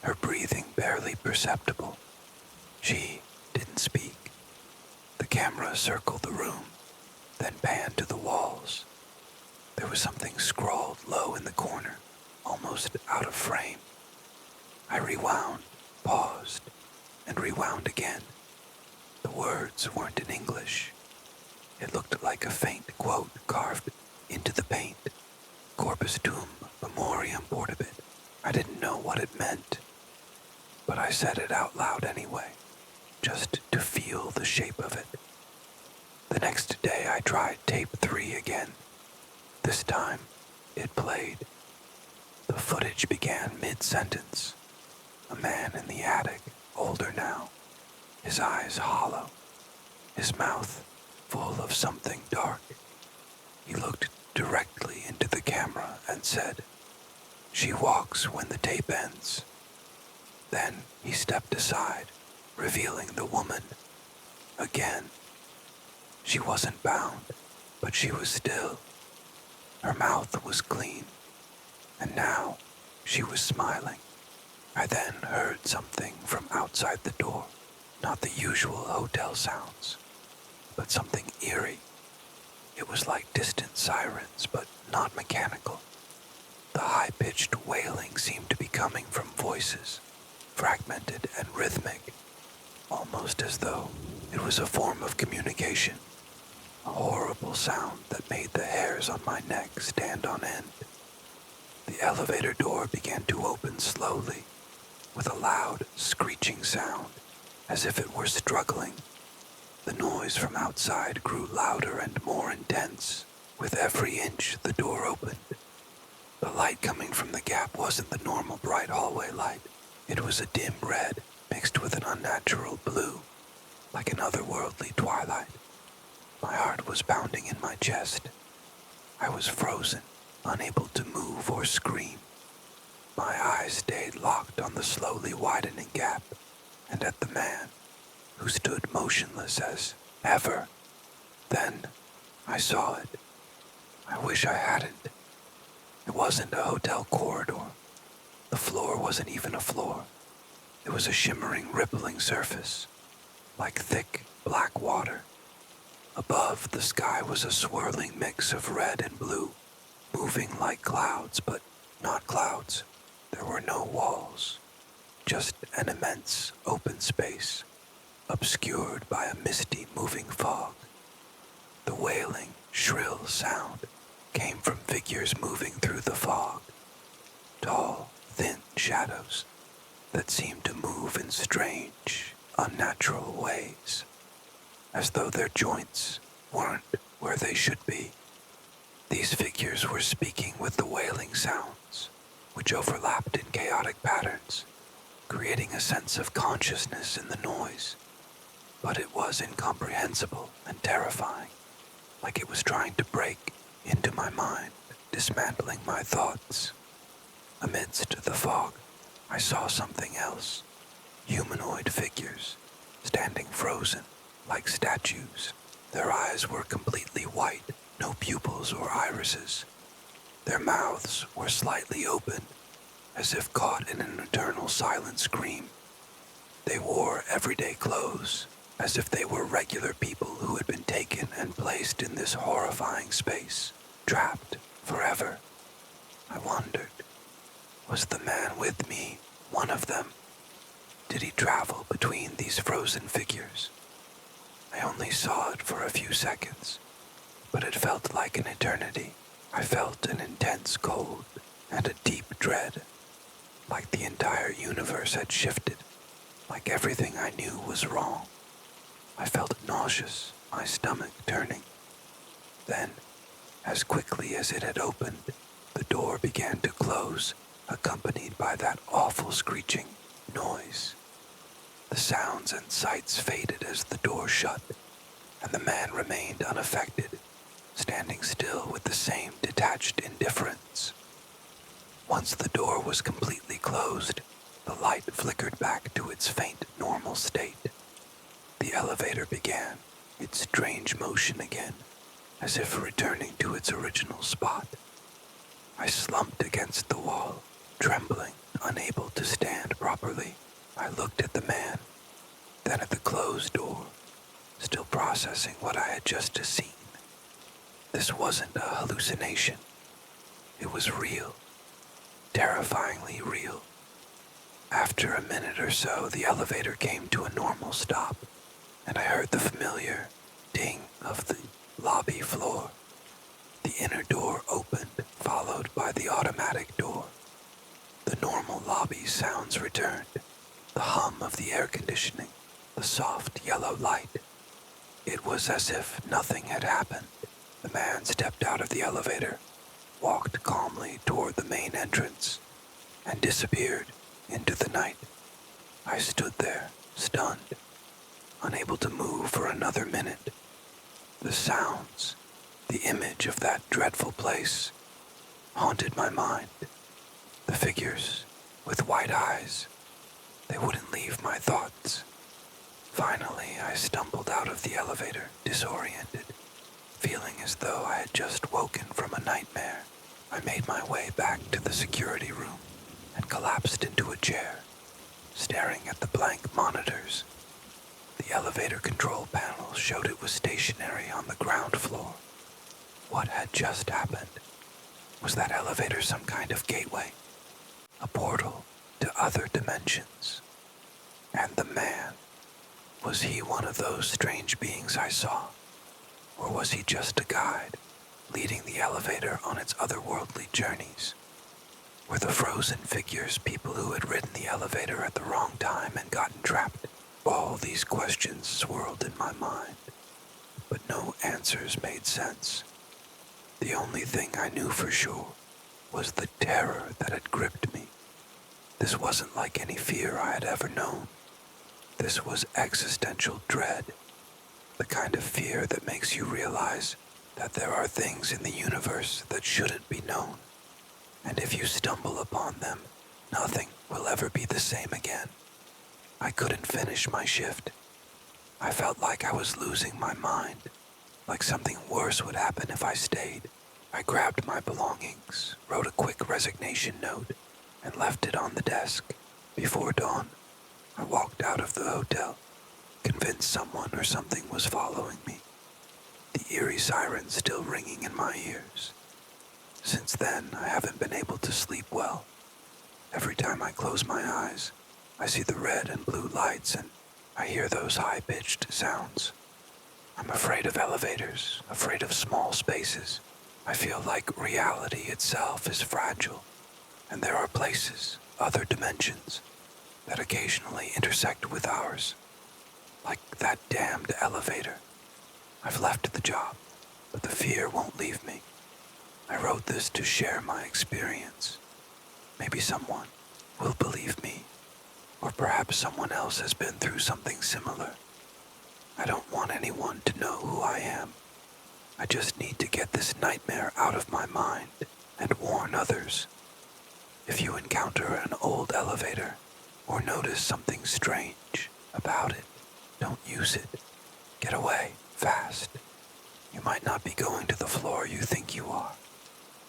her breathing barely perceptible. She didn't speak. The camera circled the room, then panned to the walls. There was something scrawled low in the corner, almost out of frame. I rewound, paused, and rewound again. The words weren't in English. It looked like a faint quote carved into the paint. Corpus tuum memoriam portabit. I didn't know what it meant, but I said it out loud anyway, just to feel the shape of it. The next day I tried tape 3 again. This time, it played. The footage began mid-sentence. A man in the attic, older now, his eyes hollow, his mouth full of something dark. He looked directly into the camera and said, "She walks when the tape ends." Then he stepped aside, revealing the woman. Again. She wasn't bound, but she was still. Her mouth was clean, and now she was smiling. I then heard something from outside the door, not the usual hotel sounds, but something eerie. It was like distant sirens, but not mechanical. The high-pitched wailing seemed to be coming from voices, fragmented and rhythmic, almost as though it was a form of communication. A horrible sound that made the hairs on my neck stand on end. The elevator door began to open slowly, with a loud, screeching sound, as if it were struggling. The noise from outside grew louder and more intense. With every inch the door opened. The light coming from the gap wasn't the normal bright hallway light. It was a dim red mixed with an unnatural blue, like an otherworldly twilight. My heart was pounding in my chest. I was frozen, unable to move or scream. My eyes stayed locked on the slowly widening gap and at the man, who stood motionless as ever. Then I saw it. I wish I hadn't. It wasn't a hotel corridor. The floor wasn't even a floor. It was a shimmering, rippling surface, like thick, black water. Above, the sky was a swirling mix of red and blue, moving like clouds, but not clouds. There were no walls, just an immense open space, obscured by a misty, moving fog. The wailing, shrill sound came from figures moving through the fog, tall, thin shadows that seemed to move in strange, unnatural ways, as though their joints weren't where they should be. These figures were speaking with the wailing sounds, which overlapped in chaotic patterns, creating a sense of consciousness in the noise. but it was incomprehensible and terrifying, like it was trying to break into my mind, dismantling my thoughts. Amidst the fog, I saw something else. Humanoid figures, standing frozen, like statues. Their eyes were completely white, no pupils or irises. Their mouths were slightly open, as if caught in an eternal silent scream. They wore everyday clothes, as if they were regular people who had been taken and placed in this horrifying space, trapped forever. I wondered, was the man with me one of them? Did he travel between these frozen figures? I only saw it for a few seconds, but it felt like an eternity. I felt an intense cold and a deep dread, like the entire universe had shifted, like everything I knew was wrong. I felt nauseous, my stomach turning. Then, as quickly as it had opened, the door began to close, accompanied by that awful screeching noise. The sounds and sights faded as the door shut, and the man remained unaffected, standing still with the same detached indifference. Once the door was completely closed, the light flickered back to its faint normal state. The elevator began its strange motion again, as if returning to its original spot. I slumped against the wall, trembling, unable to stand properly. I looked at the man, then at the closed door, still processing what I had just seen. This wasn't a hallucination. It was real, terrifyingly real. After a minute or so, the elevator came to a normal stop, and I heard the familiar ding of the lobby floor. The inner door opened, followed by the automatic door. The normal lobby sounds returned, the hum of the air conditioning, the soft yellow light. It was as if nothing had happened. The man stepped out of the elevator, walked calmly toward the main entrance, and disappeared into the night. I stood there, stunned, unable to move for another minute. The sounds, the image of that dreadful place, haunted my mind. The figures, with white eyes, they wouldn't leave my thoughts. Finally, I stumbled out of the elevator, disoriented, feeling as though I had just woken from a nightmare. I made my way back to the security room and collapsed into a chair, staring at the blank monitors. The elevator control panel showed it was stationary on the ground floor. What had just happened? Was that elevator some kind of gateway? A portal to other dimensions? And the man, was he one of those strange beings I saw? Or was he just a guide, leading the elevator on its otherworldly journeys? Were the frozen figures people who had ridden the elevator at the wrong time and gotten trapped? All these questions swirled in my mind, but no answers made sense. The only thing I knew for sure was the terror that had gripped me. This wasn't like any fear I had ever known. This was existential dread, the kind of fear that makes you realize that there are things in the universe that shouldn't be known, and if you stumble upon them, nothing will ever be the same again. I couldn't finish my shift. I felt like I was losing my mind, like something worse would happen if I stayed. I grabbed my belongings, wrote a quick resignation note, and left it on the desk. Before dawn, I walked out of the hotel, convinced someone or something was following me, the eerie siren still ringing in my ears. Since then, I haven't been able to sleep well. Every time I close my eyes, I see the red and blue lights and I hear those high-pitched sounds. I'm afraid of elevators, afraid of small spaces. I feel like reality itself is fragile, and there are places, other dimensions, that occasionally intersect with ours. Like that damned elevator. I've left the job, but the fear won't leave me. I wrote this to share my experience. Maybe someone will believe me, or perhaps someone else has been through something similar. I don't want anyone to know who I am. I just need to get this nightmare out of my mind and warn others. If you encounter an old elevator or notice something strange about it, don't use it. Get away, fast. You might not be going to the floor you think you are.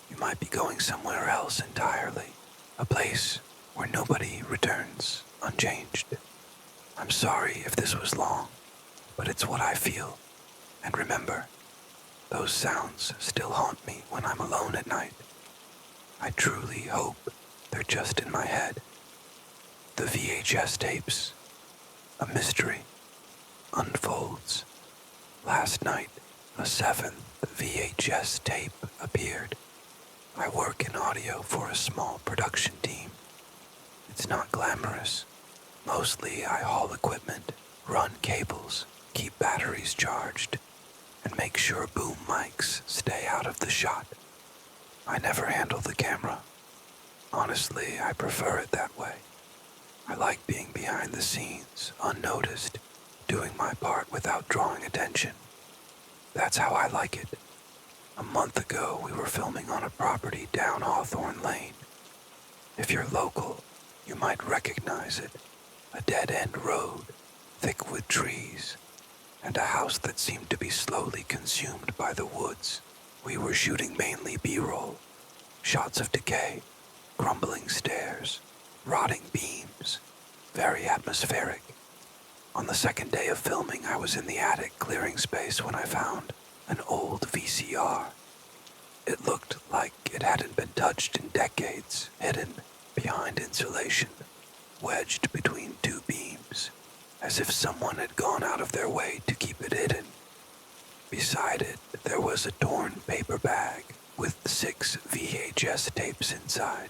You might be going somewhere else entirely, a place where nobody returns unchanged. I'm sorry if this was long, but it's what I feel. And remember, those sounds still haunt me when I'm alone at night. I truly hope they're just in my head. The VHS tapes. A mystery unfolds. Last night, a seventh VHS tape appeared. I work in audio for a small production team. It's not glamorous. Mostly I haul equipment, run cables, keep batteries charged, and make sure boom mics stay out of the shot. I never handle the camera. Honestly, I prefer it that way. I like being behind the scenes, unnoticed, doing my part without drawing attention. That's how I like it. A month ago, we were filming on a property down Hawthorne Lane. If you're local, you might recognize it. A dead-end road, thick with trees, and a house that seemed to be slowly consumed by the woods. We were shooting mainly B-roll, shots of decay, crumbling stairs, rotting beams, very atmospheric. On the second day of filming, I was in the attic clearing space when I found an old VCR. It looked like it hadn't been touched in decades, hidden behind insulation, wedged between two beams, as if someone had gone out of their way to keep it hidden. Beside it, there was a torn paper bag with 6 VHS tapes inside.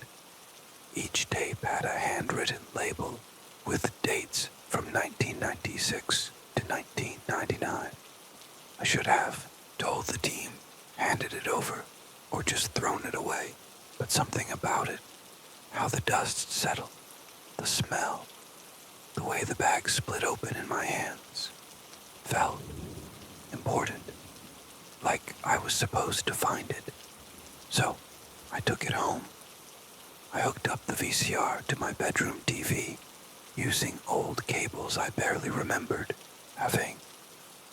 Each tape had a handwritten label with dates from 1996 to 1999. I should have told the team, handed it over, or just thrown it away, but something about it, how the dust settled, the smell, the way the bag split open in my hands, felt important, like I was supposed to find it. So, I took it home. I hooked up the VCR to my bedroom TV, using old cables I barely remembered having.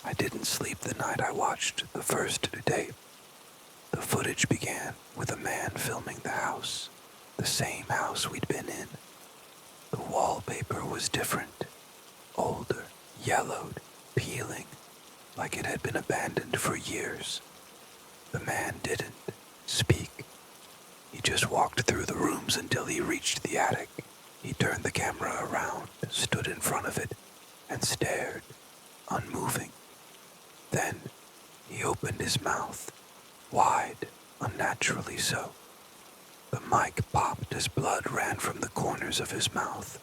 I didn't sleep the night I watched the first tape. The footage began with a man filming the house, the same house we'd been in. The wallpaper was different, older, yellowed, peeling, like it had been abandoned for years. The man didn't speak. He just walked through the rooms until he reached the attic. He turned the camera around, stood in front of it, and stared, unmoving. Then he opened his mouth, wide, unnaturally so. The mic popped as blood ran from the corners of his mouth,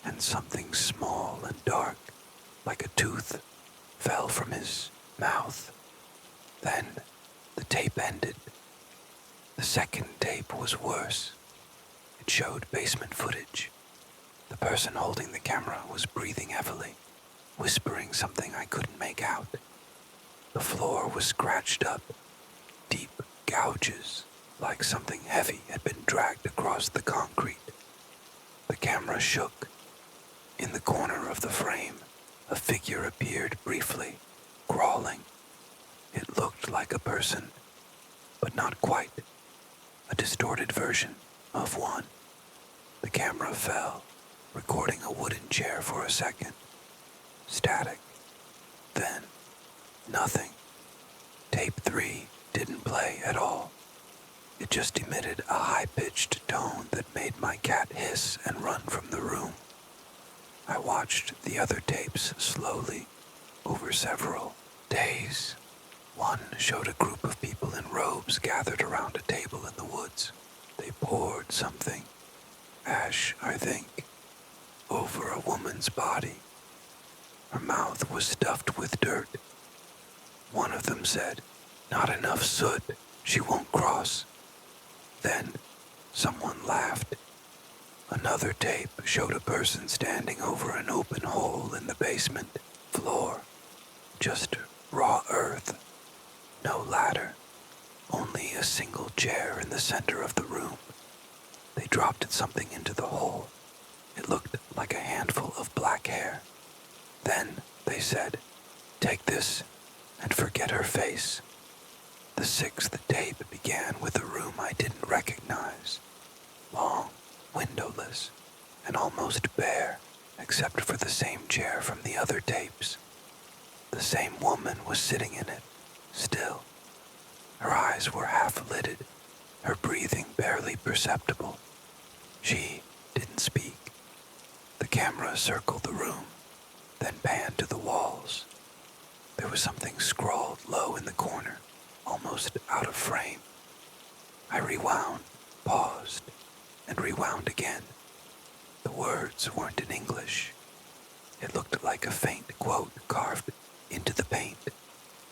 and something small and dark, like a tooth, fell from his mouth. Then the tape ended. The second tape was worse. It showed basement footage. The person holding the camera was breathing heavily, whispering something I couldn't make out. The floor was scratched up, deep gouges, like something heavy had been dragged across the concrete. The camera shook. In the corner of the frame, a figure appeared briefly, crawling. It looked like a person, but not quite. A distorted version of one. The camera fell, recording a wooden chair for a second. Static. Then, nothing. Tape 3 didn't play at all. It just emitted a high-pitched tone that made my cat hiss and run from the room. I watched the other tapes slowly, over several days. One showed a group of people in robes gathered around a table in the woods. They poured something, ash, I think, over a woman's body. Her mouth was stuffed with dirt. One of them said, "Not enough soot, she won't cross." Then someone laughed. Another tape showed a person standing over an open hole in the basement floor. just raw earth. No ladder, only a single chair in the center of the room. They dropped something into the hole. It looked like a handful of black hair. Then they said, "Take this and forget her face." The sixth tape began with a room I didn't recognize. Long, windowless, and almost bare, except for the same chair from the other tapes. The same woman was sitting in it, still. Her eyes were half-lidded, her breathing barely perceptible. She didn't speak. The camera circled the room, then panned to the walls. There was something scrawled low in the corner, almost out of frame. I rewound, paused, and rewound again. The words weren't in English. It looked like a faint quote carved into the paint.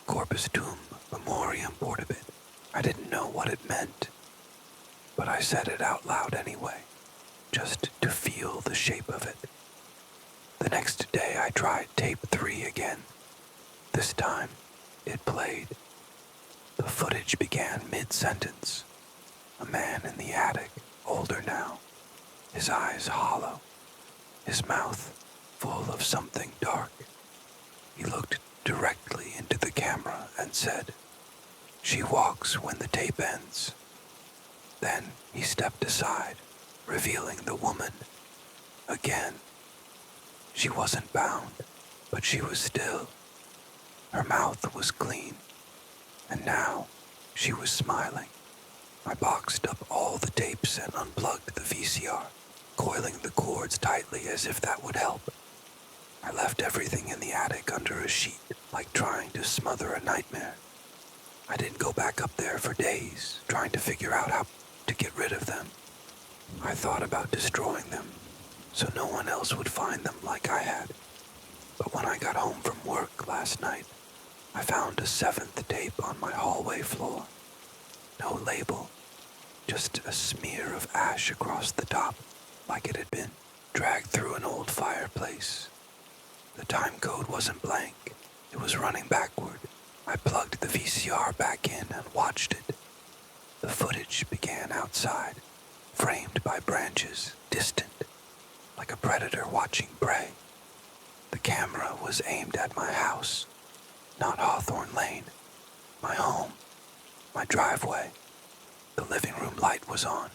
Corpus tuum memoriam portabit. I didn't know what it meant, but I said it out loud anyway, just to feel the shape of it. The next day I tried tape 3 again. This time, it played. The footage began mid-sentence. A man in the attic, older now, his eyes hollow, his mouth full of something dark. He looked directly into the camera and said, "She walks when the tape ends." Then he stepped aside, revealing the woman. Again. She wasn't bound, but she was still. Her mouth was clean, and now she was smiling. I boxed up all the tapes and unplugged the VCR, coiling the cords tightly as if that would help. I left everything in the attic under a sheet, like trying to smother a nightmare. I didn't go back up there for days, trying to figure out how to get rid of them. I thought about destroying them, so no one else would find them like I had. But when I got home from work last night, I found a 7th tape on my hallway floor. No label, just a smear of ash across the top, like it had been dragged through an old fireplace. The time code wasn't blank, it was running backward. I plugged the VCR back in and watched it. The footage began outside, framed by branches, distant, like a predator watching prey. The camera was aimed at my house, not Hawthorne Lane, my home, my driveway. The living room light was on.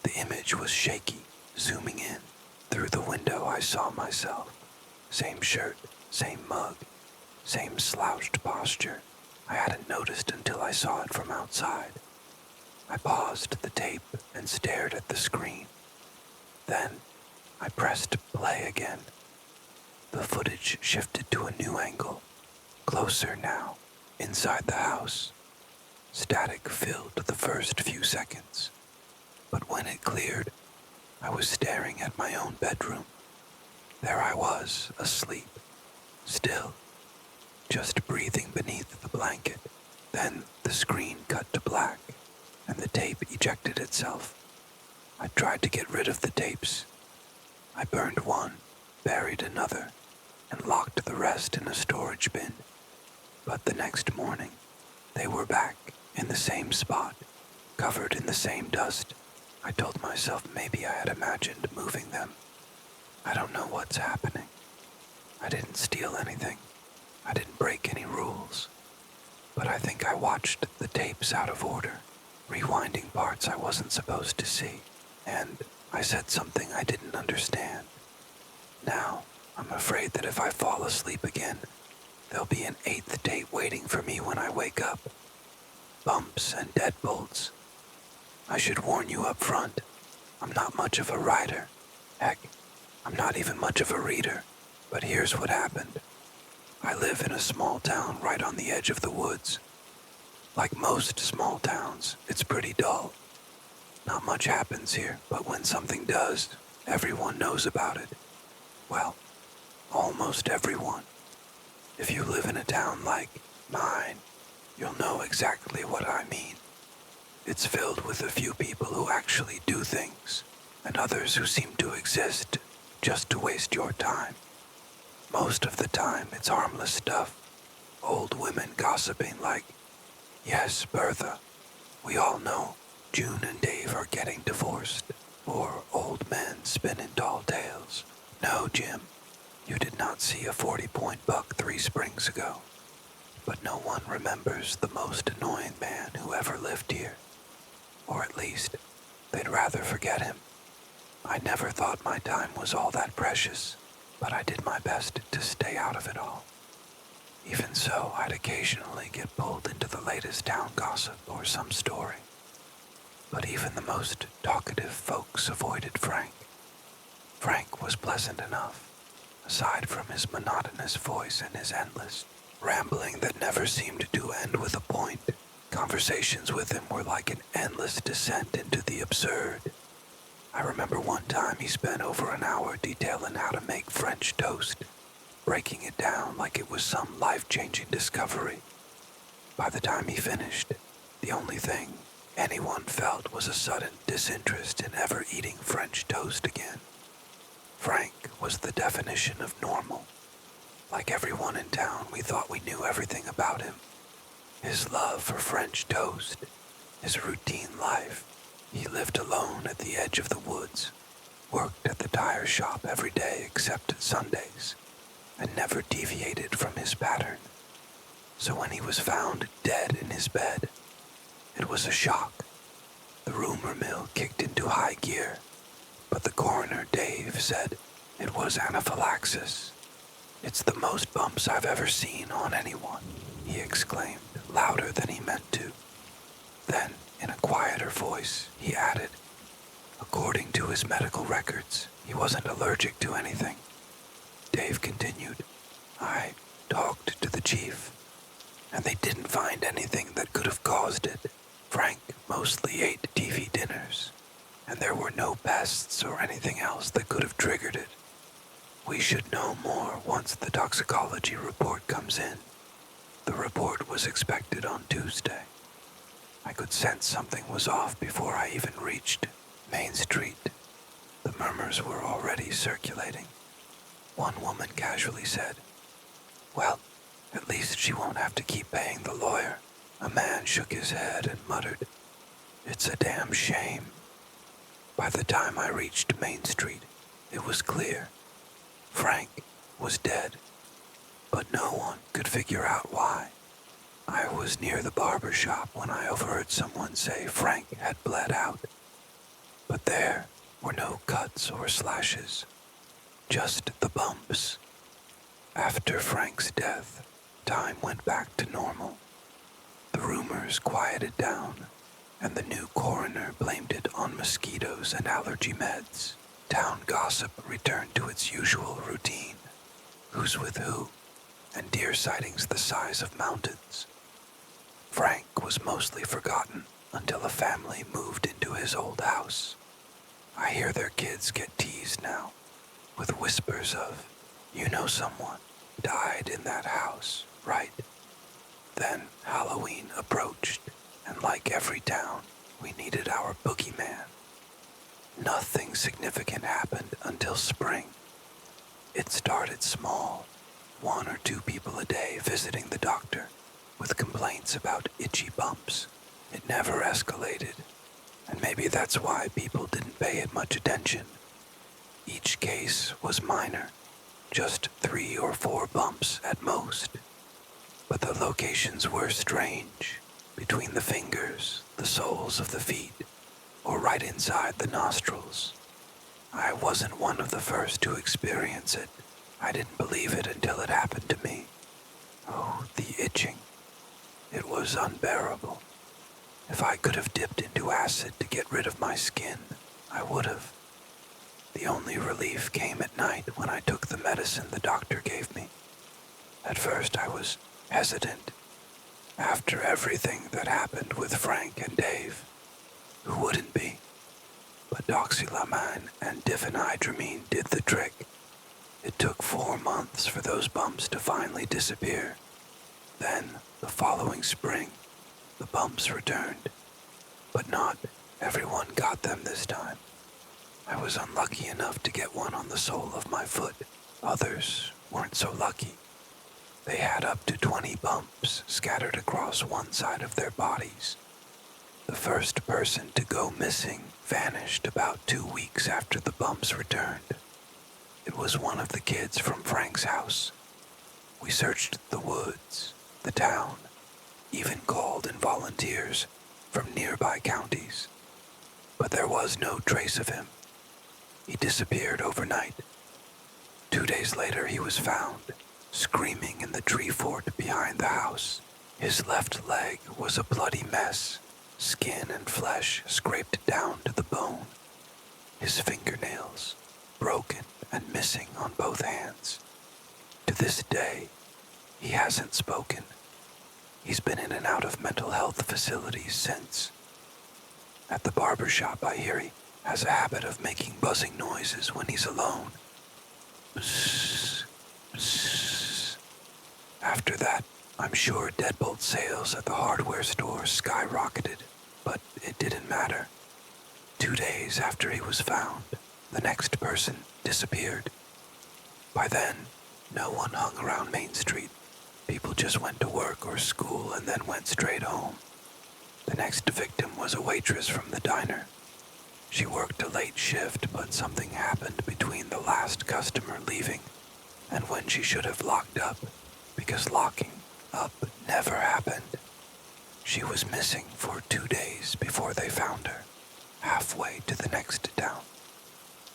The image was shaky, zooming in. Through the window I saw myself. Same shirt, same mug, same slouched posture. I hadn't noticed until I saw it from outside. I paused the tape and stared at the screen. Then I pressed play again. The footage shifted to a new angle, closer now, inside the house. Static filled the first few seconds, but when it cleared, I was staring at my own bedroom. There I was, asleep, still, just breathing beneath the blanket. Then the screen cut to black, and the tape ejected itself. I tried to get rid of the tapes. I burned one, buried another, and locked the rest in a storage bin. But the next morning, they were back in the same spot, covered in the same dust. I told myself maybe I had imagined moving them. I don't know what's happening. I didn't steal anything. I didn't break any rules. But I think I watched the tapes out of order, rewinding parts I wasn't supposed to see, and I said something I didn't understand. Now, I'm afraid that if I fall asleep again, there'll be an 8th tape waiting for me when I wake up. Bumps and deadbolts. I should warn you up front, I'm not much of a writer. Heck, I'm not even much of a reader. But here's what happened. I live in a small town right on the edge of the woods. Like most small towns, it's pretty dull. Not much happens here, but when something does, everyone knows about it. Well, almost everyone. If you live in a town like mine, you'll know exactly what I mean. It's filled with a few people who actually do things, and others who seem to exist just to waste your time. Most of the time, it's harmless stuff, Old women gossiping like, "Yes, Bertha, we all know June and Dave are getting divorced." Or old men spinning tall tales. "No, Jim, you did not see a 40-point buck 3 springs ago." But no one remembers the most annoying man who ever lived here. Or at least, they'd rather forget him. I never thought my time was all that precious, but I did my best to stay out of it all. Even so, I'd occasionally get pulled into the latest town gossip or some story. But even the most talkative folks avoided Frank. Frank was pleasant enough, aside from his monotonous voice and his endless rambling that never seemed to end with a point. Conversations with him were like an endless descent into the absurd. I remember one time he spent over an hour detailing how to make French toast, breaking it down like it was some life-changing discovery. By the time he finished, the only thing anyone felt was a sudden disinterest in ever eating French toast again. Frank was the definition of normal. Like everyone in town, we thought we knew everything about him. His love for French toast, his routine life. He lived alone at the edge of the woods, worked at the tire shop every day except Sundays, and never deviated from his pattern. So when he was found dead in his bed, it was a shock. The rumor mill kicked into high gear, but the coroner, Dave, said it was anaphylaxis. "It's the most bumps I've ever seen on anyone," he exclaimed, louder than he meant to. Then, in a quieter voice, he added, "According to his medical records, he wasn't allergic to anything." Dave continued, "I talked to the chief, and they didn't find anything that could have caused it. Frank mostly ate TV dinners, and there were no pests or anything else that could have triggered it. We should know more once the toxicology report comes in." The report was expected on Tuesday. I could sense something was off before I even reached Main Street. The murmurs were already circulating. One woman casually said, "Well, at least she won't have to keep paying the lawyer." A man shook his head and muttered, "It's a damn shame." By the time I reached Main Street, it was clear. Frank was dead, but no one could figure out why. I was near the barber shop when I overheard someone say Frank had bled out. But there were no cuts or slashes, just the bumps. After Frank's death, time went back to normal. The rumors quieted down, and the new coroner blamed it on mosquitoes and allergy meds. Town gossip returned to its usual routine. Who's with who, and deer sightings the size of mountains. Frank was mostly forgotten until a family moved into his old house. I hear their kids get teased now, with whispers of, "You know someone died in that house, right?" Then Halloween approached, and like every town, we needed our boogeyman. Nothing significant happened until spring. It started small, 1 or 2 people a day visiting the doctor with complaints about itchy bumps. It never escalated, and maybe that's why people didn't pay it much attention. Each case was minor, just 3 or 4 bumps at most. But the locations were strange, between the fingers, the soles of the feet, or right inside the nostrils. I wasn't one of the first to experience it. I didn't believe it until it happened to me. Oh, the itching. It was unbearable. If I could have dipped into acid to get rid of my skin, I would have. The only relief came at night when I took the medicine the doctor gave me. At first I was hesitant. After everything that happened with Frank and Dave, who wouldn't be? But doxylamine and diphenhydramine did the trick. It took 4 months for those bumps to finally disappear. Then, the following spring, the bumps returned. But not everyone got them this time. I was unlucky enough to get one on the sole of my foot. Others weren't so lucky. They had up to 20 bumps scattered across one side of their bodies. The first person to go missing vanished about 2 weeks after the bumps returned. It was one of the kids from Frank's house. We searched the woods, the town, even called in volunteers from nearby counties. But there was no trace of him. He disappeared overnight. 2 days later he was found, screaming in the tree fort behind the house. His left leg was a bloody mess, skin and flesh scraped down to the bone. His fingernails broken and missing on both hands. To this day, he hasn't spoken. He's been in and out of mental health facilities since. At the barber shop, I hear he has a habit of making buzzing noises when he's alone. Psst, psst. After that, I'm sure deadbolt sales at the hardware store skyrocketed, but it didn't matter. 2 days after he was found, the next person disappeared. By then, no one hung around Main Street. People just went to work or school and then went straight home. The next victim was a waitress from the diner. She worked a late shift, but something happened between the last customer leaving and when she should have locked up, because locking up never happened. She was missing for 2 days before they found her, halfway to the next town.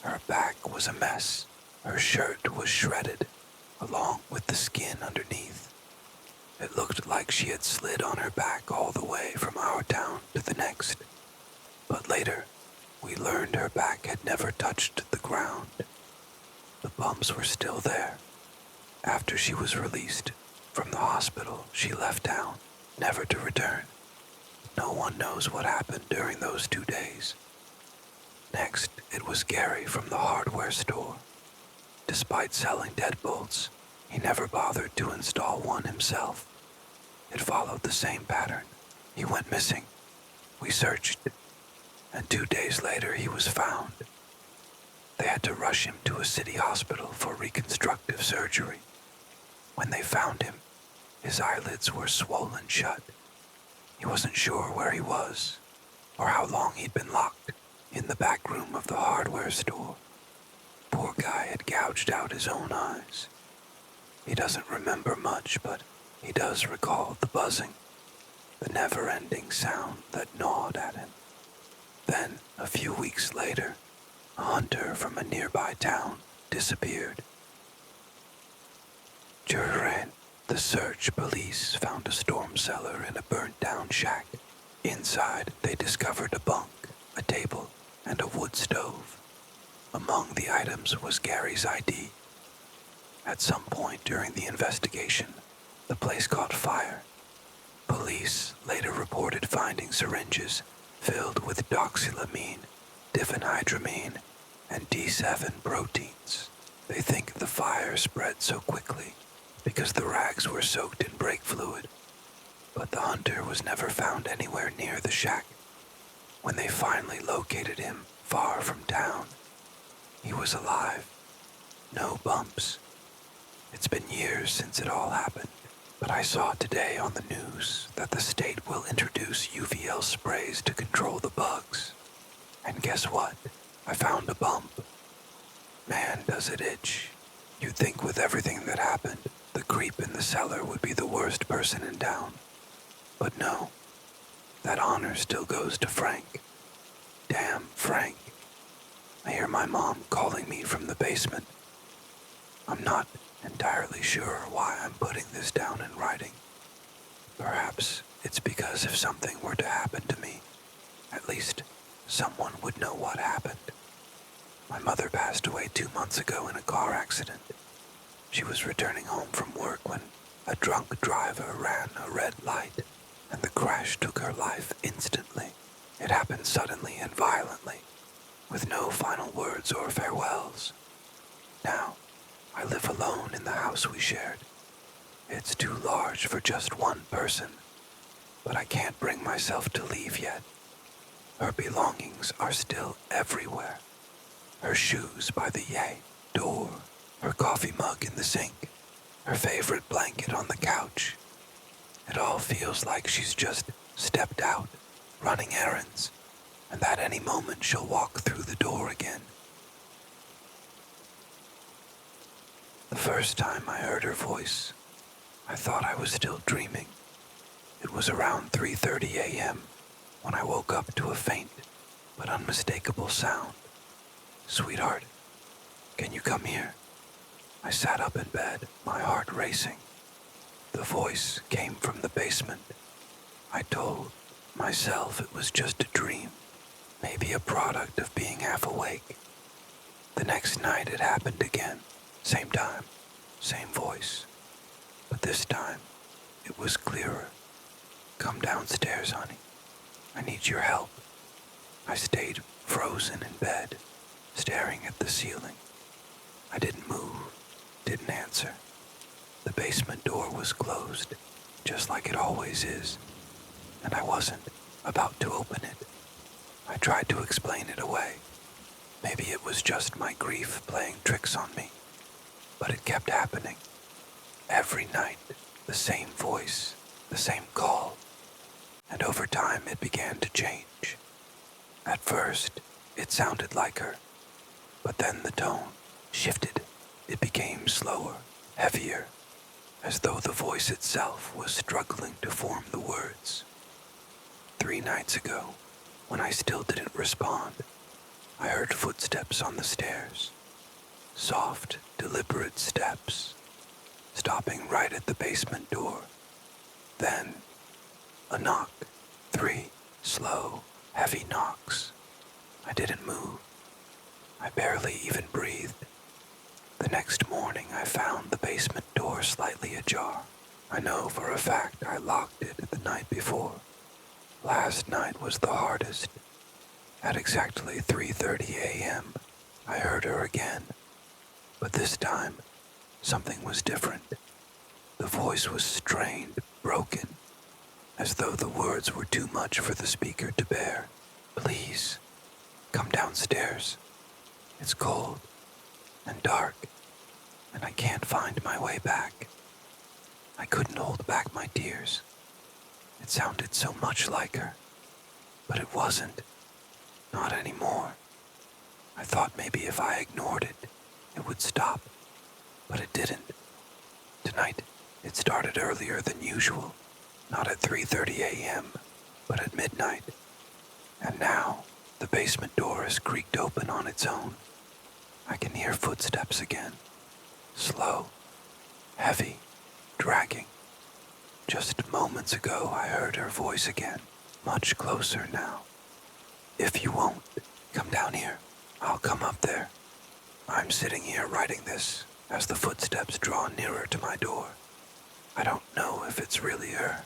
Her back was a mess. Her shirt was shredded, along with the skin underneath. It looked like she had slid on her back all the way from our town to the next. But later, we learned her back had never touched the ground. The bumps were still there. After she was released from the hospital, she left town, never to return. No one knows what happened during those 2 days. Next, it was Gary from the hardware store. Despite selling deadbolts, he never bothered to install one himself. It followed the same pattern. He went missing. We searched, and 2 days later he was found. They had to rush him to a city hospital for reconstructive surgery. When they found him, his eyelids were swollen shut. He wasn't sure where he was, or how long he'd been locked in the back room of the hardware store. Poor guy had gouged out his own eyes. He doesn't remember much, but he does recall the buzzing, the never-ending sound that gnawed at him. Then, a few weeks later, a hunter from a nearby town disappeared. During the search, police found a storm cellar in a burnt-down shack. Inside, they discovered a bunk, a table, and a wood stove. Among the items was Gary's ID. At some point during the investigation, the place caught fire. Police later reported finding syringes filled with doxylamine, diphenhydramine, and D7 proteins. They think the fire spread so quickly because the rags were soaked in brake fluid. But the hunter was never found anywhere near the shack. When they finally located him far from town, he was alive. No bumps. It's been years since it all happened, but I saw today on the news that the state will introduce UVL sprays to control the bugs. And guess what? I found a bump. Man, does it itch. You'd think with everything that happened, the creep in the cellar would be the worst person in town. But no, that honor still goes to Frank. Damn Frank. I hear my mom calling me from the basement. I'm not entirely sure why I'm putting this down in writing. Perhaps it's because if something were to happen to me, at least someone would know what happened. My mother passed away 2 months ago in a car accident. She was returning home from work when a drunk driver ran a red light, and the crash took her life instantly. It happened suddenly and violently, with no final words or farewells. Now, I live alone in the house we shared. It's too large for just one person, but I can't bring myself to leave yet. Her belongings are still everywhere. Her shoes by the door, her coffee mug in the sink, her favorite blanket on the couch. It all feels like she's just stepped out, running errands, and that any moment she'll walk through the door again. The first time I heard her voice, I thought I was still dreaming. It was around 3:30 a.m. when I woke up to a faint but unmistakable sound. "Sweetheart, can you come here?" I sat up in bed, my heart racing. The voice came from the basement. I told myself it was just a dream, maybe a product of being half awake. The next night it happened again, same time, same voice. But this time, it was clearer. "Come downstairs, honey. I need your help." I stayed frozen in bed, staring at the ceiling. I didn't move, didn't answer. The basement door was closed, just like it always is, and I wasn't about to open it. I tried to explain it away. Maybe it was just my grief playing tricks on me, but it kept happening. Every night, the same voice, the same call, and over time it began to change. At first, it sounded like her, but then the tone shifted. It became slower, heavier, as though the voice itself was struggling to form the words. 3 nights ago, when I still didn't respond, I heard footsteps on the stairs. Soft, deliberate steps, stopping right at the basement door. Then, a knock. 3 slow, heavy knocks. I didn't move. I barely even breathed. The next morning I found the basement door slightly ajar. I know for a fact I locked it the night before. Last night was the hardest. At exactly 3:30 a.m., I heard her again. But this time, something was different. The voice was strained, broken, as though the words were too much for the speaker to bear. "Please, come downstairs. It's cold and dark, and I can't find my way back." I couldn't hold back my tears. It sounded so much like her, but it wasn't. Not anymore. I thought maybe if I ignored it, it would stop, but it didn't. Tonight, it started earlier than usual, not at 3:30 a.m., but at midnight. And now, the basement door has creaked open on its own. I can hear footsteps again. Slow, heavy, dragging. Just moments ago, I heard her voice again, much closer now. "If you won't, come down here. I'll come up there." I'm sitting here writing this as the footsteps draw nearer to my door. I don't know if it's really her.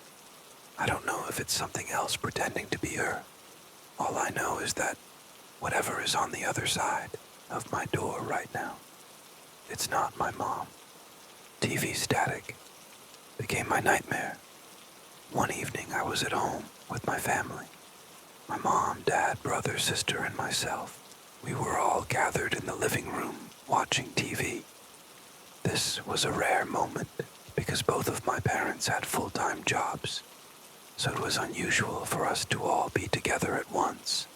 I don't know if it's something else pretending to be her. All I know is that whatever is on the other side of my door right now, it's not my mom. TV static became my nightmare. One evening I was at home with my family. My mom, dad, brother, sister, and myself. We were all gathered in the living room watching TV. This was a rare moment because both of my parents had full-time jobs, so it was unusual for us to all be together at once.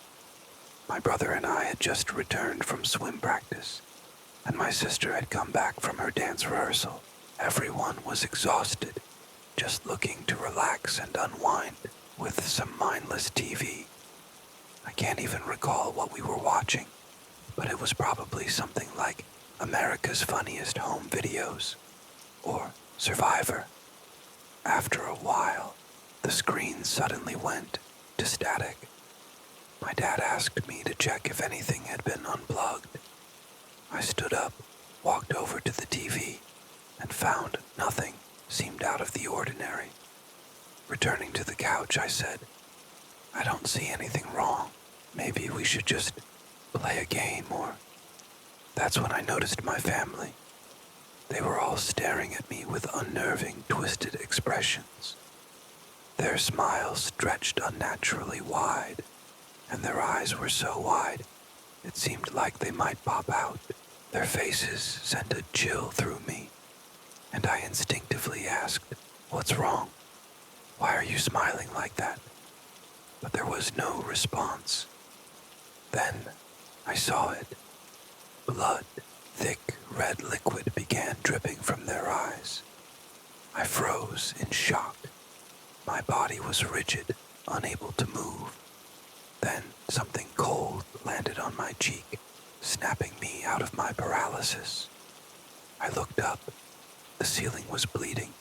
My brother and I had just returned from swim practice, and my sister had come back from her dance rehearsal. Everyone was exhausted, just looking to relax and unwind with some mindless TV. I can't even recall what we were watching, but it was probably something like America's Funniest Home Videos or Survivor. After a while, the screen suddenly went to static. My dad asked me to check if anything had been unplugged. I stood up, walked over to the TV, and found nothing seemed out of the ordinary. Returning to the couch, I said, "I don't see anything wrong. Maybe we should just play a game or..." That's when I noticed my family. They were all staring at me with unnerving, twisted expressions. Their smiles stretched unnaturally wide, and their eyes were so wide, it seemed like they might pop out. Their faces sent a chill through me. and I instinctively asked, "What's wrong? Why are you smiling like that?" But there was no response. Then I saw it. Blood, thick red liquid began dripping from their eyes. I froze in shock. My body was rigid, unable to move. Then something cold landed on my cheek, snapping me out of my paralysis. I looked up. The ceiling was bleeding.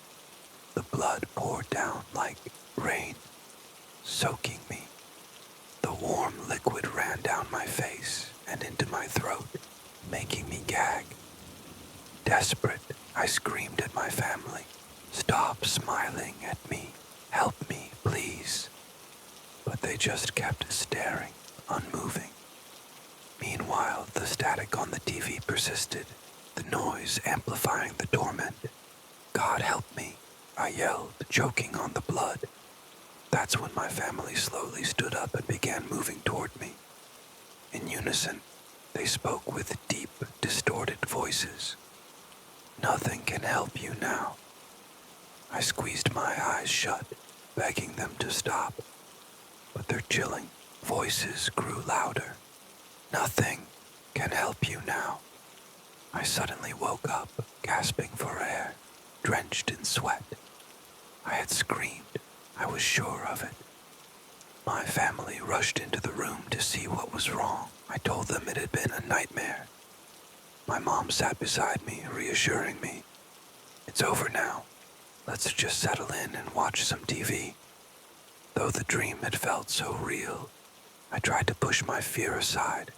The blood poured down like rain, soaking me. The warm liquid ran down my face and into my throat, making me gag. Desperate, I screamed at my family. "Stop smiling at me. Help me, please." But they just kept staring, unmoving. Meanwhile, the static on the TV persisted, the noise amplifying the torment. "God help me," I yelled, choking on the blood. That's when my family slowly stood up and began moving toward me. In unison, they spoke with deep, distorted voices. "Nothing can help you now." I squeezed my eyes shut, begging them to stop. But their chilling voices grew louder. "Nothing can help you now." I suddenly woke up, gasping for air, drenched in sweat. I had screamed. I was sure of it. My family rushed into the room to see what was wrong. I told them it had been a nightmare. My mom sat beside me, reassuring me. "It's over now. Let's just settle in and watch some TV." Though the dream had felt so real, I tried to push my fear aside,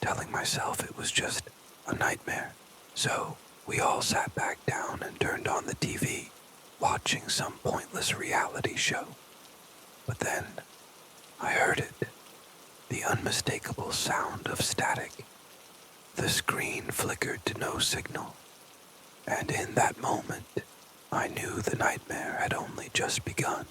telling myself it was just a nightmare. So we all sat back down and turned on the TV, watching some pointless reality show. But then I heard it, the unmistakable sound of static. The screen flickered to no signal, and in that moment, I knew the nightmare had only just begun.